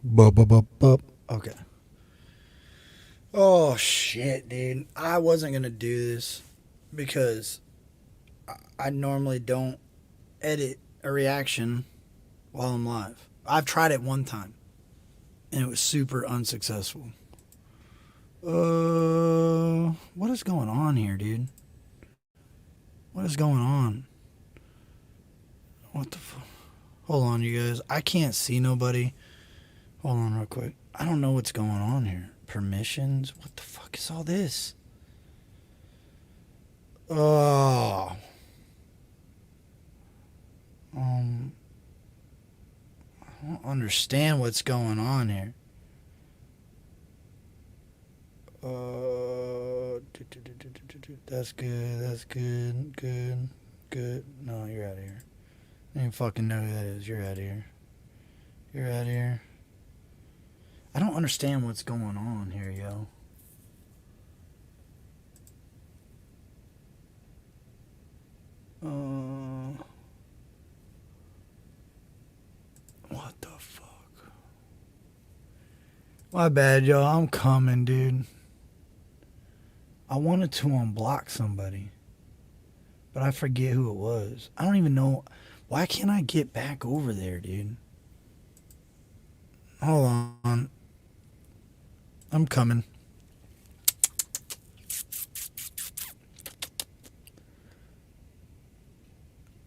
Bup, bup, bup, bup. Okay. Oh shit, dude. I wasn't gonna do this because I normally don't edit a reaction while I'm live. I've tried it one time and it was super unsuccessful. What is going on here, dude? What is going on? What the fuck? Hold on, you guys. I can't see nobody. Hold on, real quick. I don't know what's going on here. Permissions? What the fuck is all this? Oh. Um, I don't understand what's going on here. That's good. That's good. Good. Good. No, you're out of here. I don't even fucking know who that is. You're out of here. You're out of here. I don't understand what's going on here, yo. What the fuck? My bad, yo. I'm coming, dude. I wanted to unblock somebody, but I forget who it was. I don't even know. Why can't I get back over there, dude? Hold on. I'm coming.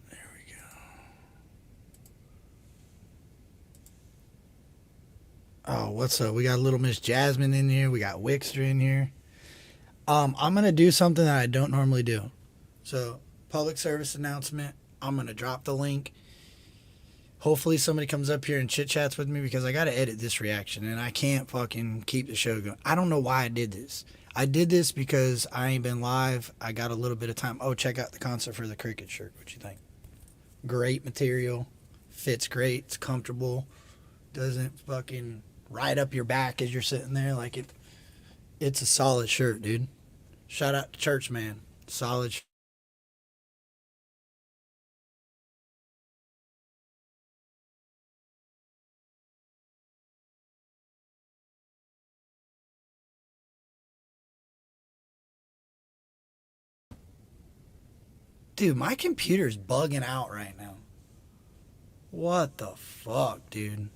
There we go. Oh, what's up? We got Little Miss Jasmine in here. We got Wixter in here. I'm gonna do something that I don't normally do. So, public service announcement. I'm gonna drop the link. Hopefully somebody comes up here and chit chats with me because I gotta edit this reaction and I can't fucking keep the show going. I don't know why I did this. I did this because I ain't been live. I got a little bit of time. Oh, check out the concert for the cricket shirt. What you think? Great material. Fits great. It's comfortable. Doesn't fucking ride up your back as you're sitting there. Like it's a solid shirt, dude. Shout out to Church Man. Solid. Dude, my computer's bugging out right now. What the fuck, dude?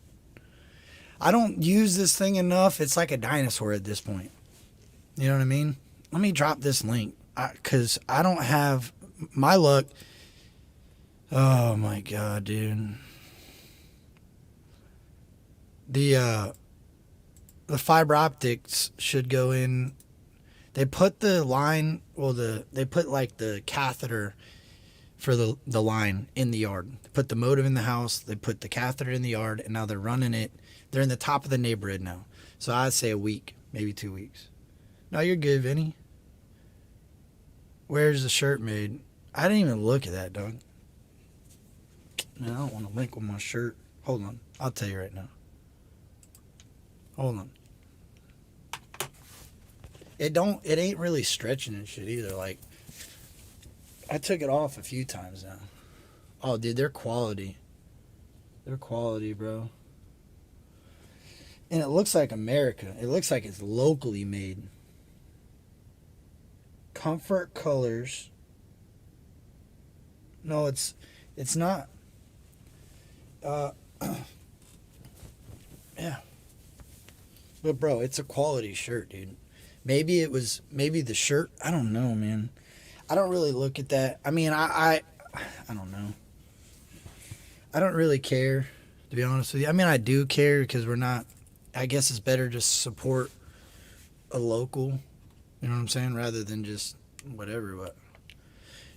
I don't use this thing enough. It's like a dinosaur at this point. You know what I mean? Let me drop this link because I don't have my luck. Oh my god, dude. The uh, the fiber optics should go in. They put the line, well, they put like the catheter for the line in the yard. They put the modem in the house. They put the catheter in the yard, and now they're running it. They're in the top of the neighborhood now. So I'd say a week, maybe 2 weeks. No, you're good, Vinny. Where's the shirt made? I didn't even look at that, dog. Man, I don't want to link with my shirt. Hold on. I'll tell you right now. Hold on. It ain't really stretching and shit either. Like, I took it off a few times now. Oh, dude, they're quality. They're quality, bro. And it looks like America. It looks like it's locally made. Comfort colors. No, it's not. Uh, yeah. But bro, it's a quality shirt, dude. Maybe the shirt. I don't know, man. I don't really look at that. I mean, I don't know. I don't really care, to be honest with you. I mean, I do care because we're not. I guess it's better to support a local. You know what I'm saying, rather than just whatever. But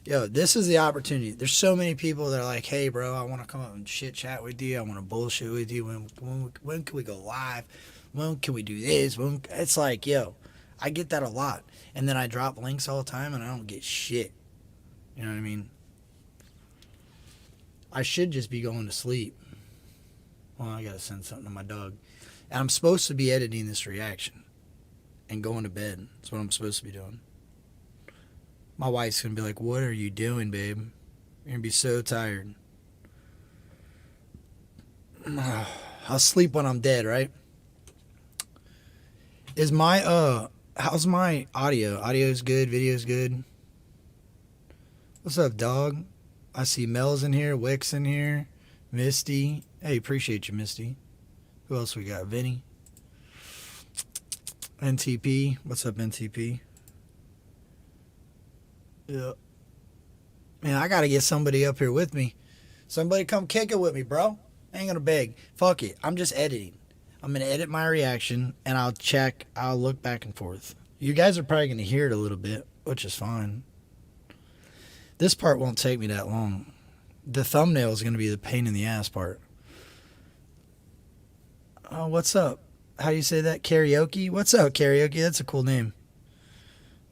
yo, this is the opportunity. There's so many people that are like, "Hey, bro, I want to come up and chit chat with you. I want to bullshit with you. When can we go live? When can we do this?" It's like, yo, I get that a lot, and then I drop links all the time, and I don't get shit. You know what I mean? I should just be going to sleep. Well, I gotta send something to my dog, and I'm supposed to be editing this reaction and going to bed. That's what I'm supposed to be doing. My wife's gonna be like, "What are you doing, babe? You're gonna be so tired." I'll sleep when I'm dead, right? Is my how's my audio? Audio's good, video's good. What's up, dog? I see Mel's in here, Wick's in here, Misty. Hey, appreciate you, Misty. Who else we got? Vinny. NTP. What's up, NTP? Yeah. Man, I gotta get somebody up here with me. Somebody come kick it with me, bro. I ain't gonna beg. Fuck it. I'm just editing. I'm gonna edit my reaction and I'll look back and forth. You guys are probably gonna hear it a little bit, which is fine. This part won't take me that long. The thumbnail is gonna be the pain in the ass part. Oh, what's up? How do you say that? Karaoke? What's up, Karaoke? That's a cool name.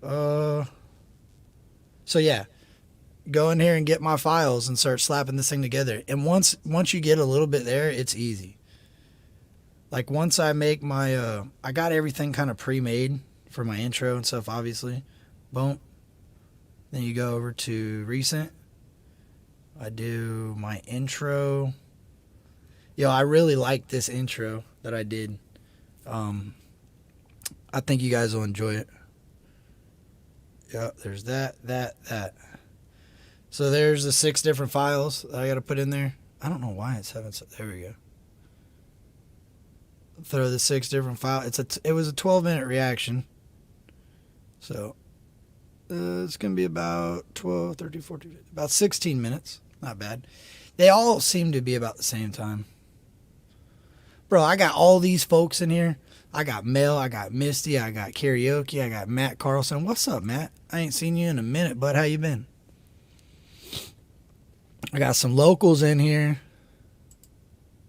So yeah, go in here and get my files and start slapping this thing together. And once you get a little bit there, it's easy. Like once I make my, I got everything kind of pre-made for my intro and stuff, obviously. Boom. Then you go over to recent. I do my intro. Yo, I really like this intro that I did. I think you guys will enjoy it. Yeah, there's that. So there's the 6 different files that I got to put in there. I don't know why it's having so. There we go. Throw the 6 different files. It was a 12-minute reaction. So it's going to be about 12, 13, 14, 15, about 16 minutes. Not bad. They all seem to be about the same time. Bro, I got all these folks in here. I got Mel, I got Misty, I got Karaoke, I got Matt Carlson. What's up, Matt? I ain't seen you in a minute, bud. How you been? I got some locals in here.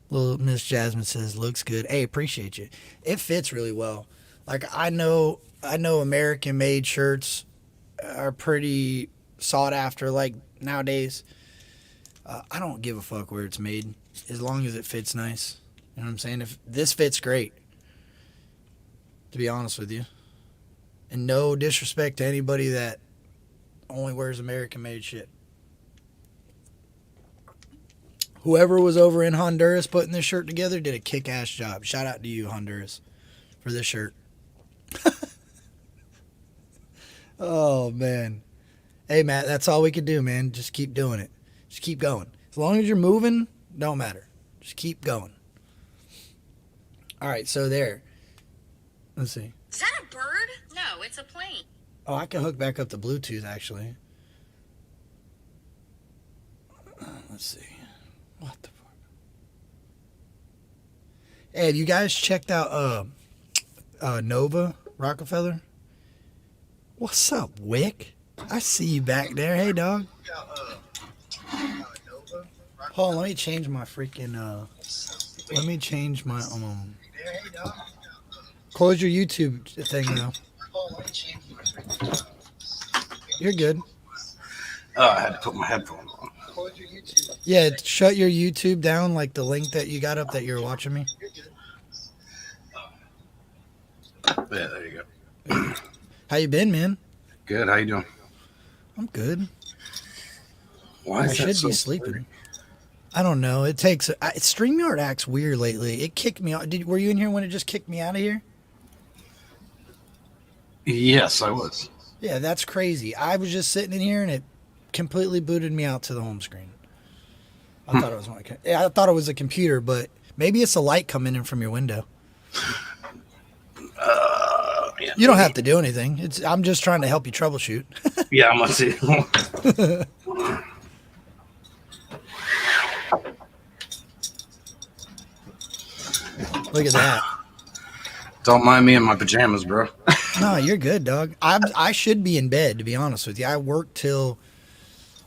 Little Miss Jasmine says, looks good. Hey, appreciate you. It fits really well. Like, I know American-made shirts are pretty sought after, like, nowadays. I don't give a fuck where it's made, as long as it fits nice. You know what I'm saying? If this fits great, to be honest with you. And no disrespect to anybody that only wears American-made shit. Whoever was over in Honduras putting this shirt together did a kick-ass job. Shout out to you, Honduras, for this shirt. Oh, man. Hey, Matt, that's all we can do, man. Just keep doing it. Just keep going. As long as you're moving, don't matter. Just keep going. All right, so there. Let's see. Is that a bird? No, it's a plane. Oh, I can hook back up the Bluetooth, actually. Let's see. What the fuck? Hey, have you guys checked out Nova Rockefeller? What's up, Wick? I see you back there. Hey, dog. Hold on, let me change my freaking let me change my close your YouTube thing now. You're good. Oh, I had to put my headphones on. Yeah, shut your YouTube down, like the link that you got up that you're watching me. Yeah, there you go. How you been, man? Good. How you doing? I'm good. Why I is that should so be sleeping. blurry? I don't know. It takes StreamYard acts weird lately. It kicked me out. Were you in here when it just kicked me out of here? Yes, I was. Yeah, that's crazy. I was just sitting in here and it completely booted me out to the home screen. I thought it was a computer, but maybe it's a light coming in from your window. Yeah, You don't have to do anything. I'm just trying to help you troubleshoot. Yeah, I'm gonna see. Look at that. Don't mind me in my pajamas, bro. No, you're good, dog. I should be in bed, to be honest with you. I worked till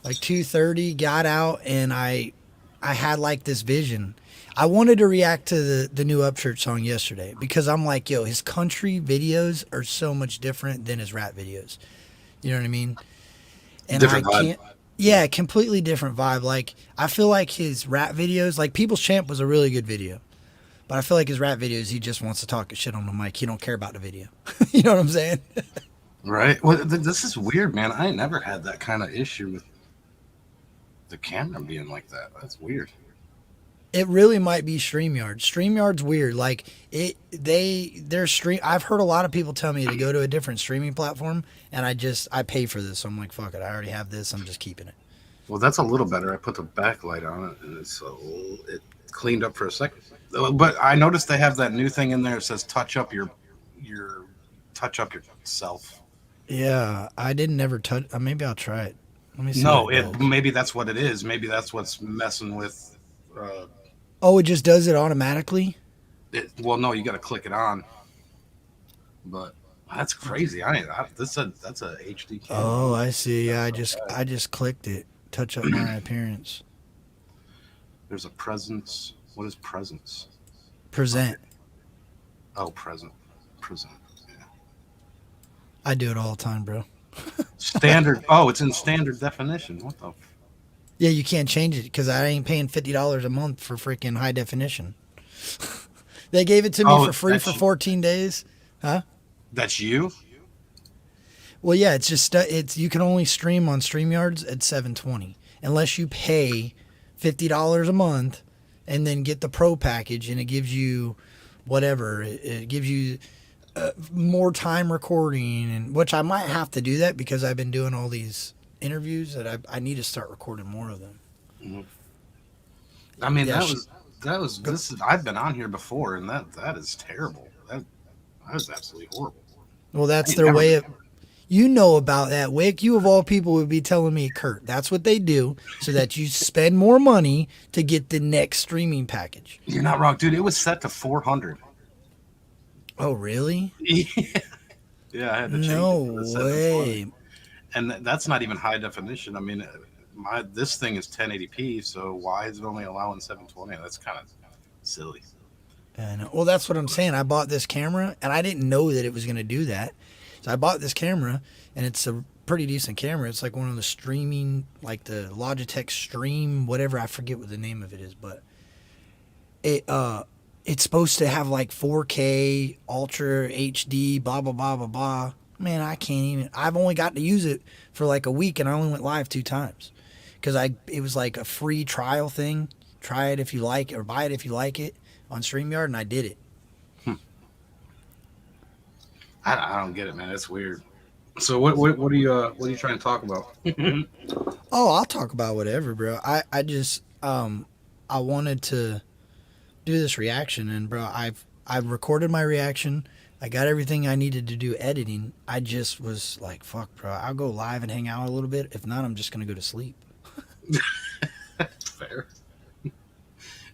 like 2:30, got out, and I had like this vision. I wanted to react to the new Upchurch song yesterday because I'm like, yo, his country videos are so much different than his rap videos. You know what I mean? And Different I vibe. can't. Yeah, completely different vibe. Like, I feel like his rap videos, like People's Champ was a really good video. But I feel like his rap videos, he just wants to talk shit on the mic. He don't care about the video. You know what I'm saying? Right. Well, this is weird, man. I ain't never had that kind of issue with the camera being like that. That's weird. It really might be StreamYard. StreamYard's weird. Like their stream. I've heard a lot of people tell me to go to a different streaming platform, and I pay for this. So I'm like, fuck it. I already have this. I'm just keeping it. Well, that's a little better. I put the backlight on it, and it cleaned up for a second. But I noticed they have that new thing in there that says touch up your touch up yourself. Yeah, I didn't ever touch. Maybe I'll try it. Let me see. No, maybe that's what it is. Maybe that's what's messing with. Oh, it just does it automatically. Well, no, you got to click it on. But that's crazy. That's a HD camera. Oh, I see. Yeah, I just clicked it. Touch up my appearance. There's a presence. What is presence? Present. Oh, present. Yeah. I do it all the time, bro. Standard. Oh, it's in standard definition. What the? Yeah, you can't change it because I ain't paying $50 a month for freaking high definition. They gave it to me for free for 14 days. Huh? That's you? Well, yeah, it's just you can only stream on StreamYards at 720 unless you pay $50 a month and then get the pro package, and it gives you whatever. It gives you more time recording, and which I might have to do that because I've been doing all these interviews that I need to start recording more of them. Mm-hmm. I mean, Yeah, I've been on here before, and that is terrible. That is absolutely horrible. Well, that's their way of. You know about that, Wick. You of all people would be telling me, Kurt, that's what they do so that you spend more money to get the next streaming package. You're not wrong, dude. It was set to 400. Oh, really? Yeah, I had to change No it. way. And that's not even high definition. I mean, this thing is 1080p, so why is it only allowing 720? That's kind of silly. Well, that's what I'm saying. I bought this camera, and I didn't know that it was going to do that. So I bought this camera, and it's a pretty decent camera. It's like one of the streaming, like the Logitech Stream, whatever. I forget what the name of it is, but it's supposed to have like 4K, Ultra HD, blah, blah, blah, blah, blah. Man, I can't even. I've only got to use it for like a week, and I only went live 2 times because it was like a free trial thing. Try it if you like it, or buy it if you like it on StreamYard, and I did it. I don't get it, man. It's weird. So what are you trying to talk about? Oh, I'll talk about whatever, bro. I just I wanted to do this reaction, and bro, I've recorded my reaction. I got everything I needed to do editing. I just was like, fuck, bro. I'll go live and hang out a little bit. If not, I'm just gonna go to sleep. Fair.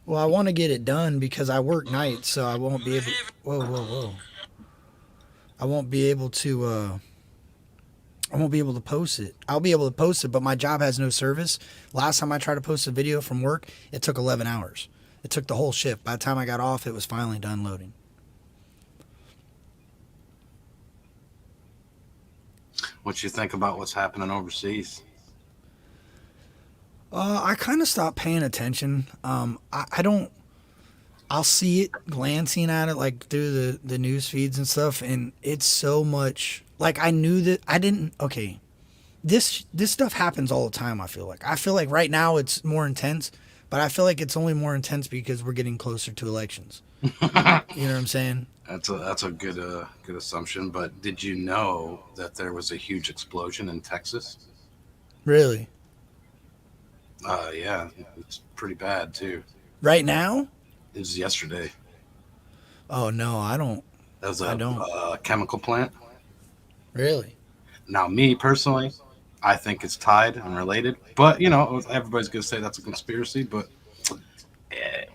Well, I want to get it done because I work nights, so I won't be able. Whoa. I won't be able to. I won't be able to post it. I'll be able to post it, but my job has no service. Last time I tried to post a video from work, it took 11 hours. It took the whole shift. By the time I got off, it was finally done loading. What you think about what's happening overseas? I kind of stopped paying attention. I don't. I'll see it, glancing at it like through the news feeds and stuff, and it's so much. Like I knew that I didn't. Okay, this stuff happens all the time. I feel like right now it's more intense, but I feel like it's only more intense because we're getting closer to elections. You know what I'm saying? That's a good assumption. But did you know that there was a huge explosion in Texas? Really? Yeah, it's pretty bad too. Right now? It was yesterday. Oh no, I don't. That was a chemical plant. Really? Now, me personally, I think it's tied and related. But you know, everybody's gonna say that's a conspiracy. But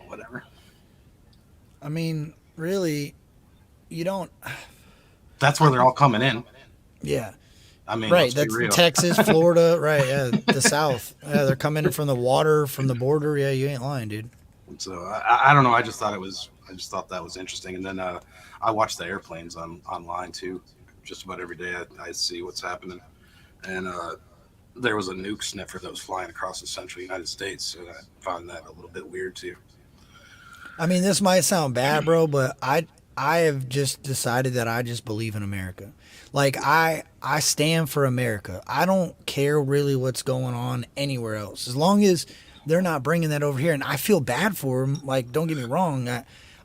whatever. I mean, really, you don't. That's where they're all coming in. Yeah. I mean, right. That's Texas, Florida. Right. Yeah. The South. Yeah. They're coming in from the water, from the border. Yeah. You ain't lying, dude. So I don't know. I just thought that was interesting. And then I watch the airplanes online too. Just about every day I see what's happening. And there was a nuke sniffer that was flying across the central United States. So I found that a little bit weird too. I mean, this might sound bad, bro, but I have just decided that I just believe in America. Like I stand for America. I don't care really what's going on anywhere else. As long as they're not bringing that over here, and I feel bad for them. Like, don't get me wrong,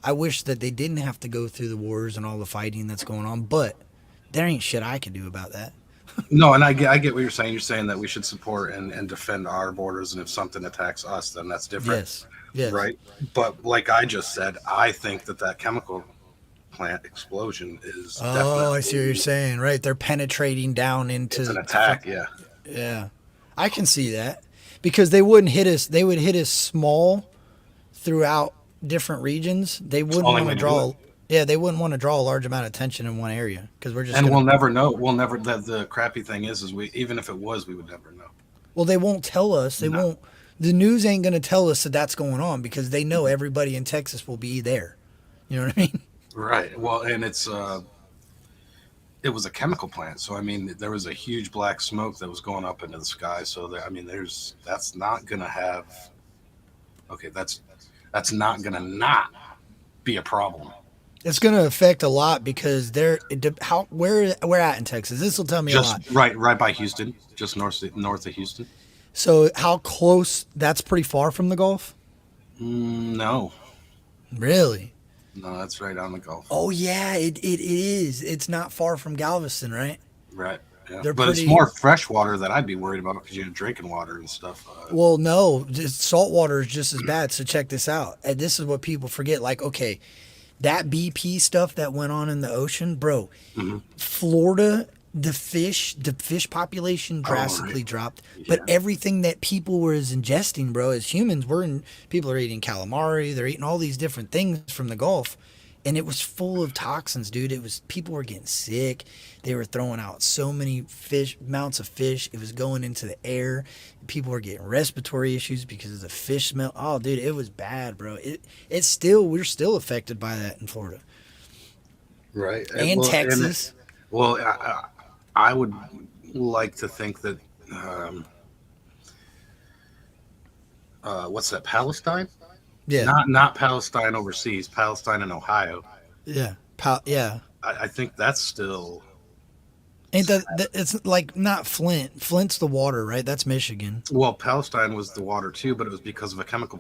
I wish that they didn't have to go through the wars and all the fighting that's going on, but there ain't shit I could do about that. No, and I get what you're saying. You're saying that we should support and defend our borders, and if something attacks us, then that's different. Yes. Right. But like I just said, I think that chemical plant explosion is Oh, I see what you're saying. Right, they're penetrating down into it's an attack. Yeah. Yeah, I can see that because they wouldn't hit us. They would hit us small throughout different regions. They wouldn't only want to way to draw. do it. Yeah, they wouldn't want to draw a large amount of attention in one area because we're just. And Gonna, we'll never know. We'll never. The crappy thing is we even if it was, we would never know. well, they won't tell us. They No. won't. The news ain't going to tell us that that's going on because they know everybody in Texas will be there. You know what I mean? Right. Well, and it was a chemical plant, so I mean, there was a huge black smoke that was going up into the sky. So I mean, that's not gonna have. Okay, that's not gonna not be a problem. It's going to affect a lot because where we're at in Texas. This will tell me a lot. Just right by Houston, just north of Houston. So how close? That's pretty far from the Gulf. No, Really? no, that's right on the Gulf. Oh yeah, it is. It's not far from Galveston, right? Right. Yeah. They're But pretty- it's more fresh water that I'd be worried about because you're drinking water and stuff. Well, no, just salt water is just as bad. So check this out. And this is what people forget. Like, okay, that BP stuff that went on in the ocean, bro. Florida, the fish population drastically dropped. But Yeah. everything that people were ingesting, bro, as humans, people are eating calamari. They're eating all these different things from the Gulf. And it was full of toxins, dude. People were getting sick. They were throwing out so many amounts of fish. It was going into the air. People were getting respiratory issues because of the fish smell. Oh, dude, it was bad, bro. We're still affected by that in Florida Right. and Texas. Well, I would like to think that what's that? Palestine? Yeah, Not Palestine overseas. Palestine in Ohio. yeah, yeah. I think that's still. Ain't that it's like not Flint? Flint's the water, right? That's Michigan. Well, Palestine was the water too, but it was because of a chemical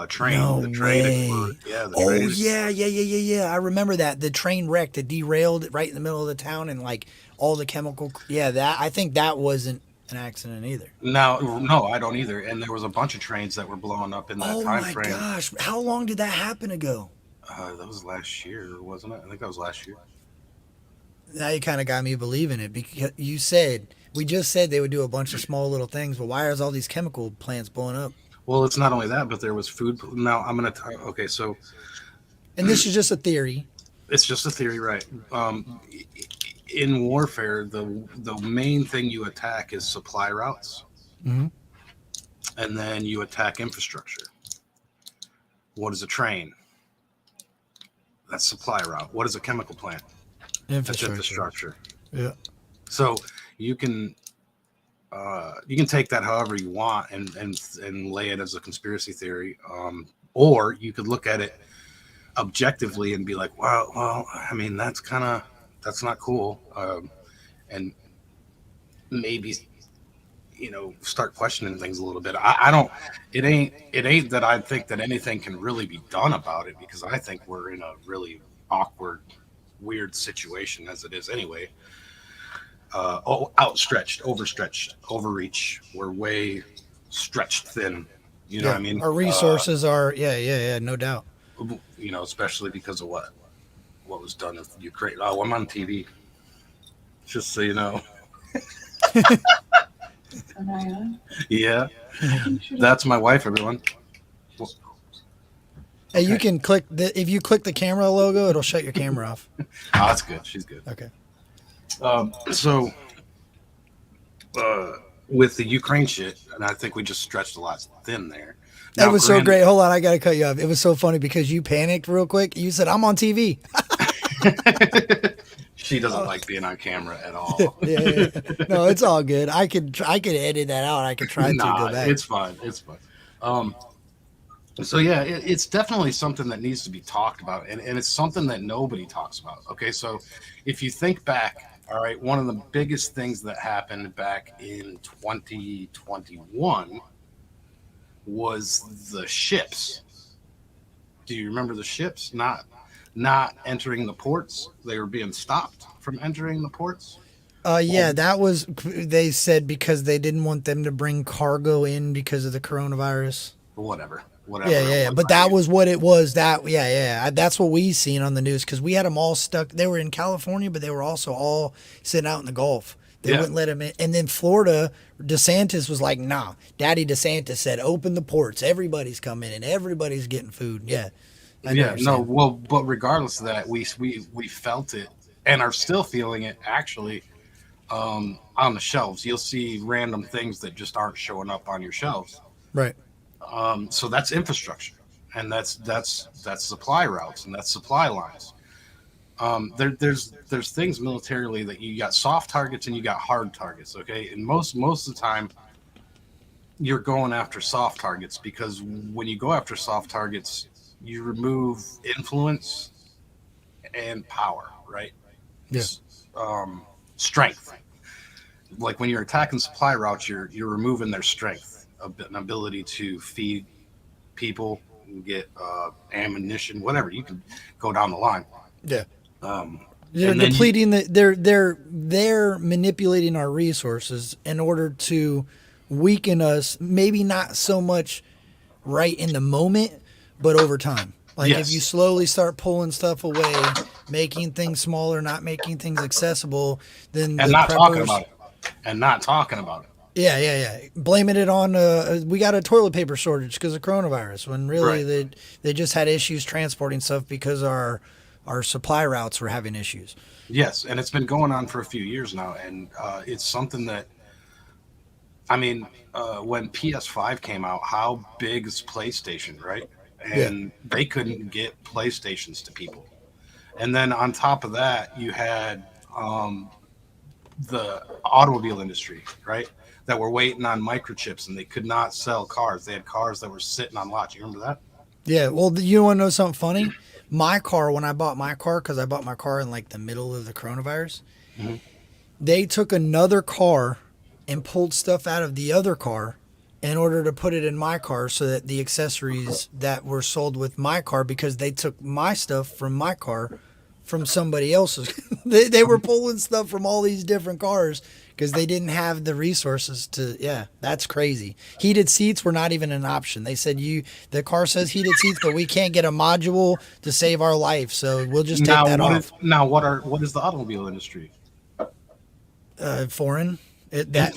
train. No the train way. exploded. Yeah. The Oh train yeah. I remember that the train wrecked. It derailed right in the middle of the town, and like all the chemical. Yeah, I think that wasn't an accident either. No, I don't either. And there was a bunch of trains that were blowing up in that Oh time my frame. gosh, how long did that happen ago? That was last year, wasn't it? I think that was last year. Now you kind of got me believing it because we just said they would do a bunch of small little things, but why is all these chemical plants blowing up? Well, it's not only that, but there was food. Now I'm gonna. Okay, so And this is just a theory. it's just a theory, right? In warfare, the main thing you attack is supply routes, Mhm. and then you attack infrastructure. What is a train? That's supply route. What is a chemical plant? That's infrastructure. Yeah. So you can take that however you want and lay it as a conspiracy theory, or you could look at it objectively and be like, well, I mean, that's not cool, and maybe start questioning things a little bit. I don't. It ain't that I think that anything can really be done about it, because I think we're in a really awkward, weird situation as it is anyway. Outstretched, overstretched, overreach. We're way stretched thin. You know what I mean? Our resources are, yeah, no doubt. Especially because of what was done with Ukraine. Oh, I'm on TV. Just so you know. Yeah, that's my wife, everyone. Hey, you can if you click the camera logo, it'll shut your camera off. Oh, that's good. She's good. Okay. So with the Ukraine shit, and I think we just stretched a lot thin there. That was so great. Hold on, I gotta cut you off. It was so funny because you panicked real quick. You said, "I'm on TV." She doesn't like being on camera at all. Yeah. No, it's all good. I could edit that out. I could try to go back. It's fine. It's fine. So yeah, it's definitely something that needs to be talked about, and it's something that nobody talks about. Okay, so if you think back, all right, one of the biggest things that happened back in 2021 was the ships. Do you remember the ships not entering the ports? They were being stopped from entering the ports. Yeah, Well, that was, they said because they didn't want them to bring cargo in because of the coronavirus. whatever Yeah, it yeah, yeah. was. But that was what it was. That, yeah, yeah. That's what we seen on the news because we had them all stuck. They were in California, but they were also all sitting out in the Gulf. They Yeah. wouldn't let them in. And then Florida, DeSantis was like, "Nah." Daddy DeSantis said, "Open the ports. Everybody's coming and everybody's getting food." Yeah, I know Yeah, what you're no, saying. well, but regardless of that, we felt it and are still feeling it actually on the shelves. You'll see random things that just aren't showing up on your shelves. Right. So that's infrastructure, and that's supply routes and that's supply lines. There's things militarily that you got soft targets and you got hard targets. Okay, and most of the time you're going after soft targets because when you go after soft targets, you remove influence and power, right? Yeah. Strength. Like when you're attacking supply routes, you're removing their strength, an ability to feed people, get ammunition, whatever. You can go down the line. Yeah. Um, They're and then depleting they're manipulating our resources in order to weaken us, maybe not so much right in the moment, but over time. Like if Yes. you slowly start pulling stuff away, making things smaller, not making things accessible, then and the not talking preppers, about it, and not talking about it. yeah, yeah, yeah, blaming it on we got a toilet paper shortage because of coronavirus when really Right. they just had issues transporting stuff because our supply routes were having issues. Yes, and it's been going on for a few years now, and it's something that I mean, when PS5 came out, how big is PlayStation, right? Yeah. And they couldn't get PlayStations to people. And then on top of that, you had the automobile industry, right? That were waiting on microchips and they could not sell cars. They had cars that were sitting on lots. You remember that? Yeah, well, you want to know something funny? My car, when I bought my car, because I bought my car in like the middle of the coronavirus, Mhm. they took another car and pulled stuff out of the other car in order to put it in my car so that the accessories that were sold with my car, because they took my stuff from my car from somebody else's. They were pulling stuff from all these different cars because they didn't have the resources to. Yeah, that's crazy. Heated seats were not even an option. They said the car says heated seats, but we can't get a module to save our life, so we'll just take Now that off. what is the automobile industry? Foreign. That's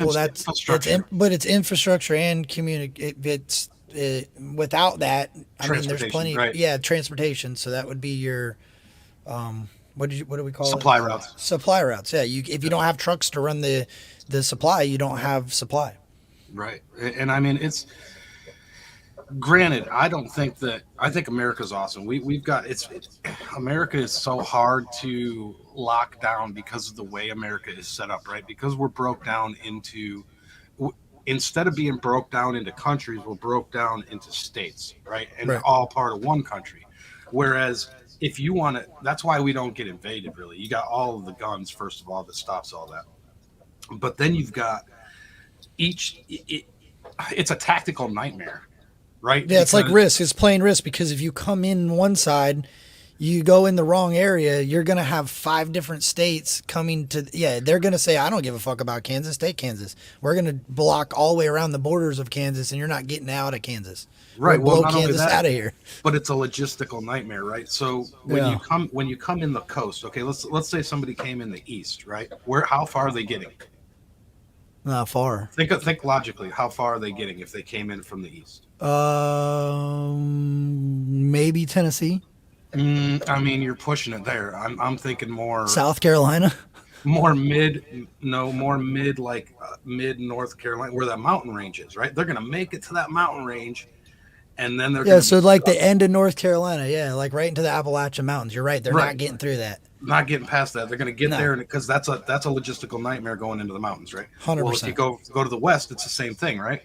but it's infrastructure and it's without that. I mean, there's Transportation, plenty. right? Yeah, transportation. So that would be your what do we call Supply it? routes. Supply routes. Yeah, if you don't have trucks to run the supply, you don't have supply. Right. And I mean, it's granted, I think America's awesome. We've got America is so hard to lock down because of the way America is set up, right? Because we're broke down into instead of being broke down into countries, we're broke down into states, right? And Right. all part of one country. Whereas if you want to, that's why we don't get invaded. Really, you got all of the guns first of all that stops all that, but then you've got it's a tactical nightmare, right? Yeah, it's like Because- risk. It's playing risk because if you come in one side, you go in the wrong area, you're going to have 5 different states coming to. Yeah, they're going to say, I don't give a fuck about Kansas. Take Kansas. We're going to block all the way around the borders of Kansas, and you're not getting out of Kansas. Right. We'll blow not only Kansas that, out of here. but it's a logistical nightmare, right? So when Yeah. you come in the coast, okay, let's say somebody came in the east, right? How far are they getting? Not far. Think logically. How far are they getting if they came in from the east? Maybe Tennessee, I mean, you're pushing it there. I'm thinking more South Carolina. more mid like mid North Carolina where that mountain range is, right? They're gonna make it to that mountain range, and then they're Yeah, gonna so be like stuck. the end of North Carolina. Yeah, like right into the Appalachian Mountains. You're right. They're Right. not getting through that. Not getting past that. They're going to get No. there because that's a logistical nightmare going into the mountains, right? 100%. Well, if you go to the west, it's the same thing, right?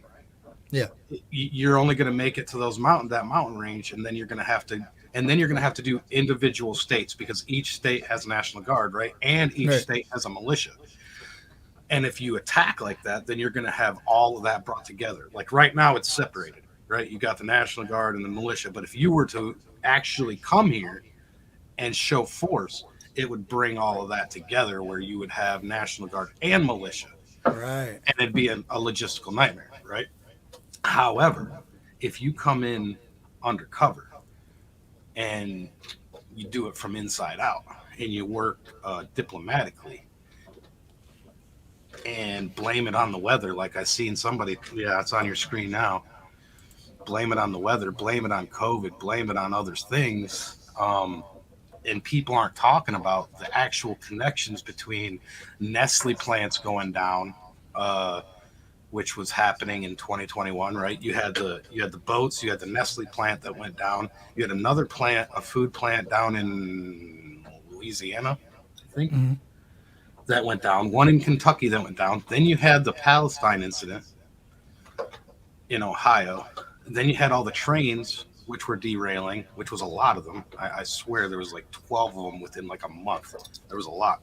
Yeah. You're only going to make it to that mountain range, and then you're going to have to do individual states because each state has a National Guard, right? And each Right. state has a militia. And if you attack like that, then you're going to have all of that brought together. Like right now, it's separated, right? You got the National Guard and the militia. But if you were to actually come here and show force, it would bring all of that together where you would have National Guard and militia. Right. And it'd be a logistical nightmare, right? However, if you come in undercover and you do it from inside out and you work diplomatically and blame it on the weather, like I seen somebody, yeah, it's on your screen now, blame it on the weather, blame it on COVID, blame it on other things, and people aren't talking about the actual connections between Nestle plants going down, which was happening in 2021, right? You had the boats, you had the Nestle plant that went down, you had another plant, a food plant down in Louisiana, I think, that went down, one in Kentucky that went down. Then you had the Palestine incident in Ohio. Then you had all the trains which were derailing, which was a lot of them. I swear there was like 12 of them within like a month. There was a lot.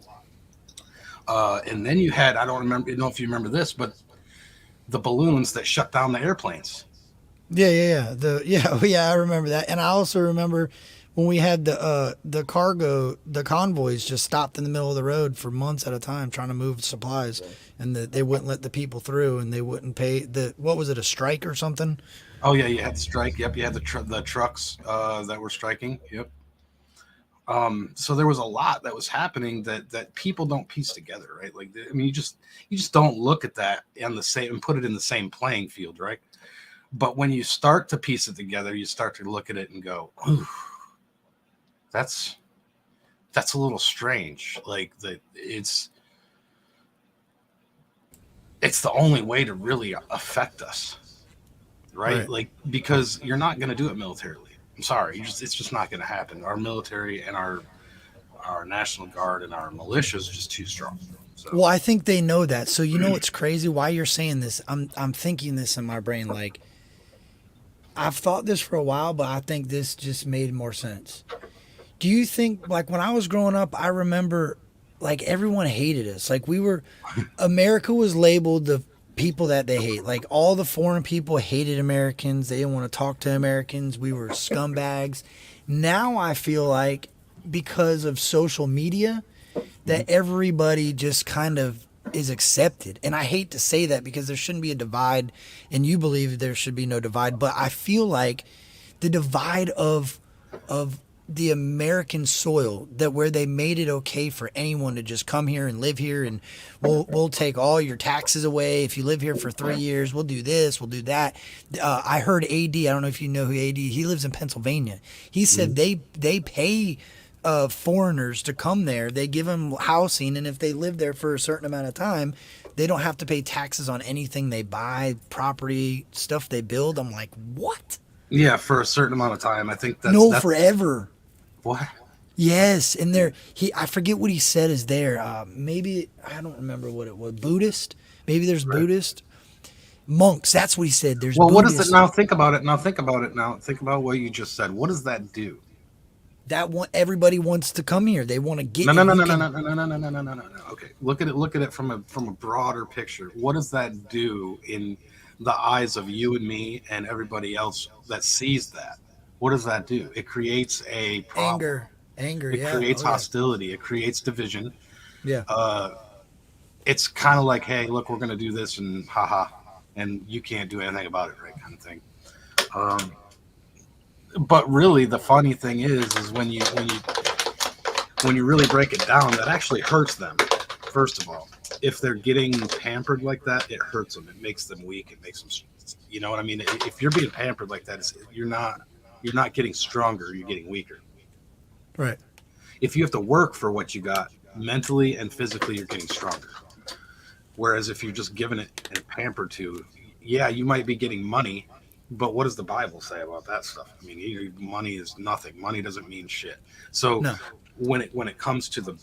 And then you had, I don't know if you remember this, but the balloons that shut down the airplanes. Yeah. I remember that. And I also remember when we had the convoys just stopped in the middle of the road for months at a time trying to move supplies, and they wouldn't let the people through, and they wouldn't pay what was it, a strike or something? Oh yeah, you had the strike. Yep, you had the trucks that were striking. Yep. So there was a lot that was happening that people don't piece together, right? Like, I mean, you just don't look at that and put it in the same playing field, right? But when you start to piece it together, you start to look at it and go, ooh, that's a little strange. Like that it's the only way to really affect us. Right? Like, because you're not going to do it militarily. I'm sorry. It's just not going to happen. Our military and our National Guard and our militia is just too strong. So. Well, I think they know that. So you know what's crazy? Why you're saying this? I'm thinking this in my brain. Like, I've thought this for a while, but I think this just made more sense. Do you think, like, when I was growing up, I remember, like, everyone hated us. Like, America was labeled the people that they hate. Like, all the foreign people hated Americans. They didn't want to talk to Americans. We were scumbags. Now I feel like, because of social media, that everybody just kind of is accepted. And I hate to say that because there shouldn't be a divide, and you believe there should be no divide, but I feel like the divide of the American soil, that where they made it okay for anyone to just come here and live here, and we'll take all your taxes away if you live here for 3 years. We'll do this, we'll do that. I heard AD, I don't know if you know who AD, he lives in Pennsylvania. He said they pay foreigners to come there. They give them housing, and if they live there for a certain amount of time, they don't have to pay taxes on anything they buy, property, stuff they build. I'm like, what? Yeah, for a certain amount of time. I think that's forever. What? Yes, and I forget what he said is there. Maybe, I don't remember what it was. Buddhist? Maybe there's Buddhist monks. That's what he said. There's Buddhist. What is it now? Think about it. Think about what you just said. What does that do? Everybody wants to come here. They want to get. No. Okay, look at it from a broader picture. What does that do in the eyes of you and me and everybody else that sees that? What does that do? It creates a problem. Anger. It creates hostility. It creates division. Yeah. It's kind of like, hey, look, we're going to do this, and haha, and you can't do anything about it, right? Kind of thing. But really, the funny thing is when you really break it down, that actually hurts them. First of all, if they're getting pampered like that, it hurts them. It makes them weak. It makes them, you know what I mean? If you're being pampered like that, you're not getting stronger. You're getting weaker. Right. If you have to work for what you got, mentally and physically, you're getting stronger. Whereas if you're just given it and pampered to, yeah, you might be getting money, but what does the Bible say about that stuff? I mean, money is nothing. Money doesn't mean shit. So when it comes to the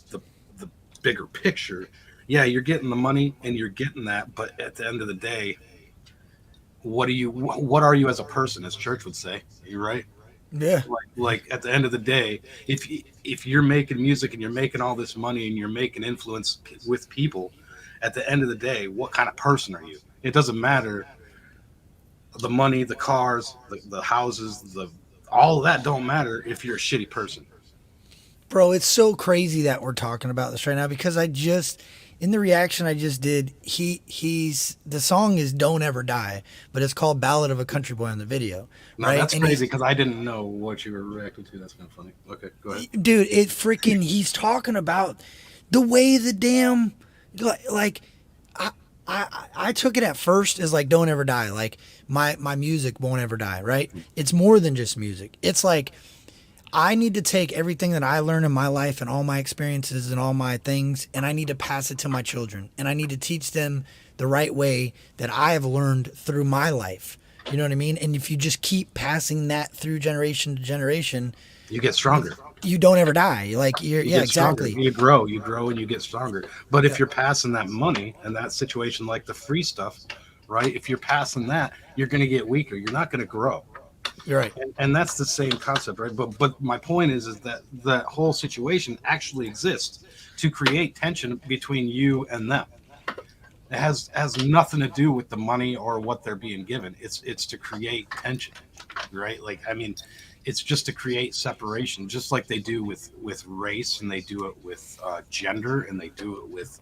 bigger picture, yeah, you're getting the money and you're getting that, but at the end of the day, what are you as a person, as church would say? You're right. Yeah. Like at the end of the day, if you're making music and you're making all this money and you're making influence with people, at the end of the day, what kind of person are you? It doesn't matter. the money, the cars, the houses, the all of that don't matter if you're a shitty person. Bro, it's so crazy that we're talking about this right now because I just in the reaction I just did, he's the song is "Don't Ever Die," but it's called "Ballad of a Country Boy" in the video, Now right? that's And crazy because I didn't know what you were reacting to. That's kind of funny. Okay, go ahead. dude, it freaking he's talking about the way the damn like I took it at first as like "Don't Ever Die," like my music won't ever die, right? It's more than just music. It's like I need to take everything that I learn in my life and all my experiences and all my things, and I need to pass it to my children. And I need to teach them the right way that I have learned through my life. You know what I mean? And if you just keep passing that through generation to generation, You get stronger. you don't ever die. Like you're, You yeah, get stronger. exactly. You grow, and you get stronger. But if you're passing that money and that situation, like the free stuff, right? If you're passing that, you're going to get weaker. You're not going to grow. You're right. And that's the same concept, right? But my point is that that whole situation actually exists to create tension between you and them. It has nothing to do with the money or what they're being given. It's to create tension, right? Like I mean, it's just to create separation, just like they do with race, and they do it with gender, and they do it with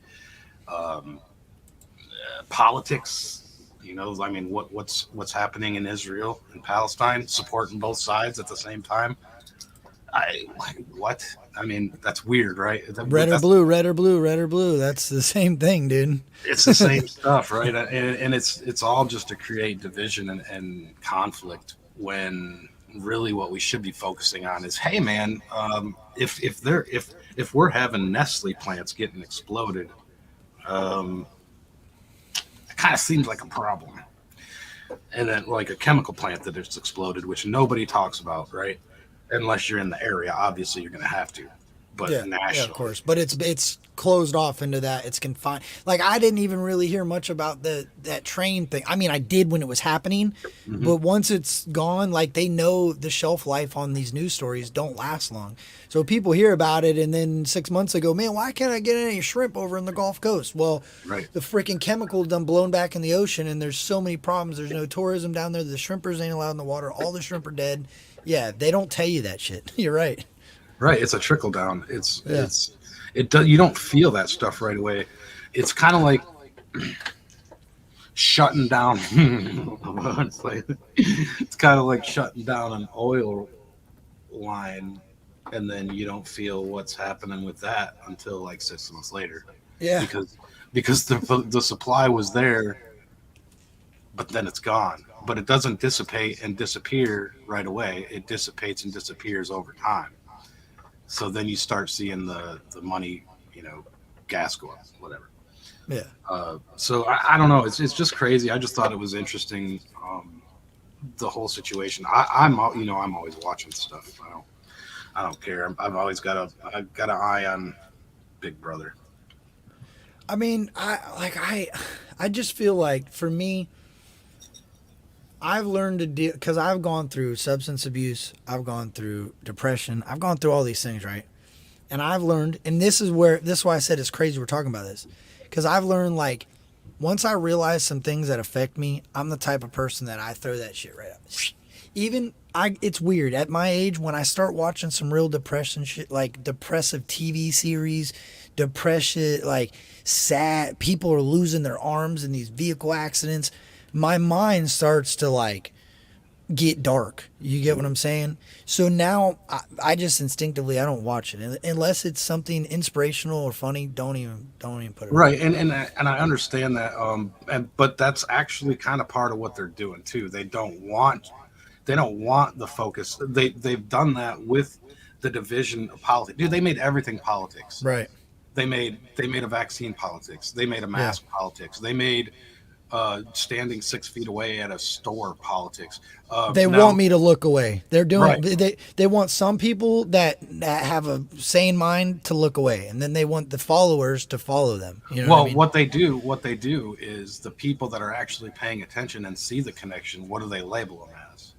politics. You know, I mean, what's happening in Israel and Palestine, supporting both sides at the same time. I like what? I mean, that's weird, right? Red or blue, red or blue, red or blue. That's the same thing, dude. It's the same stuff, right? And it's all just to create division and conflict when really what we should be focusing on is, hey, man, if we're having Nestle plants getting exploded, it kind of seems like a problem. And then like a chemical plant that is exploded, which nobody talks about, right? Unless you're in the area, obviously you're going to have to. But Yeah, nationally, of course. But it's closed off into that. It's confined. Like I didn't even really hear much about that train thing. I mean, I did when it was happening, but once it's gone, like they know the shelf life on these news stories don't last long. So people hear about it, and then 6 months ago, man, why can't I get any shrimp over in the Gulf Coast? Well, right. the freaking chemical done blown back in the ocean, and there's so many problems. There's no tourism down there. The shrimpers ain't allowed in the water. All the shrimp are dead. Yeah, they don't tell you that shit. You're right. Right, it's a trickle down. Yeah. It does. You don't feel that stuff right away. It's kind of like shutting down. It's kind of like shutting down an oil line, and then you don't feel what's happening with that until like 6 months later. Yeah. Because the supply was there, but then it's gone. But it doesn't dissipate and disappear right away. It dissipates and disappears over time. So then you start seeing the money, gas go up, whatever. Yeah. So I don't know. It's just crazy. I just thought it was interesting, the whole situation. I'm always watching stuff. I don't care. I've always got an eye on Big Brother. I mean, I just feel like for me, I've learned to deal because I've gone through substance abuse, I've gone through depression, I've gone through all these things, right? And I've learned, and this is why I said it's crazy we're talking about this, because I've learned like once I realize some things that affect me, I'm the type of person that I throw that shit right up. It's weird at my age when I start watching some real depression shit, like depressive TV series, depression, like sad people are losing their arms in these vehicle accidents. My mind starts to like get dark. You get what I'm saying? So now I just instinctively I don't watch it unless it's something inspirational or funny. Don't even put it Right, and I understand that. But that's actually kind of part of what they're doing too. They don't want the focus. They've done that with the division of politics. Dude, they made everything politics. right. They made a vaccine politics. They made a mask politics. They made standing 6 feet away at a store politics. They want me to look away. They're doing Right. they want some people that have a sane mind to look away, and then they want the followers to follow them. You know Well, what I mean? what they do is the people that are actually paying attention and see the connection. What do they label them as?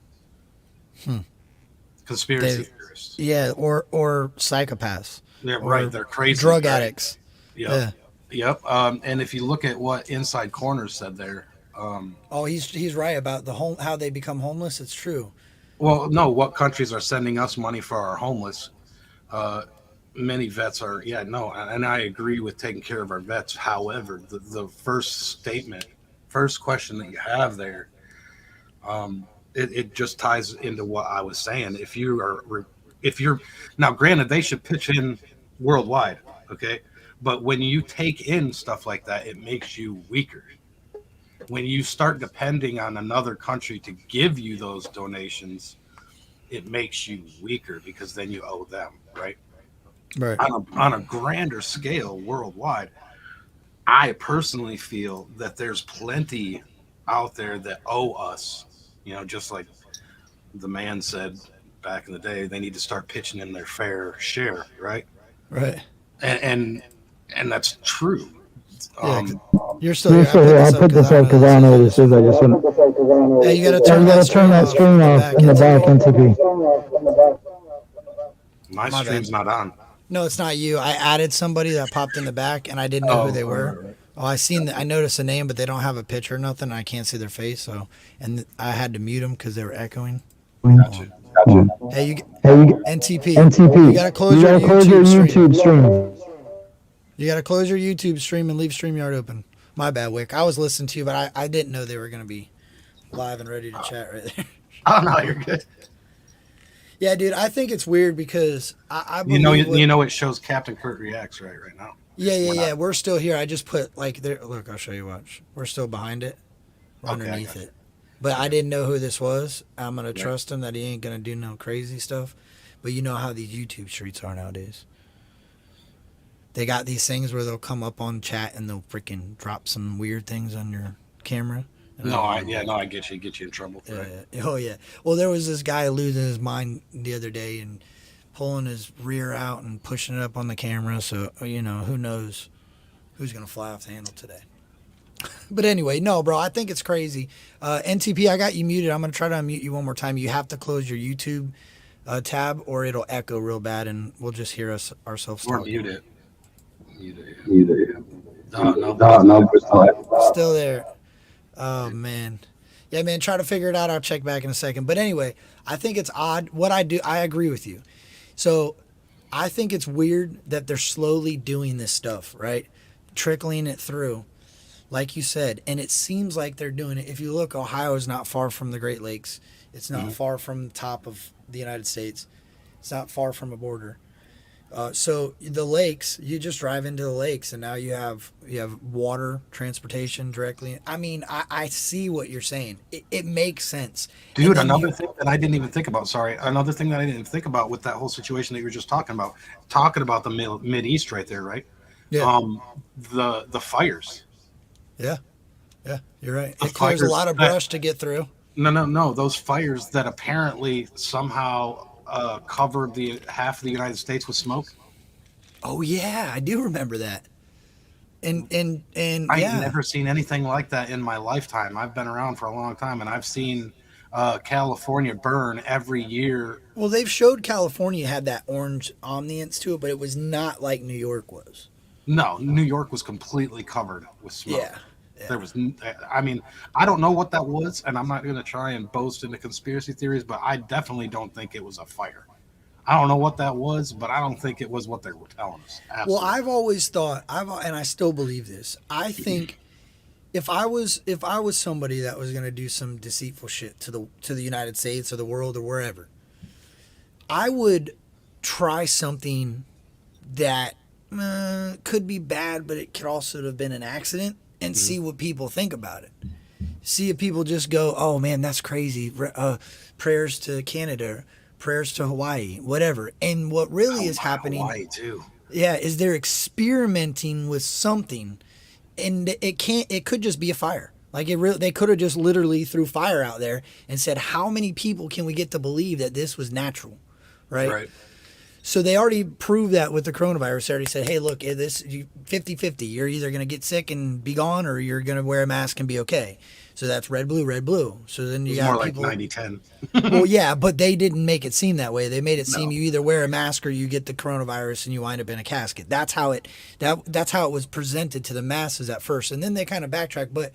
Conspiracy theorists. Yeah, or psychopaths. Yeah, or right. They're crazy. drug right? addicts. Yep. Yep. And if you look at what Inside Corners said there, Oh, he's right about the home, how they become homeless. It's true. Well, no, what countries are sending us money for our homeless? Uh, Many vets are, yeah, no, and I agree with taking care of our vets. However, the first question that you have there, it just ties into what I was saying. If you're now, granted, they should pitch in worldwide, okay, but when you take in stuff like that, it makes you weaker. When you start depending on another country to give you those donations, it makes you weaker because then you owe them, right? Right. On a grander scale worldwide, I personally feel that there's plenty out there that owe us, just like the man said back in the day, they need to start pitching in their fair share, right? Right. And that's true. Yeah. Um, You're still here. I put this up because I don't know what this is. I just want. Yeah, you gotta Yeah, turn you that gotta turn that screen off in the back, NTP. my My stream's bad. not on. No, it's not you. I added somebody that popped in the back, and I didn't know who they were. Right. Oh, I noticed a name, but they don't have a picture or nothing. I can't see their face, so I had to mute them because they were echoing. Gotcha. Hey, Hey, NTP. NTP. You gotta close You your gotta close your YouTube YouTube stream. You gotta close your YouTube stream and leave StreamYard open. My bad, Wick. I was listening to you, but I didn't know they were gonna be live and ready to chat right there. Oh no, you're good. Yeah, dude, I think it's weird because I You know, believe it shows Captain Kurt reacts right now. Yeah. We're still here. I just put like there. Look, I'll show you. Watch. We're still behind it. We're Okay, I underneath got it. But I didn't know who this was. I'm gonna Right. trust him that he ain't gonna do no crazy stuff. But you know how these YouTube streets are nowadays. They got these things where they'll come up on chat and they'll freaking drop some weird things on your camera. And I get you in trouble for it. Oh yeah. Well, there was this guy losing his mind the other day and pulling his rear out and pushing it up on the camera. So who knows who's gonna fly off the handle today. But anyway, no, bro, I think it's crazy. NTP, I got you muted. I'm gonna try to unmute you one more time. You have to close your YouTube tab, or it'll echo real bad, and we'll just hear ourselves Or talking. mute it. No. Still there. Oh man. Yeah, man, try to figure it out. I'll check back in a second. But anyway, I think it's odd. What I do, I agree with you. So I think it's weird that they're slowly doing this stuff, right? Trickling it through, like you said. And it seems like they're doing it. If you look, Ohio is not far from the Great Lakes. It's not far from the top of the United States. It's not far from a border. So the lakes, you just drive into the lakes, and now you have water transportation directly. I mean, I see what you're saying. It makes sense, Dude, another thing that I didn't even think about. Sorry, another thing that I didn't think about with that whole situation that you were just talking about the Mid East right there, right? Yeah, The fires. yeah, you're right. The It clears a fires lot of that- brush to get through. No. Those fires that apparently somehow covered the half of the United States with smoke. Oh yeah, I do remember that. And I've yeah, never seen anything like that in my lifetime. I've been around for a long time, and I've seen California burn every year. well, they've showed California had that orange ambience to it, but it was not like New York was. No, New York was completely covered with smoke. Yeah. There was, I mean, I don't know what that was, and I'm not going to try and boast into conspiracy theories, but I definitely don't think it was a fire. I don't know what that was, but I don't think it was what they were telling us. Absolutely. Well, I've always thought, and I still believe this. I think if I was somebody that was going to do some deceitful shit to the United States or the world or wherever, I would try something that could be bad, but it could also have been an accident, and see what people think about it. See if people just go, "Oh man, that's crazy." Prayers to Canada, prayers to Hawaii, whatever. And what really is happening, Hawaii too. yeah, is they're experimenting with something, and it could just be a fire. Like they could have just literally threw fire out there and said, "How many people can we get to believe that this was natural?" Right? So they already proved that with the coronavirus. They already said, hey, look, this 50-50. You're either going to get sick and be gone, or you're going to wear a mask and be okay. So that's red, blue, red, blue. So then you It's got more people. like 90-10. Well, yeah, but they didn't make it seem that way. They made it seem No. you either wear a mask or you get the coronavirus and you wind up in a casket. That's how it was presented to the masses at first, and then they kind of backtracked. But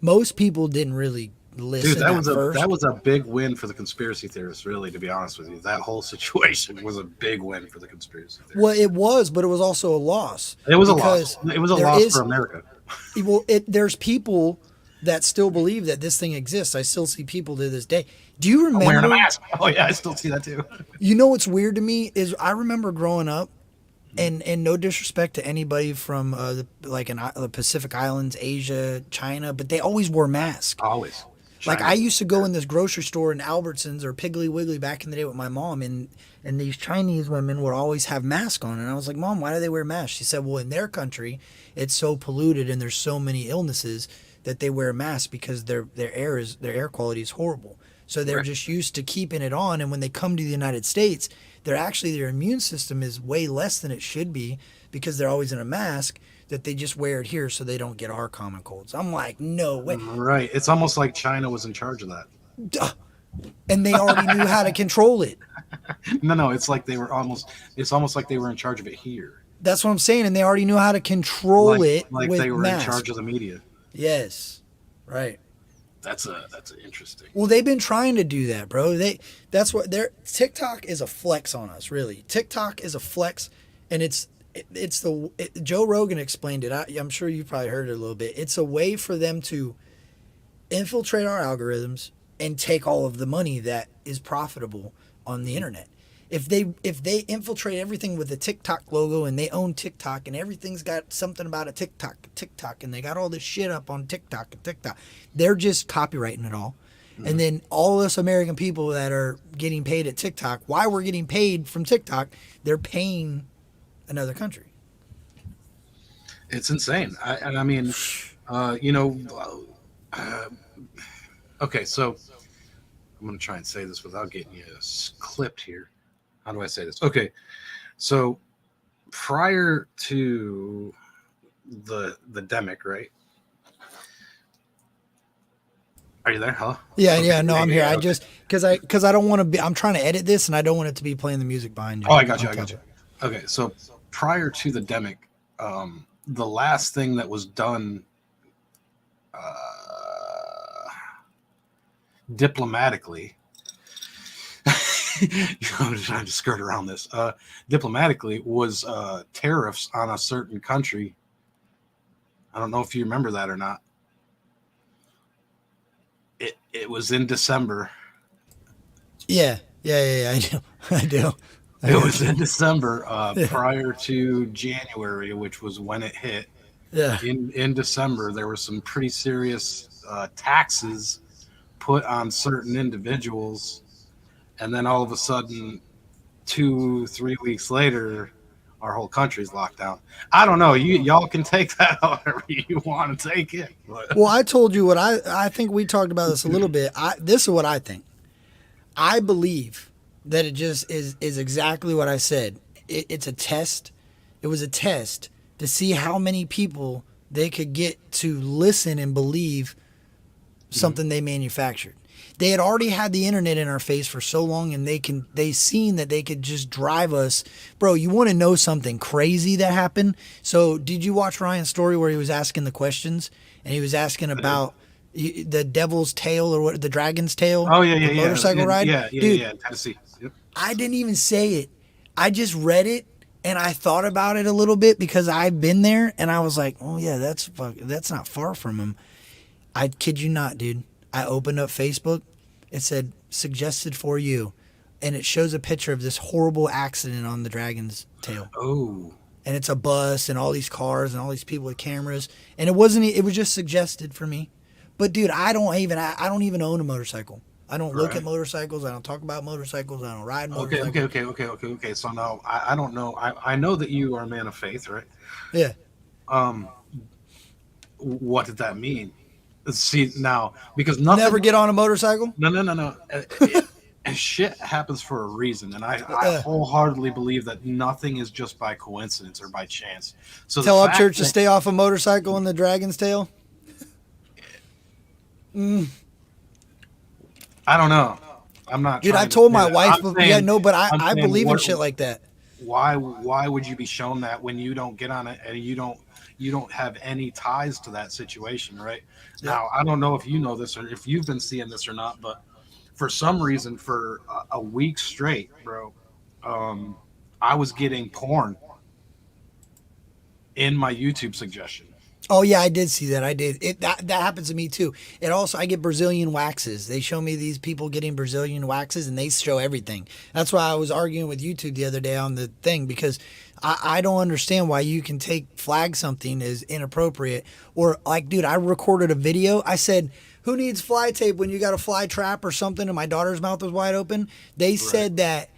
most people didn't really listen Dude, that at was first. a big win for the conspiracy theorists. Really, to be honest with you, that whole situation was a big win for the conspiracy theorists. Well, it was, but it was also a loss. It was a because loss. It was a there loss is- for America. Well, there's people that still believe that this thing exists. I still see people to this day. Do you I'm wearing a remember? mask. Oh yeah, I still see that too. You know what's weird to me is I remember growing up, and no disrespect to anybody from the Pacific Islands, Asia, China, but they always wore masks. Always. Like China. I used to go in this grocery store in Albertsons or Piggly Wiggly back in the day with my mom, and these Chinese women would always have masks on, and I was like, Mom, why do they wear masks? She said, well, in their country, it's so polluted and there's so many illnesses that they wear masks because their air quality is horrible. So they're Right. just used to keeping it on, and when they come to the United States, their immune system is way less than it should be because they're always in a mask. That they just wear it here so they don't get our common colds. I'm like, no way. Right. It's almost like China was in charge of that. And they already knew how to control it. No, it's like they were almost. It's almost like they were in charge of it here. That's what I'm saying. And they already knew how to control it Like with they were masks. in charge of the media. Yes. Right. That's interesting. Well, they've been trying to do that, bro. That's what TikTok is a flex on us, really. TikTok is a flex, and Joe Rogan explained it. I'm sure you probably heard it a little bit. It's a way for them to infiltrate our algorithms and take all of the money that is profitable on the internet. If they infiltrate everything with the TikTok logo and they own TikTok and everything's got something about a TikTok and they got all this shit up on TikTok, they're just copywriting it all. Mm-hmm. And then all us American people that are getting paid at TikTok, why we're getting paid from TikTok, they're paying another country. It's insane. I mean, okay, so I'm going to try and say this without getting you clipped here. How do I say this? Okay, so prior to the demic, right? Are you there? Hello? Yeah, Okay. yeah, no, I'm here. Okay. I just because I don't want to be. I'm trying to edit this, and I don't want it to be playing the music behind you. Oh, I got you. Okay, so prior to the demic, the last thing that was done diplomatically, I'm trying to skirt around this. Diplomatically was tariffs on a certain country. I don't know if you remember that or not. It was in December. Yeah. I do. I do. It was in December, prior to January, which was when it hit. Yeah. In December, there were some pretty serious taxes put on certain individuals, and then all of a sudden, 2-3 weeks later, our whole country's locked down. I don't know. Y'all can take that however you want to take it. But. Well, I told you what I think. We talked about this a little bit. This is what I think. I believe that it just is exactly what I said. It's a test. It was a test to see how many people they could get to listen and believe something they manufactured. They had already had the internet in our face for so long, and they seen that they could just drive us. Bro, you want to know something crazy that happened? So did you watch Ryan's story where he was asking the questions, and he was asking about the devil's tail or what, the dragon's tail? Oh yeah, the motorcycle ride. Dude, yeah, Tennessee. Yep. I didn't even say it. I just read it and I thought about it a little bit because I've been there, and I was like, oh yeah, that's not far from him. I kid you not, dude. I opened up Facebook. It said suggested for you, and it shows a picture of this horrible accident on the dragon's tail. Oh. And it's a bus and all these cars and all these people with cameras, and it was just suggested for me. But dude, I don't even own a motorcycle. I don't look at motorcycles. I don't talk about motorcycles. I don't ride motorcycles. Okay. So now I don't know. I know that you are a man of faith, right? Yeah. What did that mean? See now, because nothing. Never get on a motorcycle? No. Shit happens for a reason, and I wholeheartedly believe that nothing is just by coincidence or by chance. So tell Upchurch to stay off a motorcycle in the dragon's tail. I don't know. I'm not. Dude, I told my wife, but I believe in shit like that. Why would you be shown that when you don't get on it and you you don't have any ties to that situation, right? Yeah. Now, I don't know if you know this or if you've been seeing this or not, but for some reason, for a week straight, bro, I was getting porn in my YouTube suggestion. Oh yeah, I did see that. I did. That happens to me too. It also, I get Brazilian waxes. They show me these people getting Brazilian waxes, and they show everything. That's why I was arguing with YouTube the other day on the thing, because I don't understand why you can flag something as inappropriate, or like, dude, I recorded a video. I said, "Who needs fly tape when you got a fly trap or something?" And my daughter's mouth was wide open. They said that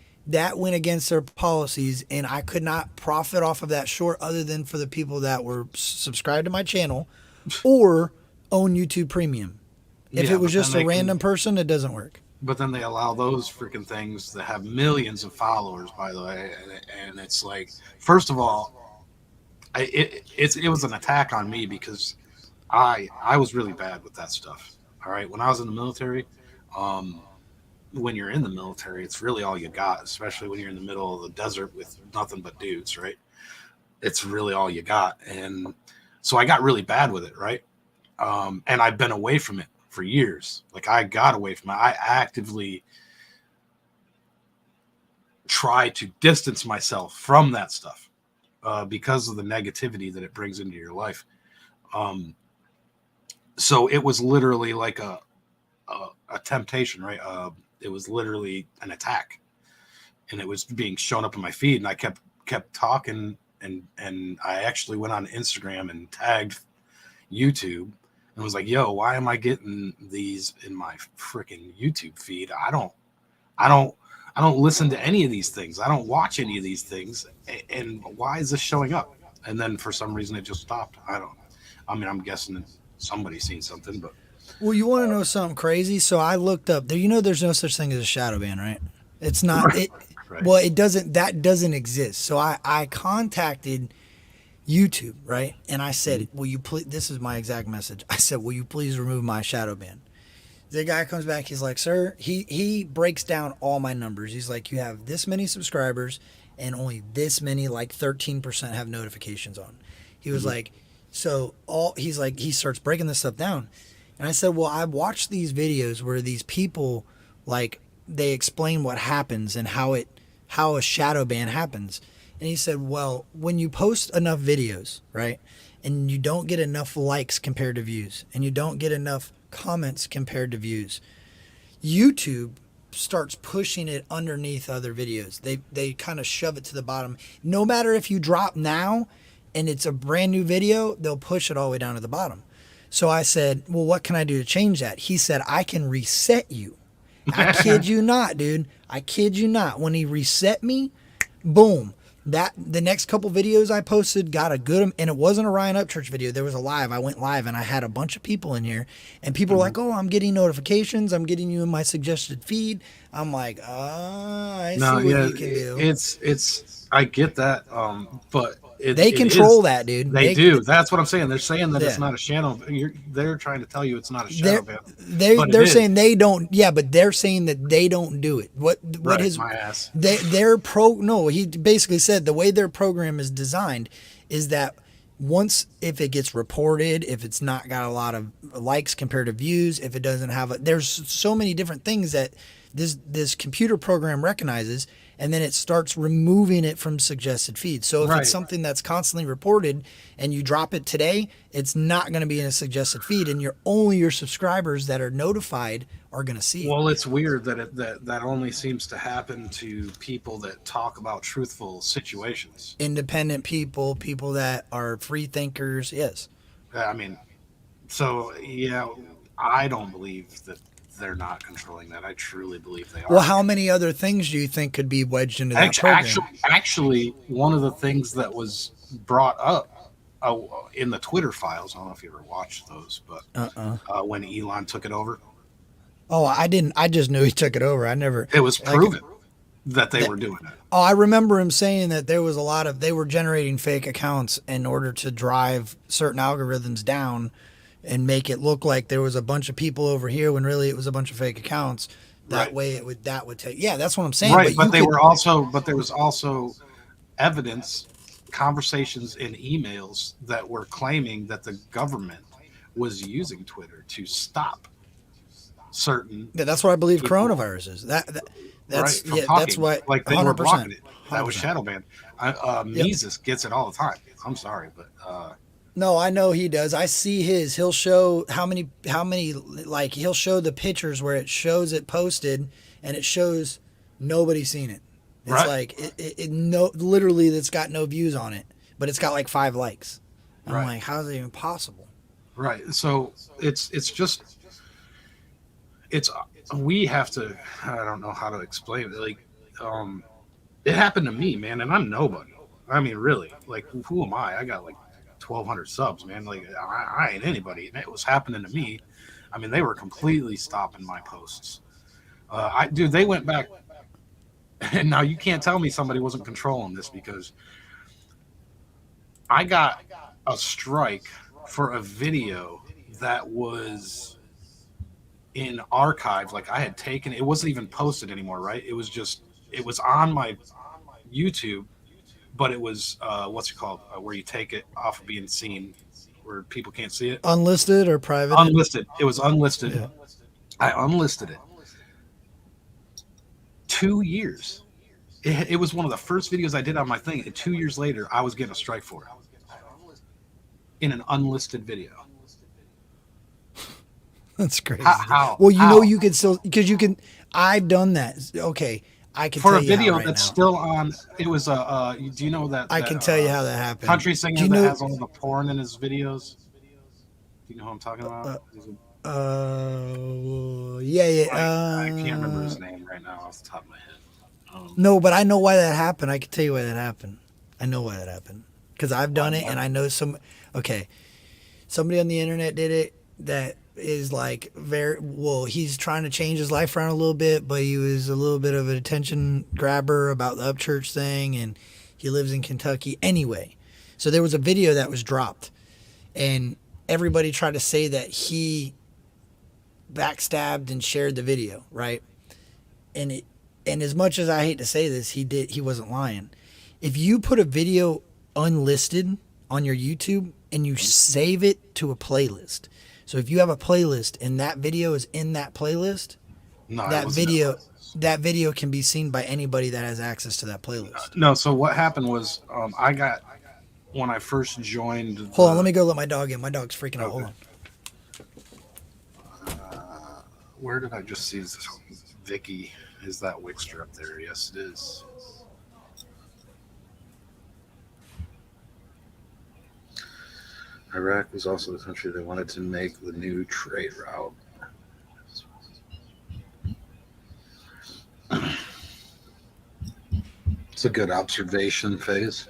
went against their policies, and I could not profit off of that short other than for the people that were subscribed to my channel or own YouTube Premium. If it was just a random person, it doesn't work. But then they allow those freaking things that have millions of followers, by the way, and it's like, first of all, it was an attack on me because I was really bad with that stuff. All right, when I was in the military, when you're in the military, it's really all you got, especially when you're in the middle of the desert with nothing but dudes, right? It's really all you got. And so I got really bad with it, right? And I've been away from it for years. Like, I got away from it. I actively try to distance myself from that stuff because of the negativity that it brings into your life. So it was literally like a temptation, right? It was literally an attack, and it was being shown up in my feed, and I kept talking, and I actually went on Instagram and tagged YouTube and was like, "Yo, why am I getting these in my freaking YouTube feed? I don't listen to any of these things. I don't watch any of these things, and why is this showing up?" And then for some reason it just stopped. I'm guessing that somebody's seen something, but. Well, you want to know something crazy? So I looked up there. You know, there's no such thing as a shadow ban, right? It's not. Right. Well, it doesn't. That doesn't exist. So I contacted YouTube, right? And I said, "Will you please?" This is my exact message. I said, "Will you please remove my shadow ban?" The guy comes back. He's like, "Sir," he breaks down all my numbers. He's like, "You have this many subscribers, and only this many, like 13%, have notifications on." He was like, "So he's like, he starts breaking this stuff down." And I said, well, I watched these videos where these people, like, they explain what happens and how a shadow ban happens. And he said, well, when you post enough videos, right, and you don't get enough likes compared to views, and you don't get enough comments compared to views, YouTube starts pushing it underneath other videos. They kind of shove it to the bottom. No matter if you drop now and it's a brand new video, they'll push it all the way down to the bottom. So I said, well, what can I do to change that? He said, I can reset you. I kid you not, dude. I kid you not. When he reset me, boom. The next couple videos I posted got a good, and it wasn't a Ryan Upchurch video. There was a live. I went live, and I had a bunch of people in here, and people were like, "Oh, I'm getting notifications. I'm getting you in my suggested feed." I'm like, I see what you can do. It's. I get that, but. They control that, dude. They do. That's what I'm saying. They're saying that it's not a shadow. They're trying to tell you it's not a shadow ban. They're saying they don't. Yeah, but they're saying that they don't do it. What his my ass. He basically said the way their program is designed is that once, if it gets reported, if it's not got a lot of likes compared to views, if it doesn't have there's so many different things that this computer program recognizes, and then it starts removing it from suggested feeds. So if it's something that's constantly reported and you drop it today, it's not going to be in a suggested feed, and only your subscribers that are notified are going to see it. Well, it's weird that that only seems to happen to people that talk about truthful situations. Independent people that are free thinkers, yes. I mean, so, yeah, I don't believe that they're not controlling that. I truly believe they are. Well, how many other things do you think could be wedged into that program? Actually, one of the things that was brought up in the Twitter files, I don't know if you ever watched those, but when Elon took it over. Oh, I didn't. I just knew he took it over. It was proven that they were doing it. Oh, I remember him saying that there was they were generating fake accounts in order to drive certain algorithms down and make it look like there was a bunch of people over here when really it was a bunch of fake accounts. That way that would take. Yeah, that's what I'm saying. Right, but there was also evidence conversations and emails that were claiming that the government was using Twitter to stop certain Yeah, that's what I believe people, coronavirus is. That's from yeah, talking. that's what Like they were 100%. blocking it. That was 100%. shadow banned. Mises gets it all the time. I'm sorry, but No, I know he does. I see his. He'll show how many like he'll show the pictures where it shows it posted and it shows nobody's seen it. It's Right. like it no literally that's got no views on it, but it's got like 5 likes. I'm Right. like, how is it even possible? right. So it's just we have to. I don't know how to explain it. Like, it happened to me, man, and I'm nobody. I mean, really, like, who am I? I got like 1,200 subs, man. Like, I ain't anybody, and it was happening to me. I mean, they were completely stopping my posts. Dude, they went back, and now you can't tell me somebody wasn't controlling this, because I got a strike for a video that was in archive. Like, I had taken it wasn't even posted anymore, right? It was on my YouTube, but it was what's it called, where you take it off of being seen, where people can't see it. Unlisted or private? Unlisted. It was unlisted. Yeah. I unlisted it. 2 years. It was one of the first videos I did on my thing, and 2 years later, I was getting a strike for it in an unlisted video. That's crazy. How? Well, you How? know you can still because you can. I've done that. Okay, I can For tell a you how video right that's now. still on. It was a. Do you know that? I can tell you how that happened. Country Do singer you that know? has all the porn in his videos. Do you know who I'm talking about? Yeah. I can't remember his name right now off the top of my head. No, but I know why that happened. I can tell you why that happened. I know why that happened because I've done it, and I know some. Okay, somebody on the internet did it. That is like very well. He's trying to change his life around a little bit, but he was a little bit of an attention grabber about the Upchurch thing, and he lives in Kentucky anyway. So there was a video that was dropped, and everybody tried to say that he backstabbed and shared the video, right? And as much as I hate to say this, he wasn't lying. If you put a video unlisted on your YouTube and you save it to a playlist, so if you have a playlist and that video is in that playlist, No, that video can be seen by anybody that has access to that playlist. No, so what happened was, I got, when I first joined. Hold on, let me go let my dog in. My dog's freaking out. Hold on. Where did I just see this? Vicky, is that Wickster up there? Yes, it is. Iraq was also the country that wanted to make the new trade route. It's a good observation phase.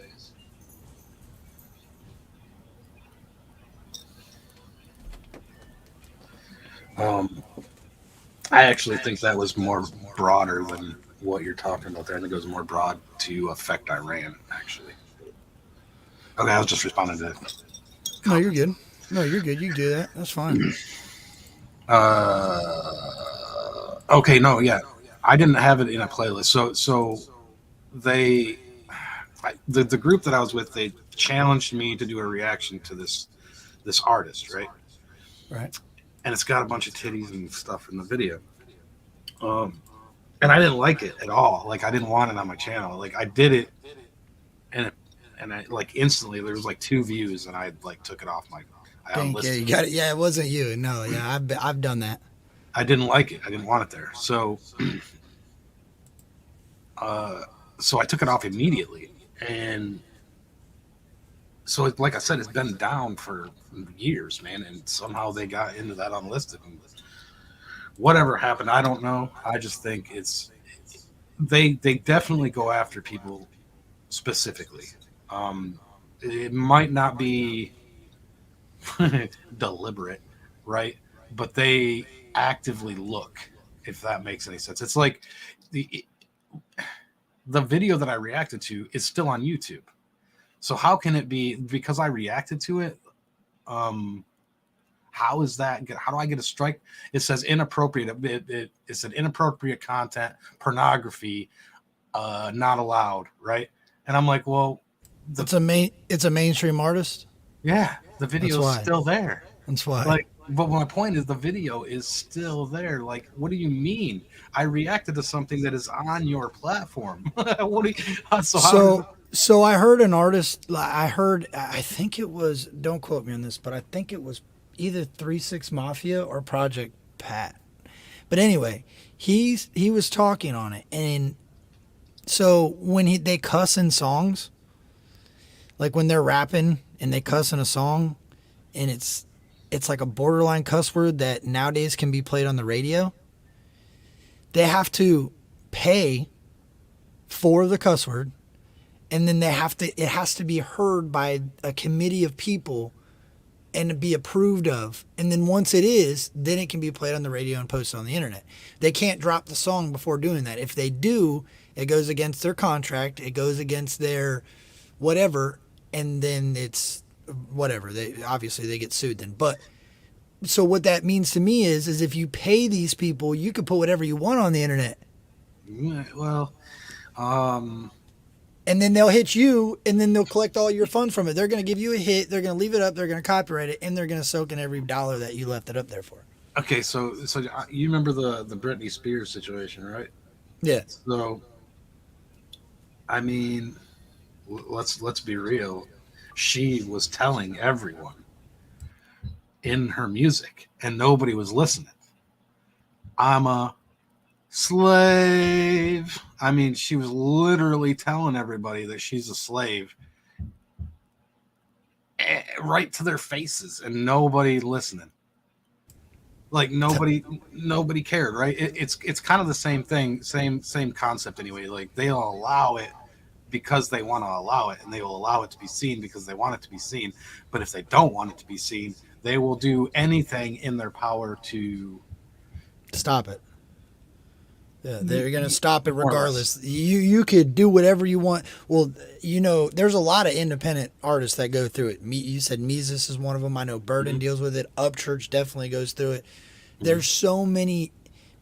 I actually think that was more broader than what you're talking about there. I think it was more broad to affect Iran, actually. Okay, I was just responding to it. No, you're good. No, you're good. You can do that. That's fine. Okay, no, yeah. I didn't have it in a playlist. So the group that I was with, they challenged me to do a reaction to this artist, right? Right. And it's got a bunch of titties and stuff in the video. And I didn't like it at all. Like, I didn't want it on my channel. Like, I did it, and I like instantly there was like 2 views, and I like took it off my. Thank you. You got it. Yeah, it wasn't you. No, yeah, I've done that. I didn't like it. I didn't want it there. So, so I took it off immediately, and so like I said, it's been down for years, man. And somehow they got into that unlisted. And whatever happened, I don't know. I just think they definitely go after people specifically. It might not be deliberate, right? But they actively look, if that makes any sense. It's like the video that I reacted to is still on YouTube. So how can it be because I reacted to it? How is that? How do I get a strike? It says inappropriate. It's an inappropriate content, pornography, not allowed, right? And I'm like, well, It's a mainstream artist. Yeah, the video is why. still there. That's why. Like, but my point is the video is still there. Like, what do you mean? I reacted to something that is on your platform. What do you, so how So I heard an artist. I think it was. Don't quote me on this, but I think it was either 3 6 Mafia or Project Pat. But anyway, he was talking on it, and so when they cuss in songs, like when they're rapping and they cuss in a song, and it's like a borderline cuss word that nowadays can be played on the radio. They have to pay for the cuss word, and then it has to be heard by a committee of people and be approved of. And then once it is, then it can be played on the radio and posted on the internet. They can't drop the song before doing that. If they do, it goes against their contract, it goes against their whatever, and then it's whatever. They obviously get sued then. But so what that means to me is if you pay these people, you can put whatever you want on the internet. well, And then they'll hit you, and then they'll collect all your funds from it. They're going to give you a hit. They're going to leave it up. They're going to copyright it, and they're going to soak in every dollar that you left it up there for. okay, so you remember the Britney Spears situation, right? Yeah. So, I mean, let's be real. She was telling everyone in her music, and nobody was listening. I'm a slave. I mean, she was literally telling everybody that she's a slave right to their faces, and nobody listening. Like nobody cared, right? It's kind of the same thing, same concept anyway. Like they'll allow it because they want to allow it, and they will allow it to be seen because they want it to be seen. But if they don't want it to be seen, they will do anything in their power to Stop it. Yeah, they're going to stop it regardless. You could do whatever you want. Well, there's a lot of independent artists that go through it. You said Mises is one of them. I know Burden deals with it. Upchurch definitely goes through it. There's so many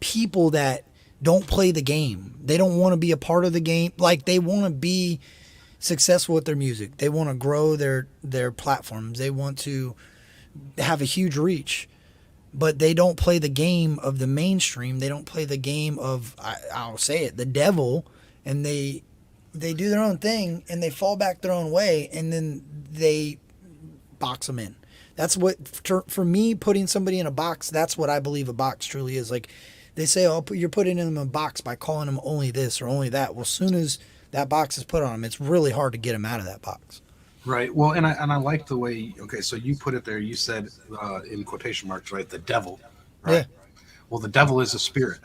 people that don't play the game. They don't want to be a part of the game. Like, they want to be successful with their music. They want to grow their platforms. They want to have a huge reach. But they don't play the game of the mainstream. They don't play the game of, I'll say it, the devil. And they do their own thing, and they fall back their own way, and then they box them in. That's what, for me, putting somebody in a box, that's what I believe a box truly is. Like, they say, oh, you're putting them in a box by calling them only this or only that. Well, as soon as that box is put on them, it's really hard to get them out of that box. right. Well, and I like the way. Okay, so you put it there. You said in quotation marks, right? The devil. Right? Yeah. Well, the devil is a spirit.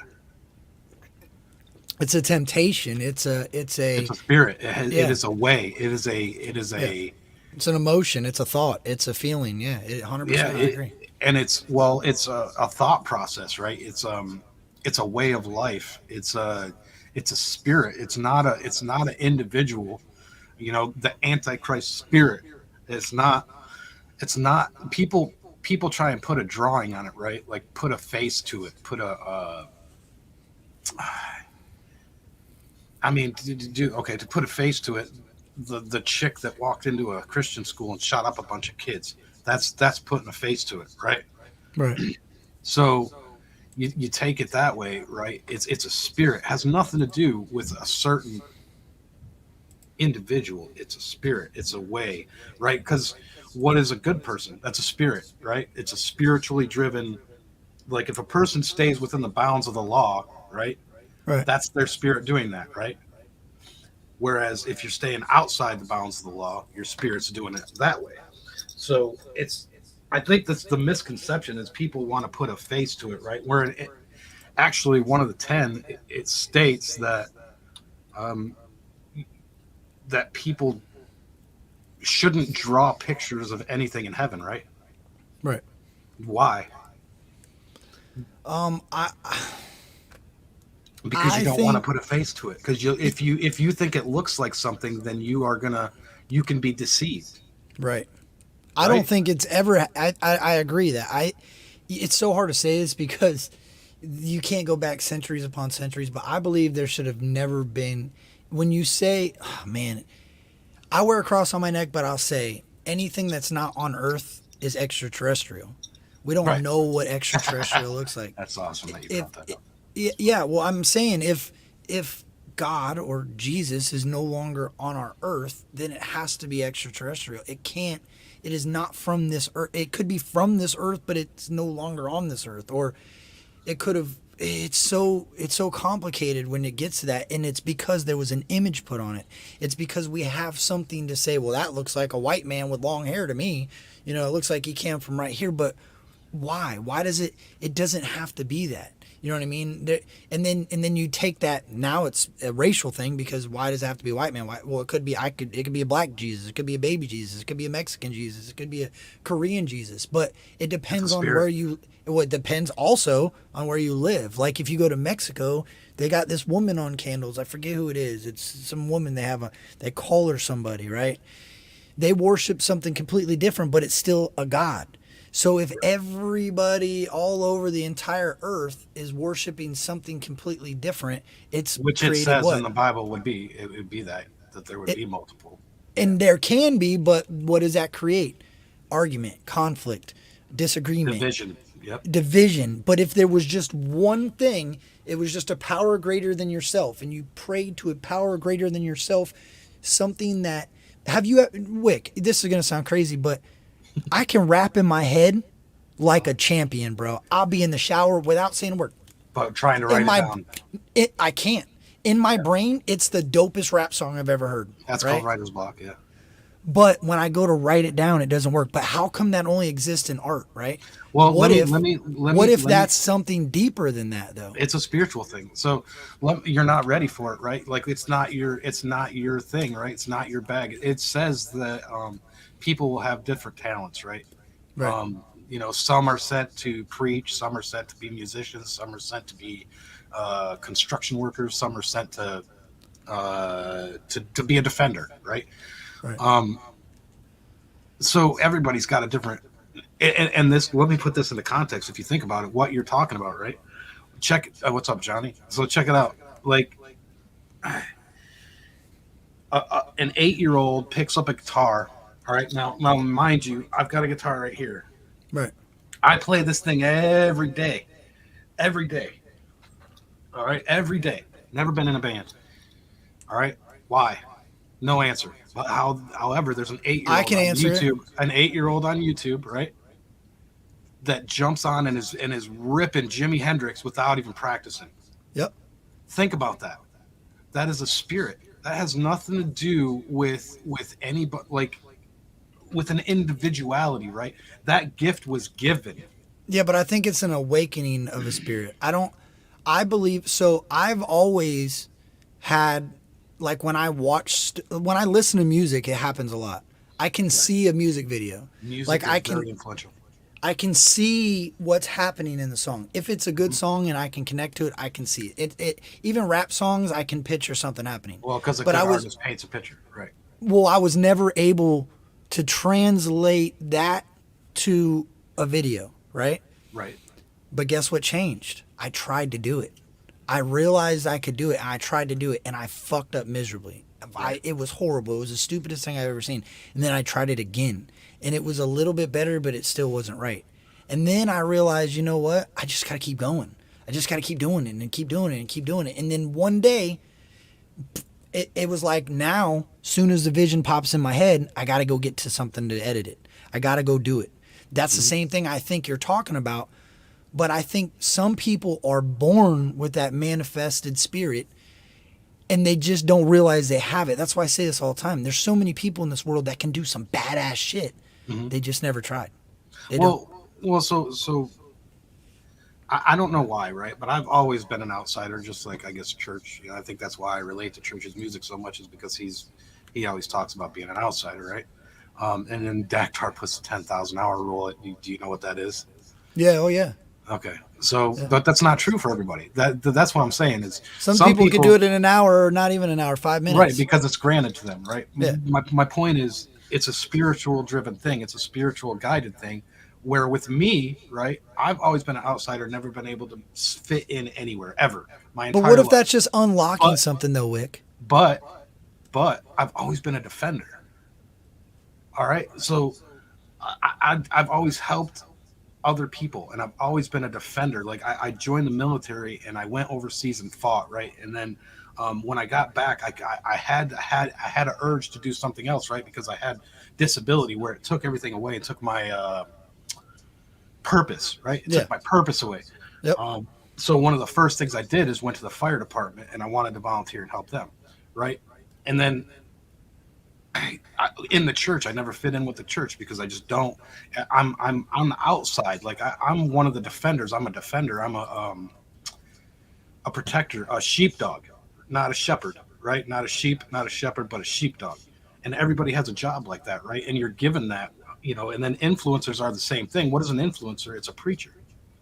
It's a temptation. It's a spirit. It is a way. It is a. It's an emotion. It's a thought. It's a feeling. Yeah, 100%. I agree. And it's a thought process, right? It's a way of life. It's a spirit. It's not an individual. The Antichrist spirit. It's not people try and put a drawing on it, right? Like put a face to it, put to put a face to it. The chick that walked into a Christian school and shot up a bunch of kids. That's putting a face to it, right? Right. So you take it that way, right? It's a spirit. It has nothing to do with a certain individual. It's a spirit. It's a way, right? Because what is a good person? That's a spirit, right? It's a spiritually driven. Like if a person stays within the bounds of the law, right? Right. That's their spirit doing that, right? Whereas if you're staying outside the bounds of the law, your spirit's doing it that way. So I think that's the misconception is people want to put a face to it, right? Where actually one of the 10, it states that that people shouldn't draw pictures of anything in heaven, right? Right. Why? Because you don't want to put a face to it. Because if you think it looks like something, then you can be deceived. Right. I don't think it's ever. I agree that it's so hard to say this because you can't go back centuries upon centuries. But I believe there should have never been. When you say, oh, man, I wear a cross on my neck, but I'll say anything that's not on Earth is extraterrestrial. We don't Right. know what extraterrestrial looks like. That's awesome that you If brought that up. yeah, well, I'm saying if God or Jesus is no longer on our Earth, then it has to be extraterrestrial. It can't. It is not from this Earth. It could be from this Earth, but it's no longer on this Earth, or it could have. It's so complicated when it gets to that, and it's because there was an image put on it. It's because we have something to say, well, that looks like a white man with long hair to me. You know, it looks like he came from right here, but why does it doesn't have to be that. You know what I mean? And then you take that, now it's a racial thing, because why does it have to be a white man? Well, it could be a black Jesus, it could be a baby Jesus, it could be a Mexican Jesus, it could be a Korean Jesus, but it depends on spirit. where you. Well, it depends also on where you live. Like if you go to Mexico, they got this woman on candles. I forget who it is. It's some woman. They call her somebody, right? They worship something completely different, but it's still a god. So if everybody all over the entire earth is worshiping something completely different, it's Which it created says what? in the Bible would be, it would be that there would be multiple. And there can be, but what does that create? Argument, conflict, disagreement, Division. But if there was just one thing, it was just a power greater than yourself, and you prayed to a power greater than yourself, something that Wick, this is going to sound crazy, but I can rap in my head like a champion, bro. I'll be in the shower without saying a word. But trying to write it down. I can't. In my brain, it's the dopest rap song I've ever heard. That's right? called writer's block, yeah. But when I go to write it down, it doesn't work. But how come that only exists in art, right? Well, what if let that's something deeper than that, though? It's a spiritual thing. So you're not ready for it, right? Like it's not your thing, right? It's not your bag. It says that people will have different talents, right? Right. Some are sent to preach, some are sent to be musicians, some are sent to be construction workers, some are sent to be a defender, right? Right. So everybody's got a different, and this, let me put this into context. If you think about it, what you're talking about, right? Check, what's up, Johnny? So check it out. Like an 8-year-old picks up a guitar. All right. Now, mind you, I've got a guitar right here. Right. I play this thing every day. All right. Every day. Never been in a band. All right. Why? No answer. But however, there's an 8-year-old I can on answer YouTube, an 8-year-old on YouTube, right? That jumps on and is ripping Jimi Hendrix without even practicing. Yep. Think about that. That is a spirit. That has nothing to do with anybody, like with an individuality, right? That gift was given. Yeah, but I think it's an awakening of a spirit. I believe, so I've always had, like when I listen to music, it happens a lot. I can see a music video. Music is very influential. I can see what's happening in the song. If it's a good song and I can connect to it, I can see it. It even rap songs, I can picture something happening. Well, because a good artist paints a picture, right? Well, I was never able to translate that to a video, right? Right. But guess what changed? I tried to do it. I realized I could do it, and I tried to do it, and I fucked up miserably. It was horrible. It was the stupidest thing I've ever seen. And then I tried it again, and it was a little bit better, but it still wasn't right. And then I realized, you know what? I just got to keep going. I just got to keep doing it and keep doing it and keep doing it. And then one day, it was like, now, soon as the vision pops in my head, I got to go get to something to edit it. I got to go do it. That's the same thing I think you're talking about. But I think some people are born with that manifested spirit, and they just don't realize they have it. That's why I say this all the time. There's so many people in this world that can do some badass shit. Mm-hmm. They just never tried. So I don't know why, right? But I've always been an outsider, just like, I guess, church. I think that's why I relate to Church's music so much, is because he always talks about being an outsider, right? And then Dactar puts the 10,000 hour rule. Do you know what that is? Yeah. Oh, yeah. Okay. So, yeah. But that's not true for everybody. That's what I'm saying is some people can do it in an hour, or not even an hour, 5 minutes. Right, because it's granted to them, right? Yeah. My point is, it's a spiritual driven thing. It's a spiritual guided thing, where with me, right, I've always been an outsider, never been able to fit in anywhere, ever. My entire life. But what if life. that's just unlocking something, though, Wick? But I've always been a defender. All right. So I've always helped other people, and I've always been a defender. Like I joined the military and I went overseas and fought, right? And then when I got back, I had an urge to do something else, right? Because I had disability where it took everything away. It took my purpose, right? It took my purpose away. Yep. So one of the first things I did is went to the fire department, and I wanted to volunteer and help them, right? And then in the church, I never fit in with the church because I just don't. I'm on the outside. Like I'm one of the defenders. I'm a defender. I'm a protector, a sheepdog, not a shepherd, right? Not a sheep, not a shepherd, but a sheepdog. And everybody has a job like that, right? And you're given that, you know. And then influencers are the same thing. What is an influencer? It's a preacher.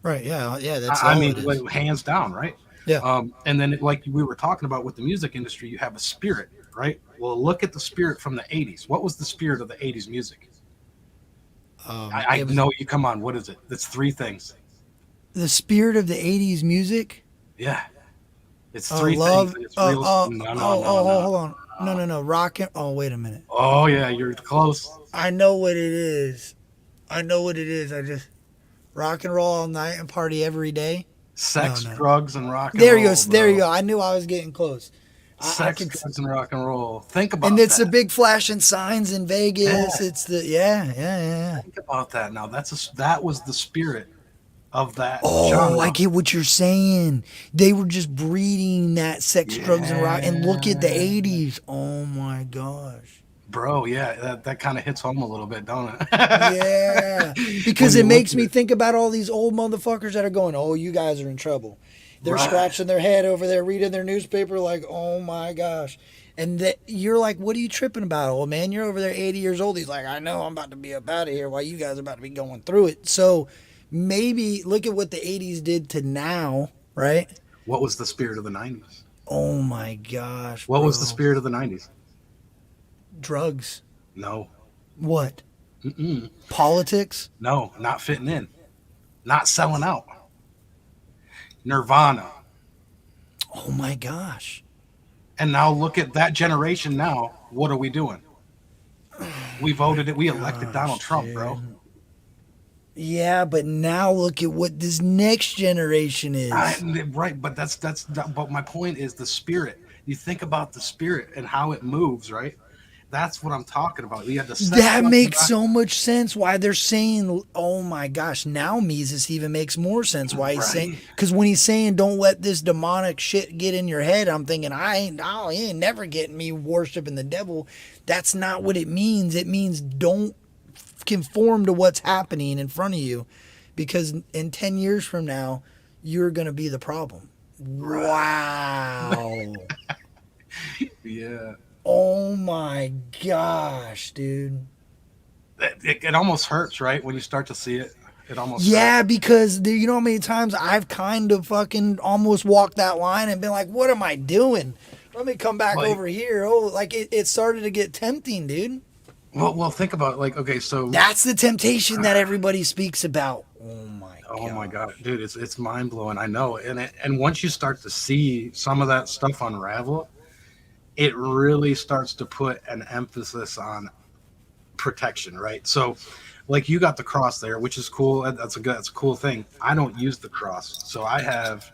Right. Yeah. Yeah. That's. I all mean, it is. like, hands down, right? Yeah. And then, like we were talking about with the music industry, you have a spirit, right? Well, look at the spirit from the 80s. What was the spirit of the 80s music? I know you. Come on. What is it? It's three things. The spirit of the 80s music. Yeah. It's three love. things. It's No, no. hold on. No. Rock and. Oh, wait a minute. Oh, yeah. You're close. I know what it is. I just rock and roll all night and party every day. Sex, drugs, and rock and there roll. You go. There you go. I knew I was getting close. Sex, drugs, and rock and roll. Think about and it's that. the big flashing signs in Vegas. Yeah. It's the yeah. Think about that now. That was the spirit of that. Oh, genre. I get what you're saying. They were just breeding that sex, drugs, and rock. And look at the 80s. Oh my gosh. Bro, yeah, that kind of hits home a little bit, don't it? Yeah, because it makes me think about all these old motherfuckers that are going, oh, you guys are in trouble. They're scratching their head over there, reading their newspaper like, oh my gosh. And you're like, what are you tripping about, old man? You're over there 80 years old. He's like, I know, I'm about to be up out of here while you guys are about to be going through it. So maybe look at what the 80s did to now, right? What was the spirit of the 90s? Oh my gosh. What was the spirit of the 90s? Drugs. No. What? Mm-mm. Politics? No, not fitting in. Not selling out. Nirvana. Oh my gosh. And now look at that generation now. What are we doing? We voted it. We elected Donald Trump, bro. Yeah, but now look at what this next generation is. Right, but but my point is the spirit. You think about the spirit and how it moves, right? That's what I'm talking about. You had that makes so much sense why they're saying, oh my gosh, now Mises even makes more sense why he's saying, because when he's saying don't let this demonic shit get in your he ain't never getting me worshiping the devil. That's not what it means. It means don't conform to what's happening in front of you, because in 10 years from now, you're going to be the problem. Wow. Yeah. Oh my gosh, dude. It almost hurts, right? When you start to see it, it almost hurts. Because you know how many times I've kind of fucking almost walked that line and been like, what am I doing? Let me come back over here. Oh, like it started to get tempting, dude. Well, think about it. Like, okay, so that's the temptation that everybody speaks about. Oh my god, dude, it's mind blowing. I know, and once you start to see some of that stuff unravel, it really starts to put an emphasis on protection, right? So, like, you got the cross there, which is cool. That's a cool thing. I don't use the cross, so I have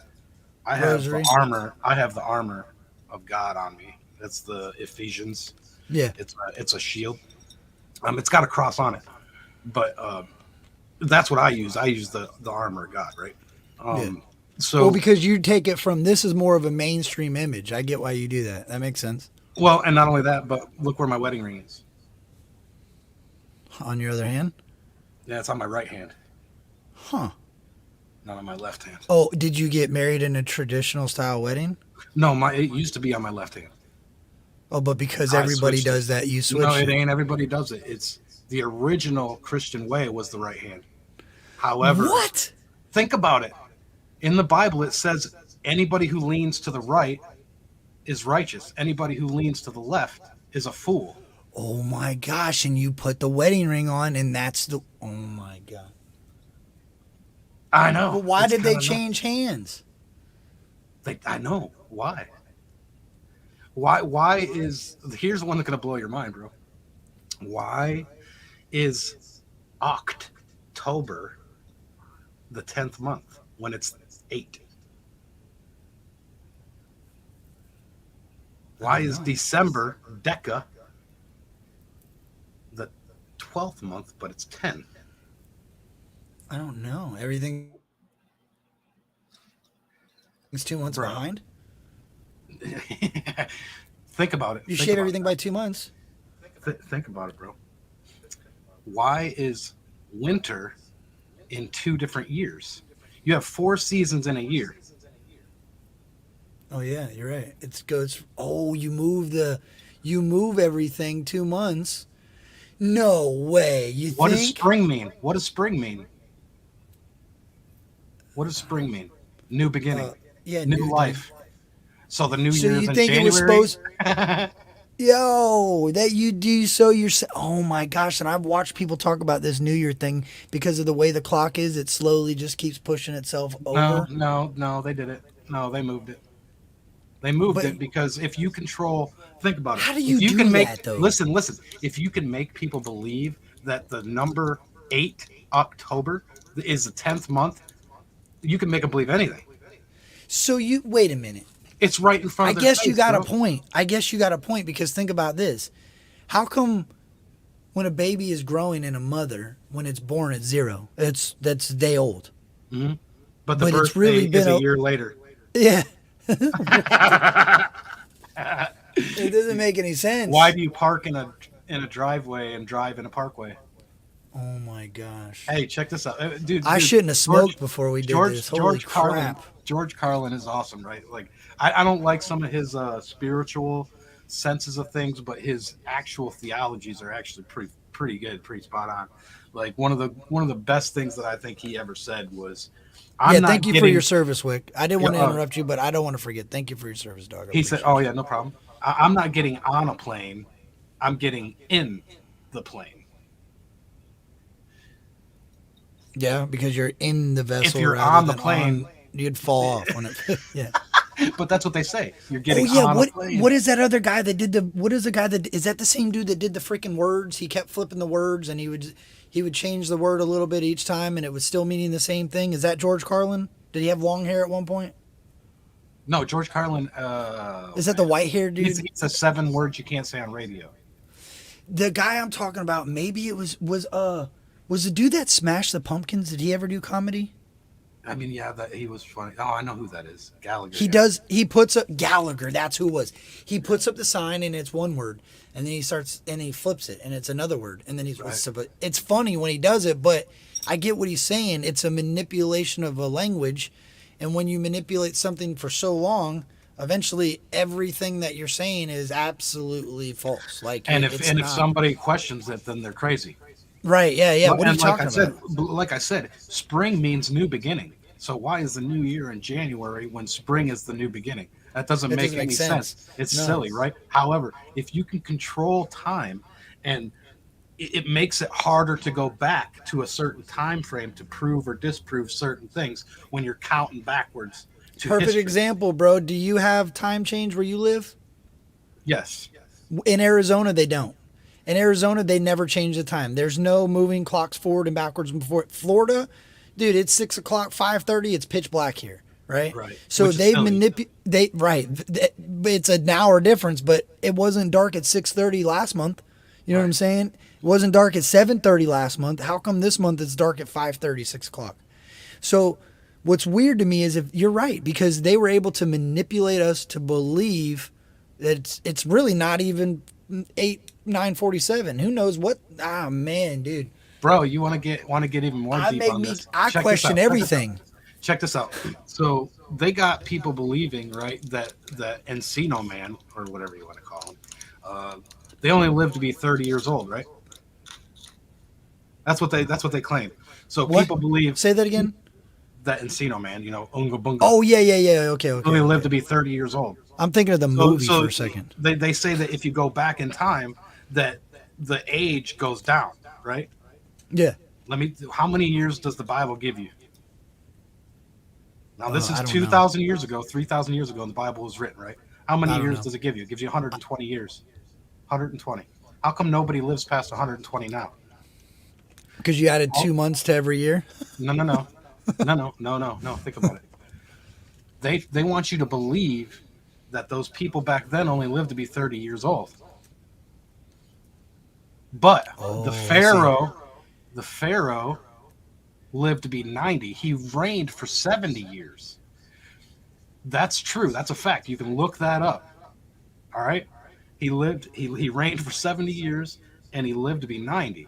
the armor. I have the armor of God on me. That's the Ephesians. Yeah, it's a shield. It's got a cross on it, but that's what I use. I use the armor of God, right? So, because you take it from, this is more of a mainstream image. I get why you do that. That makes sense. Well, and not only that, but look where my wedding ring is. On your other hand? Yeah, it's on my right hand. Huh. Not on my left hand. Oh, did you get married in a traditional style wedding? No, it used to be on my left hand. Oh, but because everybody does that, you switch. No, it ain't. Everybody does it. It's the original Christian way was the right hand. However, what? Think about it. In the Bible, it says anybody who leans to the right is righteous. Anybody who leans to the left is a fool. Oh my gosh. And you put the wedding ring on, and that's the, oh my God. I know. But why did they change hands? I know. Why? Why is, here's the one that's going to blow your mind, bro. Why is October, the 10th month, when it's 8? Why is December, Deca, the 12th month, but it's 10? I don't know. Everything's 2 months Bro. behind. Think about it. You Think shave about everything it. by 2 months. Think about it, bro. Why is winter in 2 different years? You have 4 seasons in a year. Oh yeah, you're right. It goes. Oh, you move everything 2 months. No way. You What does think? spring mean? What does spring mean? What does spring mean? New beginning, Yeah, new life. So the new So year is you in think it January. was supposed? Yo, that you do. So you're. Oh my gosh! And I've watched people talk about this New Year thing because of the way the clock is. It slowly just keeps pushing itself over. No, they did it. No, they moved it. They moved But- it because if you control, think about it. How do you if you do can make, that, though? Listen. If you can make people believe that the number 8 October is the 10th month, you can make them believe anything. So you wait a minute. It's right in front I of their guess you face, got bro. a point. I guess you got a point because think about this. How come when a baby is growing in a mother, when it's born at 0, that's a day old? But the But it's birthday really is been a a- year later. Yeah. It doesn't make any sense. Why do you park in a driveway and drive in a parkway? Oh my gosh. Hey, check this out, dude. I dude, shouldn't have smoked George- before we did George, this. Holy George Carlin. crap. George Carlin is awesome, right? Like, I don't like some of his spiritual senses of things, but his actual theologies are actually pretty good, pretty spot on. Like one of the best things that I think he ever said was, "I'm not Thank you for getting-" your service, Wick. I didn't want to Yeah, interrupt you, but I don't want to forget. Thank you for your service, dog. I He said, appreciate "Oh yeah, no problem. I'm not getting on a plane. I'm getting in the plane." it. Yeah, because you're in the vessel. If you're rather on the than plane- you'd fall off when it. Yeah. But that's what they say. You're Oh getting yeah. on What a plane. what is that other guy that did the? What is the guy that is that the same dude that did the freaking words? He kept flipping the words, and he would change the word a little bit each time, and it was still meaning the same thing. Is that George Carlin? Did he have long hair at one point? No, George Carlin. Is that the white haired dude? It's a 7 words you can't say on radio. The guy I'm talking about, maybe it was the dude that smashed the Pumpkins. Did he ever do comedy? I mean, yeah, that he was funny. Oh, I know who that is. Gallagher. He does. He puts up Gallagher. That's who it was. He puts up the sign and it's one word, and then he starts and he flips it and it's another word, and then he's. Right. But it's funny when he does it, but I get what he's saying. It's a manipulation of a language, and when you manipulate something for so long, eventually everything that you're saying is absolutely false. Like, And it's if not. somebody questions it, then they're crazy. Right? Yeah, yeah. What are you And like talking I said, about? like I said, spring means new beginning. So why is the new year in January when spring is the new beginning? That doesn't That make doesn't any make sense. sense. It's No. silly, right? However, if you can control time, and it makes it harder to go back to a certain time frame to prove or disprove certain things when you're counting backwards to Perfect history. example, bro. Do you have time change where you live? Yes. In Arizona, they don't. In Arizona, they never change the time. There's no moving clocks forward and backwards and before. Florida, dude, it's 6 o'clock, 5:30. It's pitch black here, right? Right. So Which is they silly. manipulate. Right. It's an hour difference, but it wasn't dark at 6:30 last month. You know what I'm saying? It wasn't dark at 7:30 last month. How come this month it's dark at 5:30, 6 o'clock? So what's weird to me is if you're right, because they were able to manipulate us to believe that it's really not even 9:47. Who knows what? Ah, man, dude. Bro, you want to get even more deep on this? I Check this question out. everything. Check this out. So they got people believing, right, that Encino Man, or whatever you want to call him, they only live to be 30 years old, right? That's what they claim. So What? people believe Say that again. that Encino Man, Unga Bunga, Oh yeah. Okay. only live to be 30 years old. I'm thinking of the movie for a second. They say that if you go back in time, that the age goes down, right? Yeah. How many years does the Bible give you? Now, this I is don't 2,000 years ago, 3,000 years ago, and the Bible was written, right? How many I don't years know. does it give you? It gives you 120 years. 120. How come nobody lives past 120 now? Because you added 2 months to every year. No. Think about it. They want you to believe that those people back then only lived to be 30 years old. But the Pharaoh lived to be 90. He reigned for 70 years. That's true. That's a fact. You can look that up. All right. He reigned for 70 years and he lived to be 90.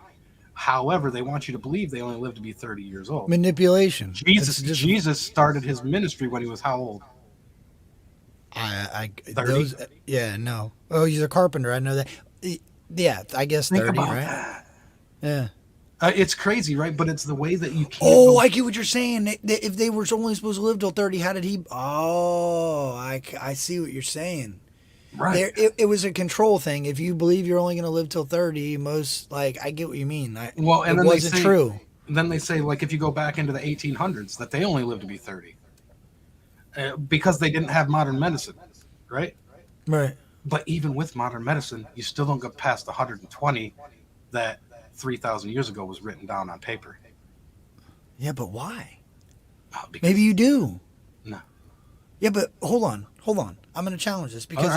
However, they want you to believe they only lived to be 30 years old. Manipulation. Jesus started his ministry when he was how old? 30? No. Oh, he's a carpenter. I know that. Yeah, I guess Think 30, about right? that. Yeah. It's crazy, right? But it's the way that you can't. Oh, I get what you're saying. If they were only supposed to live till 30, how did he? Oh, I see what you're saying. Right. It was a control thing. If you believe you're only going to live till 30, I get what you mean. And it then wasn't true. Then they say, like, if you go back into the 1800s, that they only lived to be 30 because they didn't have modern medicine, right? Right. But even with modern medicine, you still don't get past 120 that 3,000 years ago was written down on paper. Yeah, but why? Because, Maybe you do. No. Yeah, but hold on. I'm going to challenge this because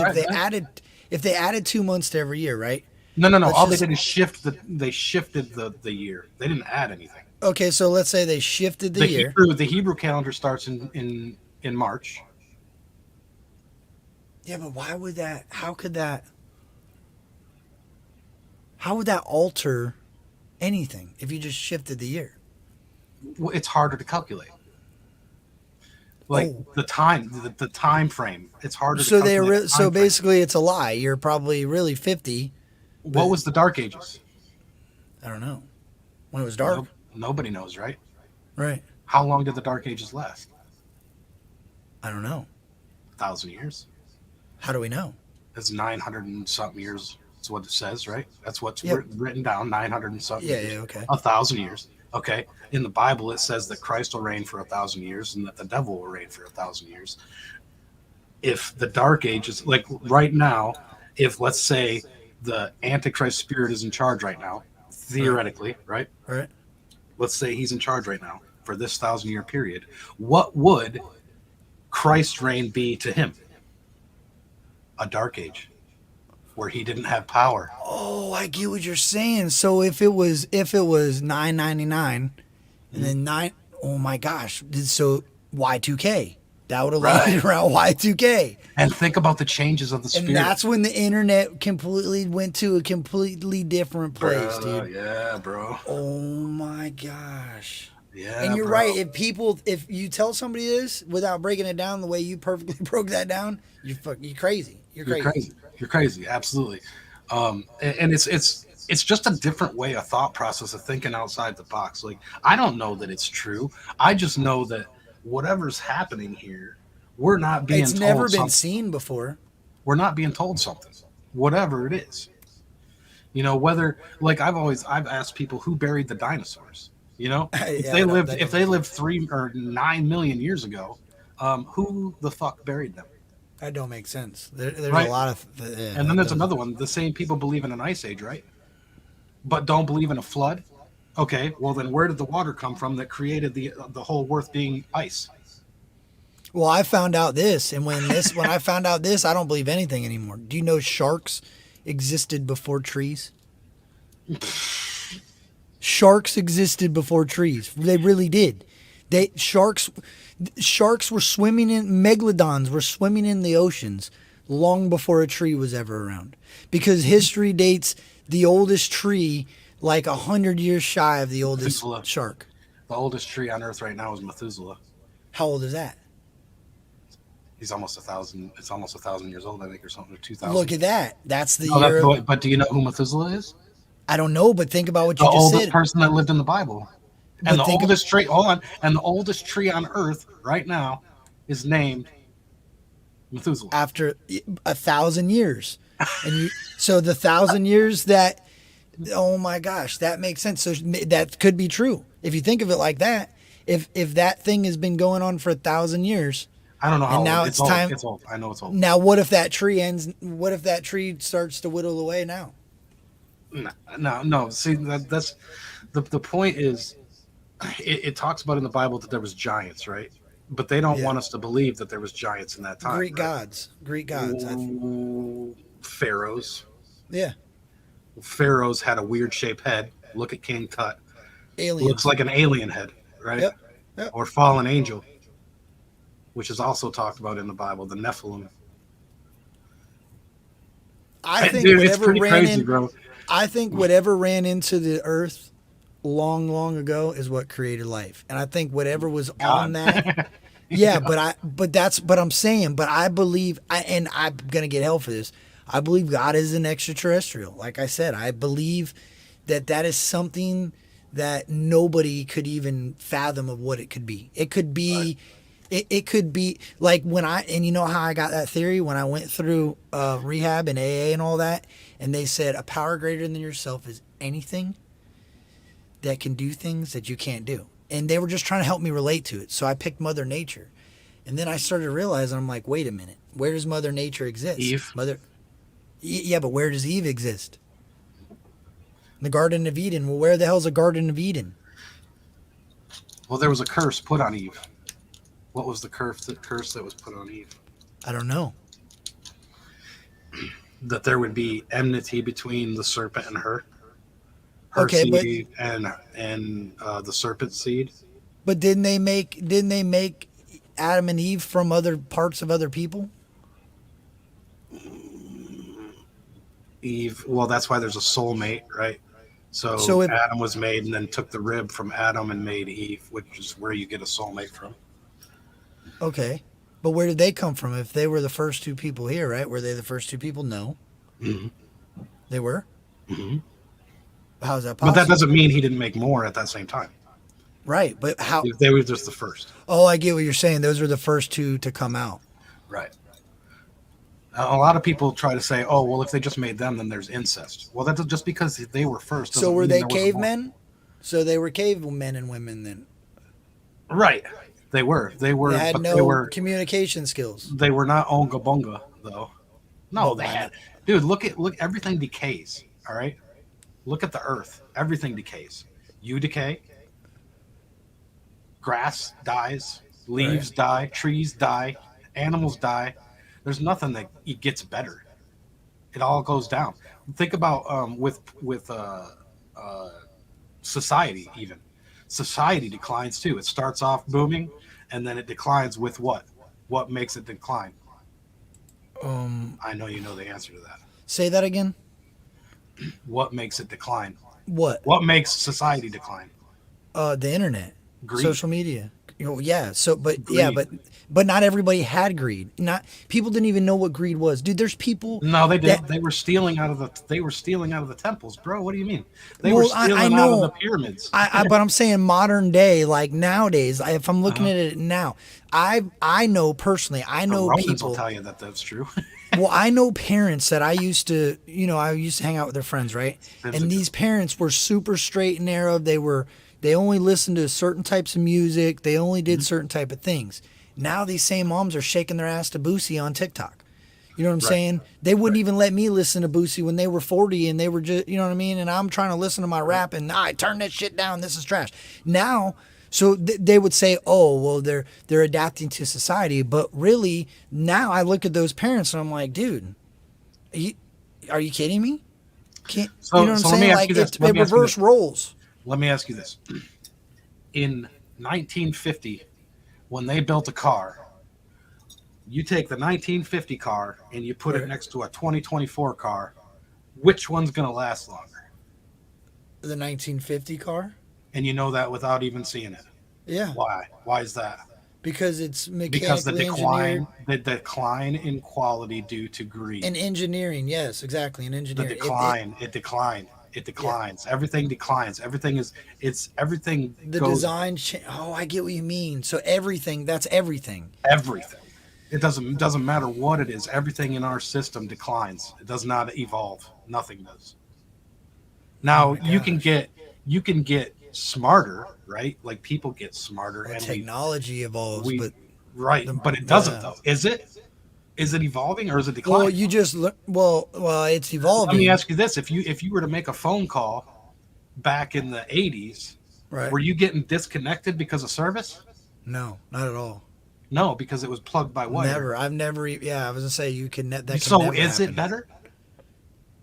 if they added 2 months to every year, right? No. All they did is shifted the year. They didn't add anything. Okay, so let's say they shifted the year. The Hebrew calendar starts in March. Yeah, but why would that? How would that alter anything if you just shifted the year? Well, it's harder to calculate. Like the time frame, it's harder. So to calculate so basically, it's a lie. You're probably really 50. What was the Dark Ages? I don't know. When it was dark. Nobody knows, right? Right. How long did the Dark Ages last? I don't know. 1,000 years. How do we know? It's 900 and something years. That's what it says, right? That's what's written down. 900 and something. Yeah. years. Yeah. Okay. 1,000 years. Okay. In the Bible, it says that Christ will reign for 1,000 years and that the devil will reign for 1,000 years. If the Dark Ages, like right now, if let's say the Antichrist spirit is in charge right now, theoretically, right? Right. Let's say he's in charge right now for this 1,000-year period. What would Christ's reign be to him? A dark age where he didn't have power. Oh, I get what you're saying. So if it was $9.99 and then oh my gosh, so Y2K. That would have landed around Y2K. And think about the changes of the spirit. And that's when the internet completely went to a completely different place, dude. Yeah, bro. Oh my gosh. Yeah, and you're bro. right. If you tell somebody this without breaking it down the way you perfectly broke that down, you're crazy. You're crazy. You're crazy. Absolutely. And it's just a different way, a thought process of thinking outside the box. Like, I don't know that it's true. I just know that whatever's happening here, we're not being told something. It's never been something. seen before. We're not being told something, whatever it is. You know, whether, like, I've asked people who buried the dinosaurs. You know, if they lived 3 or 9 million years ago, who the fuck buried them? That don't make sense. There's Right. a lot of, And then there's another one. The same people believe in an ice age, right? But don't believe in a flood. Okay, well then, where did the water come from that created the whole earth being ice? Well, I found out this, and when I found out this, I don't believe anything anymore. Do you know sharks existed before trees? Sharks existed before trees. They really did. Sharks were swimming in, megalodons were swimming in the oceans long before a tree was ever around. Because history dates the oldest tree like 100 years shy of the oldest Methuselah. shark. The oldest tree on earth right now is Methuselah. How old is that? He's almost 1,000. It's almost 1,000 years old, I think, or something, or 2,000. Look at that. That's the Oh, year. but do you know who Methuselah is? I don't know, but think about what you The just oldest said. person that lived in the Bible. But And the think oldest tree. Hold on. And the oldest tree on earth right now is named Methuselah. After 1,000 years, so the 1,000 years that, oh my gosh, that makes sense. So that could be true if you think of it like that. If that thing has been going on for 1,000 years, I don't know how and now old. it's old. time. It's old. I know it's old. Now, what if that tree ends? What if that tree starts to whittle away now? No. See, that's the point is, it talks about in the Bible that there was giants, right? But they don't Yeah. want us to believe that there was giants in that time. Greek Right? gods. Greek gods. Ooh, pharaohs. Yeah. Pharaohs had a weird shaped head. Look at King Tut. Looks Aliens. like an alien head, right? Yep. Yep. Or fallen angel, which is also talked about in the Bible, the Nephilim. I think Dude, it's whatever pretty ran crazy, in. bro. I think whatever ran into the earth long, long ago is what created life, and I think whatever was on that. Yeah, but I'm saying, but I believe, and I'm gonna get hell for this. I believe God is an extraterrestrial. Like I said, I believe that is something that nobody could even fathom of what it could be. It could be, it could be like and you know how I got that theory when I went through rehab and AA and all that, and they said a power greater than yourself is anything that can do things that you can't do. And they were just trying to help me relate to it. So I picked Mother Nature. And then I started to realize, I'm like, wait a minute. Where does Mother Nature exist? Eve. Yeah, but where does Eve exist? In the Garden of Eden. Well, where the hell's the Garden of Eden? Well, there was a curse put on Eve. What was the curse that was put on Eve? I don't know. That there would be enmity between the serpent and her. Her Okay, seed and the serpent's seed. But didn't they make Adam and Eve from other parts of other people? Eve. Well, that's why there's a soulmate, right? So Adam was made and then took the rib from Adam and made Eve, which is where you get a soulmate from. Okay. But where did they come from if they were the first two people here, right? Were they the first two people? No. Mm-hmm. They were? Mm-hmm. How is that possible? But that doesn't mean he didn't make more at that same time. Right, but how? They were just the first. Oh, I get what you're saying. Those were the first two to come out. Right. A lot of people try to say, "Oh, well, if they just made them, then there's incest." Well, that's just because they were first. So doesn't were mean they there wasn't more. cavemen? So they were cavemen and women then. Right. They were. They had but no communication skills. They were not onga bunga though. No, they had. Dude, look. Everything decays. All right. Look at the earth. Everything decays. You decay. Grass dies. Leaves die. Trees die. Animals die. There's nothing that it gets better. It all goes down. Think about with society even. Society declines too. It starts off booming, and then it declines with what? What makes it decline? I know you know the answer to that. Say that again. What makes it decline? What? What makes society decline? The internet, Greed. social media. Yeah. So, but Greed. yeah, but not everybody had greed. Not people didn't even know what greed was, dude. There's people. No, they did. that- They were stealing out of the temples, bro. What do you mean? They Well, were stealing I out know. of the pyramids. But I'm saying modern day, like nowadays. If I'm looking at it now, I know personally. I The know Romans people. will tell you that that's true. Well, I know parents that I used to hang out with their friends, right? And these parents were super straight and narrow. They only listened to certain types of music. They only did certain type of things. Now these same moms are shaking their ass to Boosie on TikTok. You know what I'm saying? They wouldn't even let me listen to Boosie when they were 40 and they were just, you know what I mean? And I'm trying to listen to my rap and I turn that shit down. This is trash. Now, so they would say, "Oh, well, they're adapting to society," but really, now I look at those parents and I'm like, "Dude, are you kidding me? Can't So- you know what so I'm let me saying? ask Like you this. it Let me ask you reverse this. roles." Let me ask you this. In 1950, when they built a car, you take the 1950 car and you put it next to a 2024 car, which one's going to last longer? The 1950 car? And you know that without even seeing it. Yeah, Why? Why is that? because it's Because the mechanically engineered decline in quality due to greed. and engineering. Yes, exactly, in The engineering. decline, it declines. Everything declines. Everything The goes design. Oh, I get what you mean. So everything. That's everything. everything. It doesn't matter what it is. Everything in our system declines. It does not evolve. Nothing does. Now you can get smarter, right? Like people get smarter, and Technology evolves, we but right, but it doesn't yeah. though. Is it? Is it evolving or is it declining? Well, you just it's evolving. Let me ask you this: if you were to make a phone call back in the 80s, Right. were you getting disconnected because of service? No, not at all. No, because it was plugged by wire. Never. I've never. Yeah, I was gonna say you can. That can So never is happen. it better?